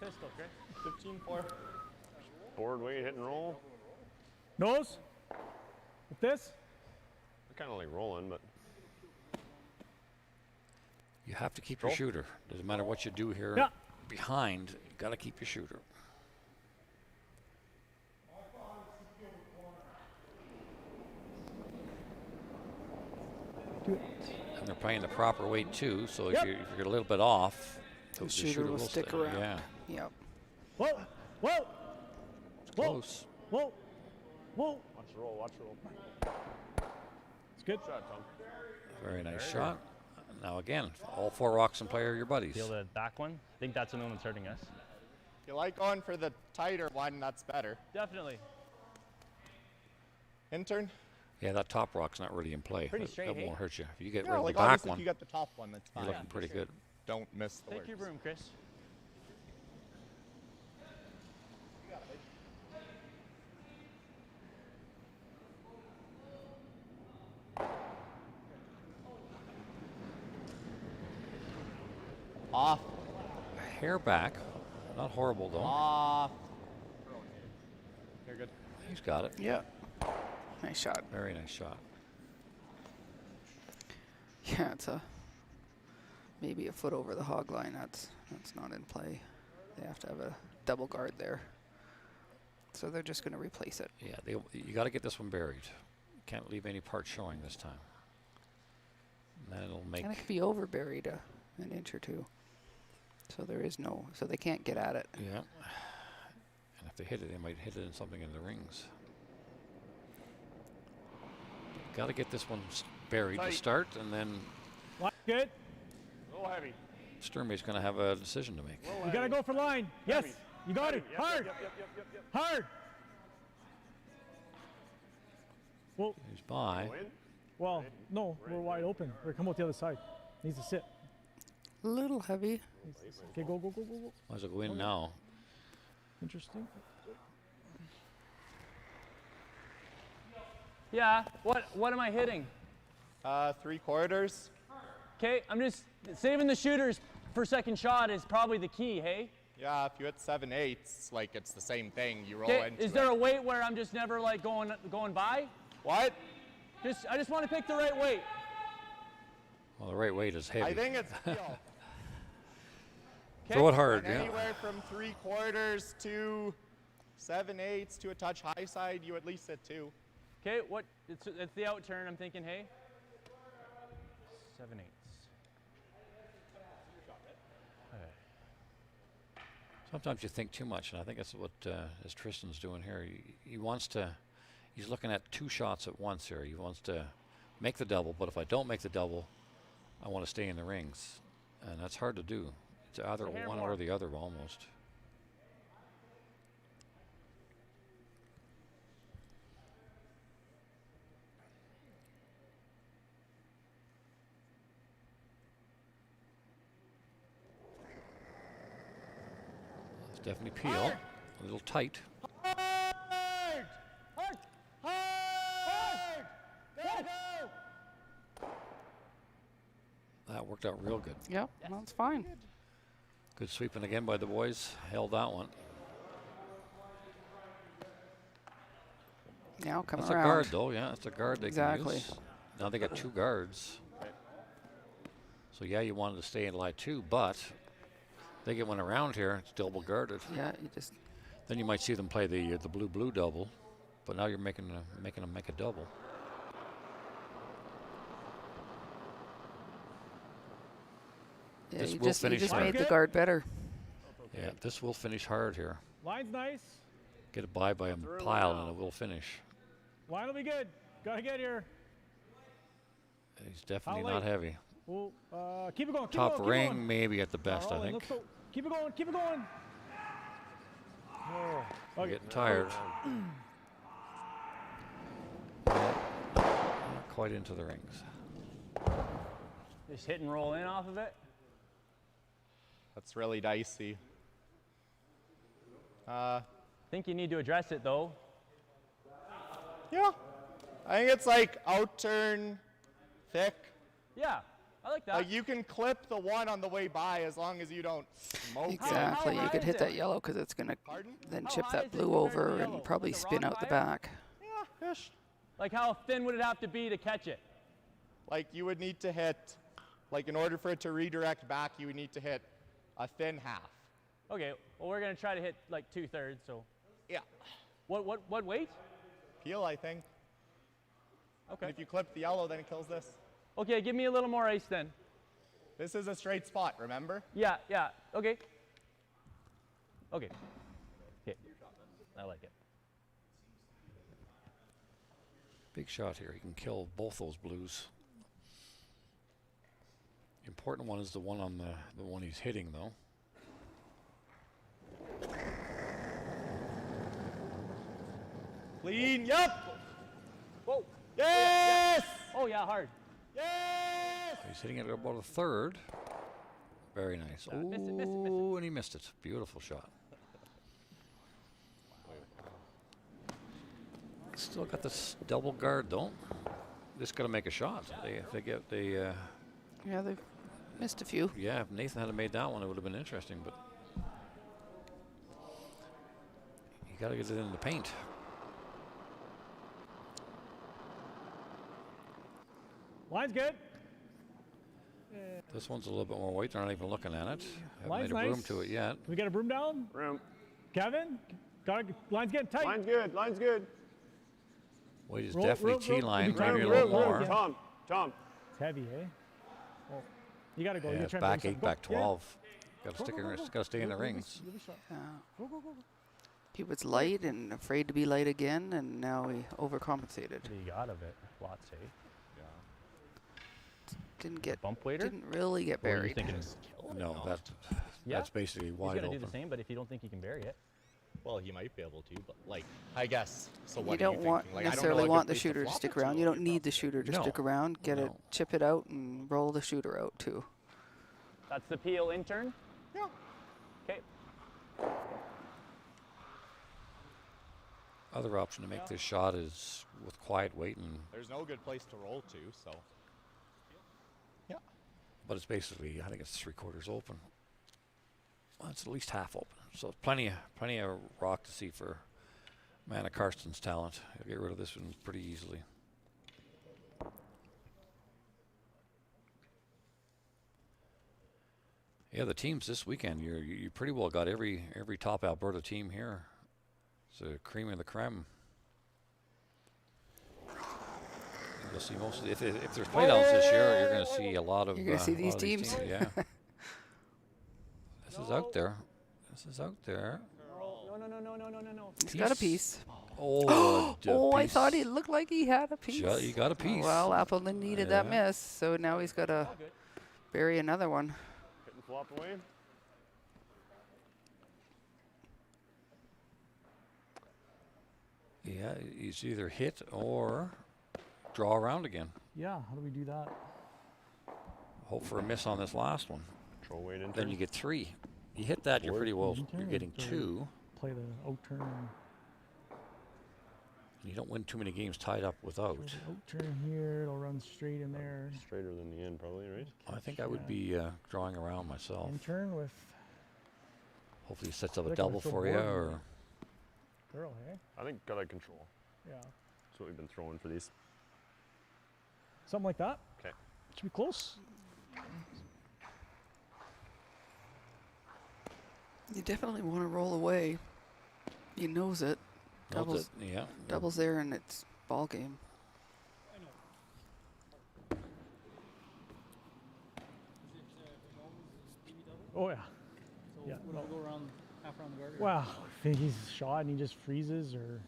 Pistol, Chris. 15-4. Board weight, hit and roll. Nose. With this. Kind of like rolling, but You have to keep your shooter. Doesn't matter what you do here Yeah. behind, you got to keep your shooter. Do it. And they're playing the proper weight too, so Yep. if you're a little bit off, The shooter will stick stay. around. Yeah, Yep. Whoa. Whoa. Whoa. close. Whoa. Whoa. watch the roll, watch the roll. It's good. Shot, Tom. Very nice shot. Now again, all 4 rocks in play are your buddies. Feel the back one? I think that's the one that's hurting us. If you like going for the tighter one, that's better. Definitely. Intern? Yeah, that top rock's not really in play. Pretty That- straight, That hey? won't hurt you. If you get Yeah, rid of like the back obviously one, if you got the top one, that's you're fine. looking pretty good. Don't miss the Take words. your broom, Chris. Off. Hair back, not horrible though. Off. You're good. He's got it. Yeah. Nice shot. Very nice shot. Yeah, it's maybe a foot over the hog line. That's not in play. They have to have a double guard there. So they're just going to replace it. Yeah, you got to get this one buried. Can't leave any part showing this time. And then it'll make. And it could be over buried an inch or two. So there is no, so they can't get at it. Yeah. And if they hit it, they might hit it in something in the rings. Got to get this one buried to Tight. start, and then Line good. Roll heavy. Sturmay's going to have a decision to make. Roll You gotta heavy. go for line. Yes. Heavy. You got it. Heavy. Yep, Hard. Yep, yep, yep, yep, yep. Hard. Well, He's by. Go in. well, no, we're wide open. We're come out the other side. Needs to sit. A little heavy. Okay, go, go, go, go, go. Might as well go in now. Interesting. Yeah. What am I hitting? 3/4. Okay, I'm just saving the shooters for second shot is probably the key, hey? Yeah, if you hit 7/8, like it's the same thing. You roll Okay, into is there it. a weight where I'm just never like going by? What? I just want to pick the right weight. Well, the right weight is heavy. I think it's feel. Throw it hard, And yeah. anywhere from 3/4 to 7/8 to a touch high side, you at least hit 2. Okay, it's the out turn. I'm thinking, hey. 7/8. Sometimes you think too much, and I think that's what as Tristan's doing here. He wants to. He's looking at 2 shots at once here. He wants to make the double, but if I don't make the double, I want to stay in the rings, and that's hard to do. It's either So here one more. or the other almost. It's definitely peel. A little tight. Hard! Hard! Hard! There you go! That worked out real good. Yep, that's fine. Good sweeping again by the boys. Held that one. Now come That's around. a guard, though. Yeah, that's a guard they Exactly. can use. Now they got 2 guards. So yeah, you wanted to stay in line 2, but they get one around here. It's double guarded. Yeah, you just Then you might see them play the blue double, but now you're making them make a double. Yeah, This you will just, you finish just hard. made the guard better. Yeah, this will finish hard here. Line's nice. Get it by a pile and it will finish. Line will be good. Gotta get here. He's definitely How not late? heavy. We'll keep it going. Keep Top it going, ring, keep it going. maybe at the best, I Rolling, think. let's go. Keep it going. Keep it going. Oh, We're Okay. getting tired. Not quite into the rings. Just hit and roll in off of it. That's really dicey. Think you need to address it though. Yeah. I think it's like out turn thick. Yeah, I like that. Like you can clip the one on the way by as long as you don't smoke. Exactly. how You could high hit is that it? yellow because it's going to Pardon? then How chip high that is it blue compared to the over yellow? and probably Like a spin rock out the fire? back. Yeah, ish. Like how thin would it have to be to catch it? Like you would need to hit, like in order for it to redirect back, you would need to hit a thin half. Okay, well we're gonna try to hit like 2/3. So Yeah. what weight? Peel, I think. Okay. And if you clip the yellow, then it kills this. Okay, give me a little more ice then. This is a straight spot, remember? Yeah, yeah. Okay. Okay. Okay. I like it. Big shot here. He can kill both those blues. The important one is the one on the one he's hitting, though. Clean, yep! Whoa. Yes! Oh yeah, hard. Yes! He's hitting it at about a third. Very nice. Miss it, miss it, miss it. Ooh, and he missed it. Beautiful shot. Still got this double guard, though. Just got to make a shot. If they get the, Yeah, they've missed a few. yeah, if Nathan had made that one, it would have been interesting, but you got to get it in the paint. Line's good. This one's a little bit more weight. They're not even looking at it. Haven't Line's made a broom nice. to it yet. We got a broom down. room. Kevin, line's getting tight. Line's good. Line's good. Weight is Roll, definitely roll, roll. T-line, It'll be maybe a time. little Roll, roll, more. yeah. Tom. It's heavy, eh? Oh, you gotta go. Yeah, You're it's trying back to 8, back 12. Got to stick in, got to stay in the rings. Yeah. He was light and afraid to be light again, and now he overcompensated. What do you got of it? Lots, eh? Didn't get Bump waiter? didn't really get Or are you buried. thinking No, Yeah. that's basically he's wide gonna open. do the same, but if you don't think you can bury it. Well, he might be able to, but Like, I guess. So what You are don't want thinking? Like, I don't necessarily know a good want the place shooter to flop stick it around. You don't need the shooter to No. stick around. Get it, No. chip it out, and roll the shooter out too. That's the peel intern. Yeah. Okay. Other option to make this shot is with quiet weight, There's no good place to roll to, so. Yeah. but it's basically, I think it's 3/4 open. Well, it's at least half open. So plenty of rock to see for Manna Karsten's talent. He'll get rid of this one pretty easily. Yeah, the teams this weekend, you pretty well got every top Alberta team here. It's the cream of the creme. You'll see most of the, if there's playdowns this year, you're going to see a lot of. You're gonna see a lot these of teams? Yeah. This is out there. This is out there. No. He's got a piece. Oh, Oh, I thought he looked like he had a piece. You got a piece. Well, Appleman needed that Yeah. miss, so now he's got to bury another one. Hit and flop away. Yeah, he's either hit or draw around again. Yeah, how do we do that? Hope for a miss on this last one. Control weight in. Then you get 3. You hit that, you're pretty well. Mhm. You're getting 2. Play the out turn. You don't win too many games tied up without. Play the out turn here. It'll run straight in there. Straighter than the end, probably, right? I think I would be drawing around myself. In turn with Hopefully, he sets up I a think I'm double still for you, bored. or girl, hey? I think got control. Yeah. That's what we've been throwing for these. Something like that. Okay. Should be close. You definitely want to roll away. He knows it. Doubles, yeah. doubles there, and it's ball game. Oh, yeah. So Yeah, would no. I go around half around the guard? or- Wow, if he's shot and he just freezes, or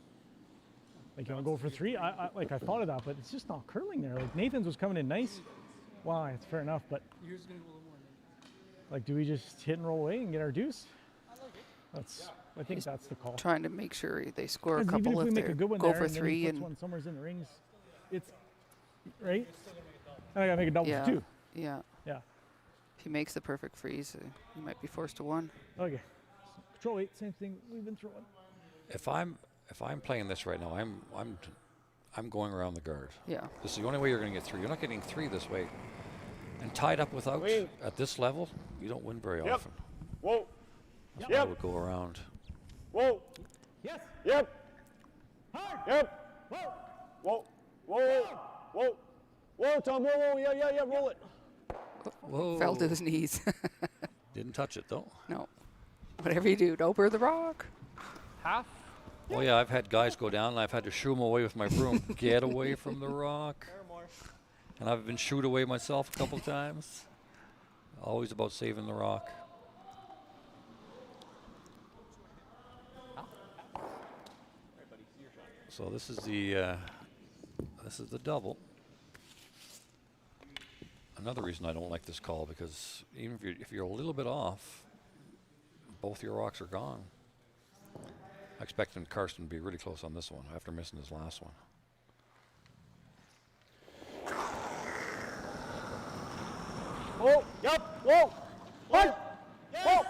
like you want to go for three. I thought of that, but it's just not curling there. Like Nathan's was coming in nice. Wow, it's fair enough, but Yours is gonna go a little more. Than like, do we just hit and roll away and get our deuce? I think that's the call. Trying to make sure they score a 'Cause even couple if we if make they a good one go there for and then he three puts and one somewhere's in the rings, it's right. And I gotta make a double yeah, for two. yeah. Yeah. If he makes the perfect freeze, he might be forced to one. Okay. So control 8, same thing we've been throwing. If I'm playing this right now, I'm going around the guard. Yeah. This is the only way you're going to get 3. You're not getting 3 this way. And tied up without Wait. at this level, you don't win very Yep. often. Whoa. That's why I would go around. Whoa. Yes. Yep. Hard. Yep. Whoa. Whoa. Whoa. Whoa. Whoa, Tom. Whoa, whoa. Yeah. Roll it. Whoa. Fell to his knees. Didn't touch it though. No. Whatever you do, don't burn the rock. half. Oh yeah, I've had guys go down and I've had to shoo them away with my broom. Get away from the rock. And I've been shooed away myself a couple times. Always about saving the rock. So this is the double. Another reason I don't like this call, because even if you're a little bit off, both your rocks are gone. I expected Karsten to be really close on this one after missing his last one. Whoa. Yep. Whoa. Whoa. Whoa.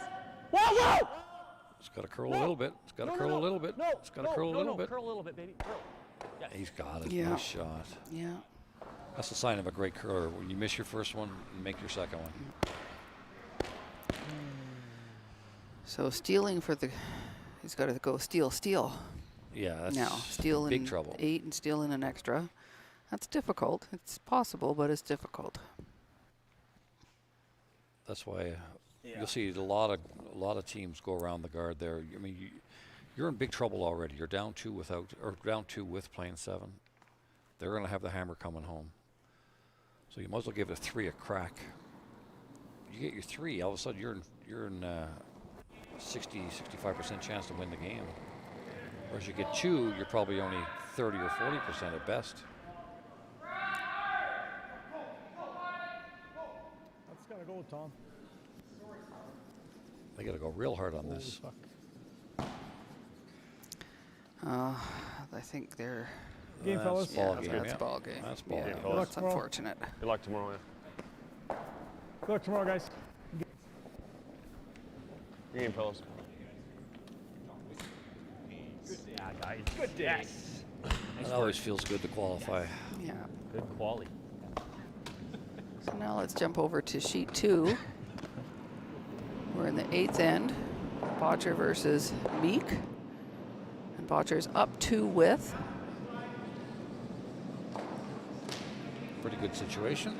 Whoa. It's got to curl a little bit. It's got to curl a little bit. No. It's got to curl a little bit. Curl a little bit, baby. Curl. He's got it. Yeah. Nice shot. Yeah. That's a sign of a great curler. When you miss your first one, you make your second one. So stealing for the, he's got to go steal. Yeah, that's Now steal big in trouble. 8 and steal in an extra. That's difficult. It's possible, but it's difficult. That's why you'll see a lot of teams go around the guard there. I mean, you're in big trouble already. You're down 2 down 2 with playing 7. They're going to have the hammer coming home. So you might as well give it a 3 a crack. You get your 3, all of a sudden you're in 60-65% chance to win the game. Whereas you get 2, you're probably only 30 or 40% at best. That's gotta go, Tom. They got to go real hard on this. Fuck. I think they're. Game, That's fellas. ball Yeah, game, that's yeah. ball game. That's ball Yeah, game. Good luck that's tomorrow. unfortunate. Good luck tomorrow. Yeah. Good luck tomorrow, guys. Good game, fellas. Yeah, guys. Good day. It always feels good to qualify. Yeah. Good quality. So now let's jump over to sheet 2. We're in the 8th end. Botcher versus Meek. And Botcher's up 2 with. Pretty good situation.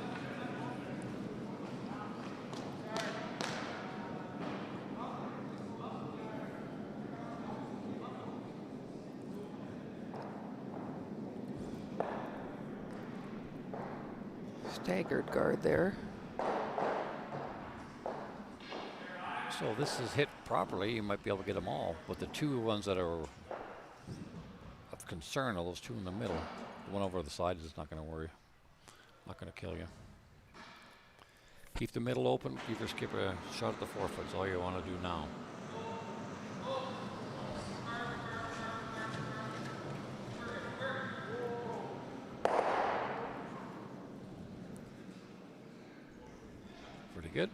Staggered guard there. So if this is hit properly, you might be able to get them all. But the 2 ones that are of concern are those 2 in the middle. The one over the side is not going to worry. Not going to kill you. Keep the middle open. Either skip a shot at the 4-foot. That's all you want to do now. Pretty good.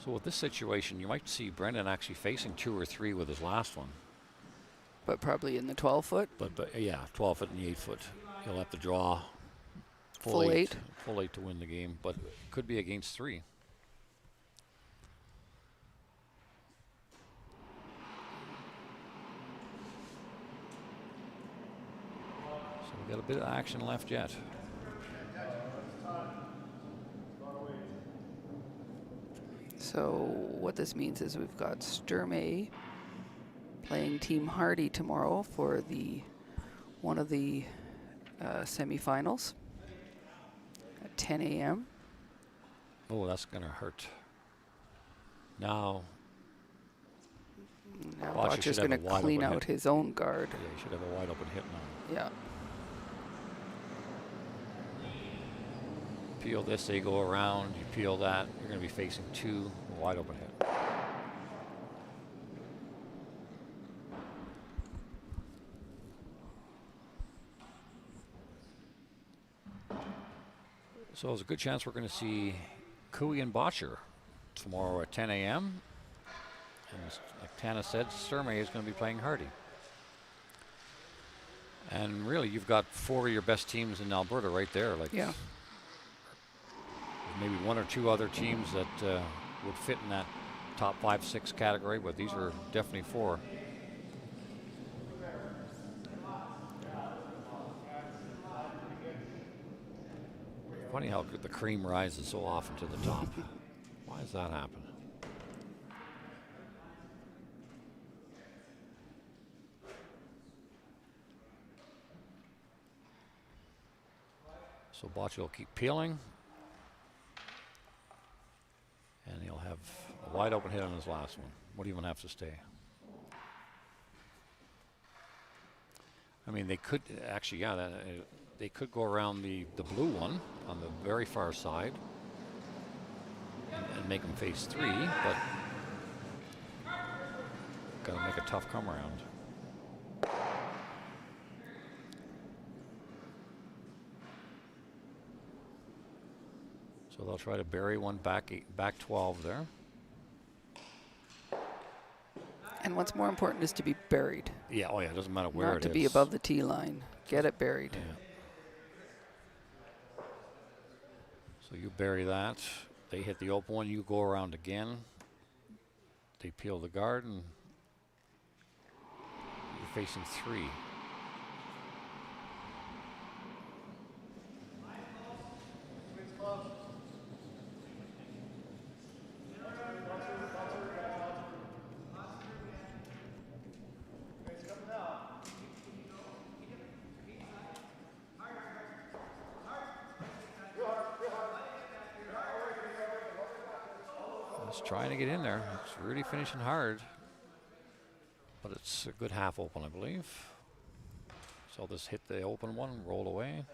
So with this situation, you might see Brendan actually facing 2 or 3 with his last one. But probably in the 12-foot. But yeah, 12-foot and the 8-foot. He'll have to draw Full 8. Full 8 to win the game, but could be against 3. So we got a bit of action left yet. So what this means is we've got Sturmay playing Team Hardy tomorrow for the one of the semifinals at 10 a.m. Oh, that's going to hurt. Now, Now Botcher Botcher's should have going to a wide clean open out hit. his own guard. Yeah, he should have a wide open hit now. Yeah. Peel this, they go around, you peel that, you're going to be facing 2 wide open hit. So there's a good chance we're going to see Cooey and Botcher tomorrow at 10 a.m. And like Tana said, Sturmay is going to be playing Hardy. And really, you've got 4 of your best teams in Alberta right there. Like, Yeah. maybe 1 or 2 other teams that would fit in that top 5, 6 category, but these are definitely 4. Funny how the cream rises so often to the top. Why does that happen? So Bocce will keep peeling. And he'll have a wide open hit on his last one. Would even have to stay. I mean, they could actually, yeah, they could go around the blue one on the very far side and make them face 3, but got to make a tough come around. So they'll try to bury one back 12 there. And what's more important is to be buried. Yeah, oh yeah, it doesn't matter where Not it to is. be above the tee line. Get it buried. Yeah. So you bury that. They hit the open one. You go around again. They peel the guard, and you're facing 3. Just trying to get in there. It's really finishing hard. But it's a good half open, I believe. So this hit the open one, roll away.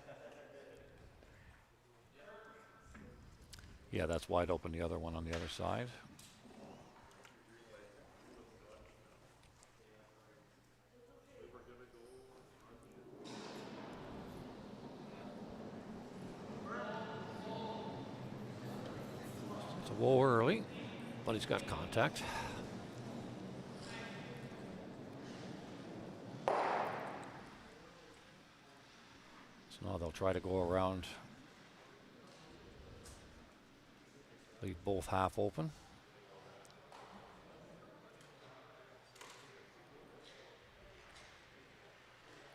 Yeah, that's wide open, the other one on the other side. It's a little early, but he's got contact. So now they'll try to go around, leave both half open.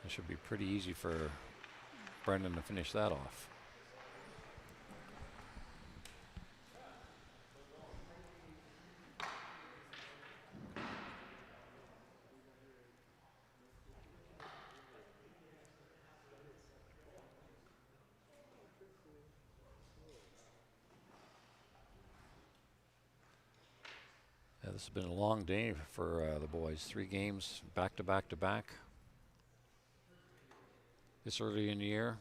It should be pretty easy for Brendan to finish that off. This has been a long day for the boys. 3 games back to back to back. This early in the year,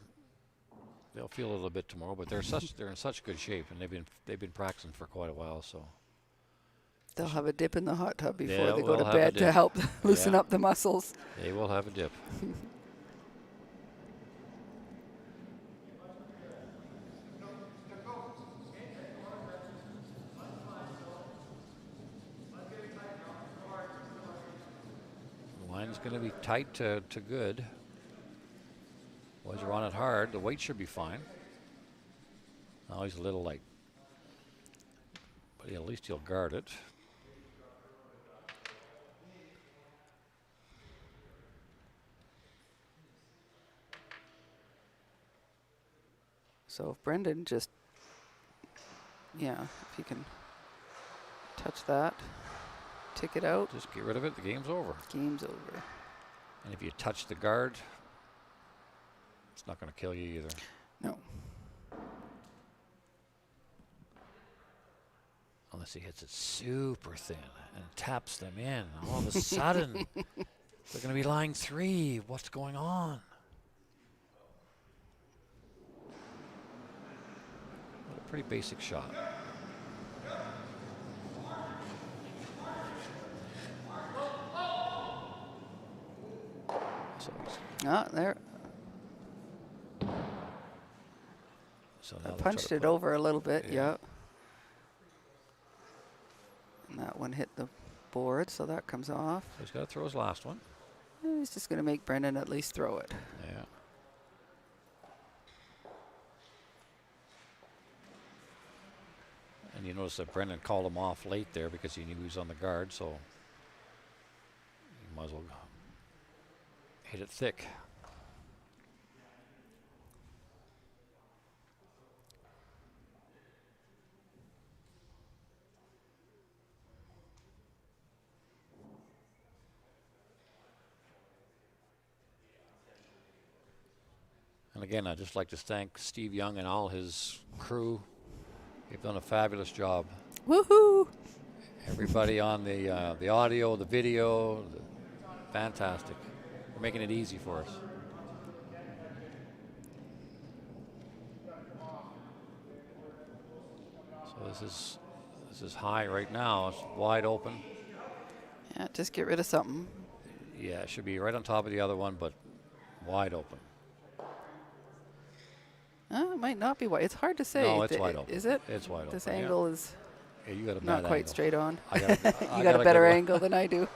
they'll feel a little bit tomorrow, but they're in such good shape, and they've been practicing for quite a while. So They'll have a dip in the hot tub before Yeah, they go to we'll have a bed to dip. help loosen Yeah. up the muscles. they will have a dip. The line's going to be tight to good. Boys are on it hard. The weight should be fine. Now he's a little light, but at least he'll guard it. So if Brendan just, yeah, if he can touch that, tick it out, Just get rid of it. The game's over. game's over. And if you touch the guard, it's not going to kill you either. No. Well, Unless he hits it super thin and taps them in. All of a sudden, they're going to be line 3. What's going on? A pretty basic shot. So There. so I now they'll try punched to it put- over a little bit, Yeah. yeah. And that one hit the board, so that comes off. So he's got to throw his last one. He's just going to make Brendan at least throw it. Yeah. And you notice that Brendan called him off late there because he knew he was on the guard, so you might as well hit it thick. And again, I'd just like to thank Steve Young and all his crew. They've done a fabulous job. Woohoo! Everybody on the audio, the video, fantastic. They're making it easy for us. So this is high right now. It's wide open. Yeah, just get rid of something. Yeah, it should be right on top of the other one, but wide open. It might not be wide. It's hard to say. No, it's wide open. Is it? It's wide open. This yeah. angle is Yeah, you got a not bad quite angle. straight on. I got a- I You got got a a better good one. angle than I do.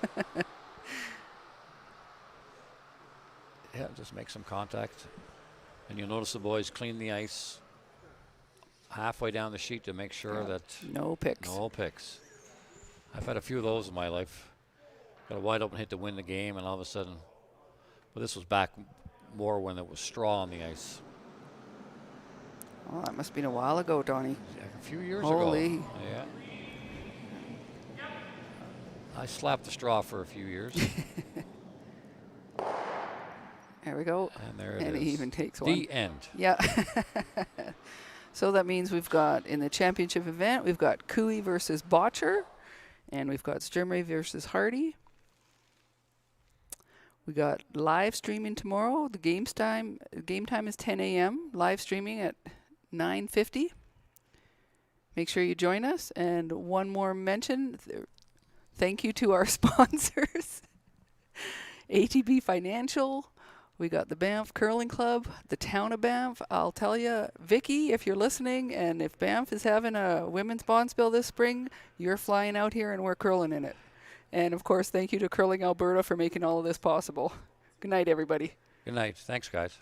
Yeah, just make some contact. And you'll notice the boys clean the ice halfway down the sheet to make sure that No picks. no picks. I've had a few of those in my life. Got a wide open hit to win the game, and all of a sudden, but this was back more when it was straw on the ice. Oh, that must have been a while ago, Donnie. Yeah, a few years Holy. ago. Yeah. I slapped the straw for a few years. There we go. And there it And is. he even takes one. The end. Yeah. So that means we've got, in the championship event, we've got Cooey versus Botcher, and we've got Sturmay versus Hardy. We got live streaming tomorrow. The game time is 10 a.m. Live streaming at 9:50. Make sure you join us. And one more mention. Thank you to our sponsors. ATB Financial. We got the Banff Curling Club, the town of Banff. I'll tell you, Vicky, if you're listening, and if Banff is having a women's bonspiel this spring, you're flying out here and we're curling in it. And of course, thank you to Curling Alberta for making all of this possible. Good night, everybody. Good night. Thanks, guys.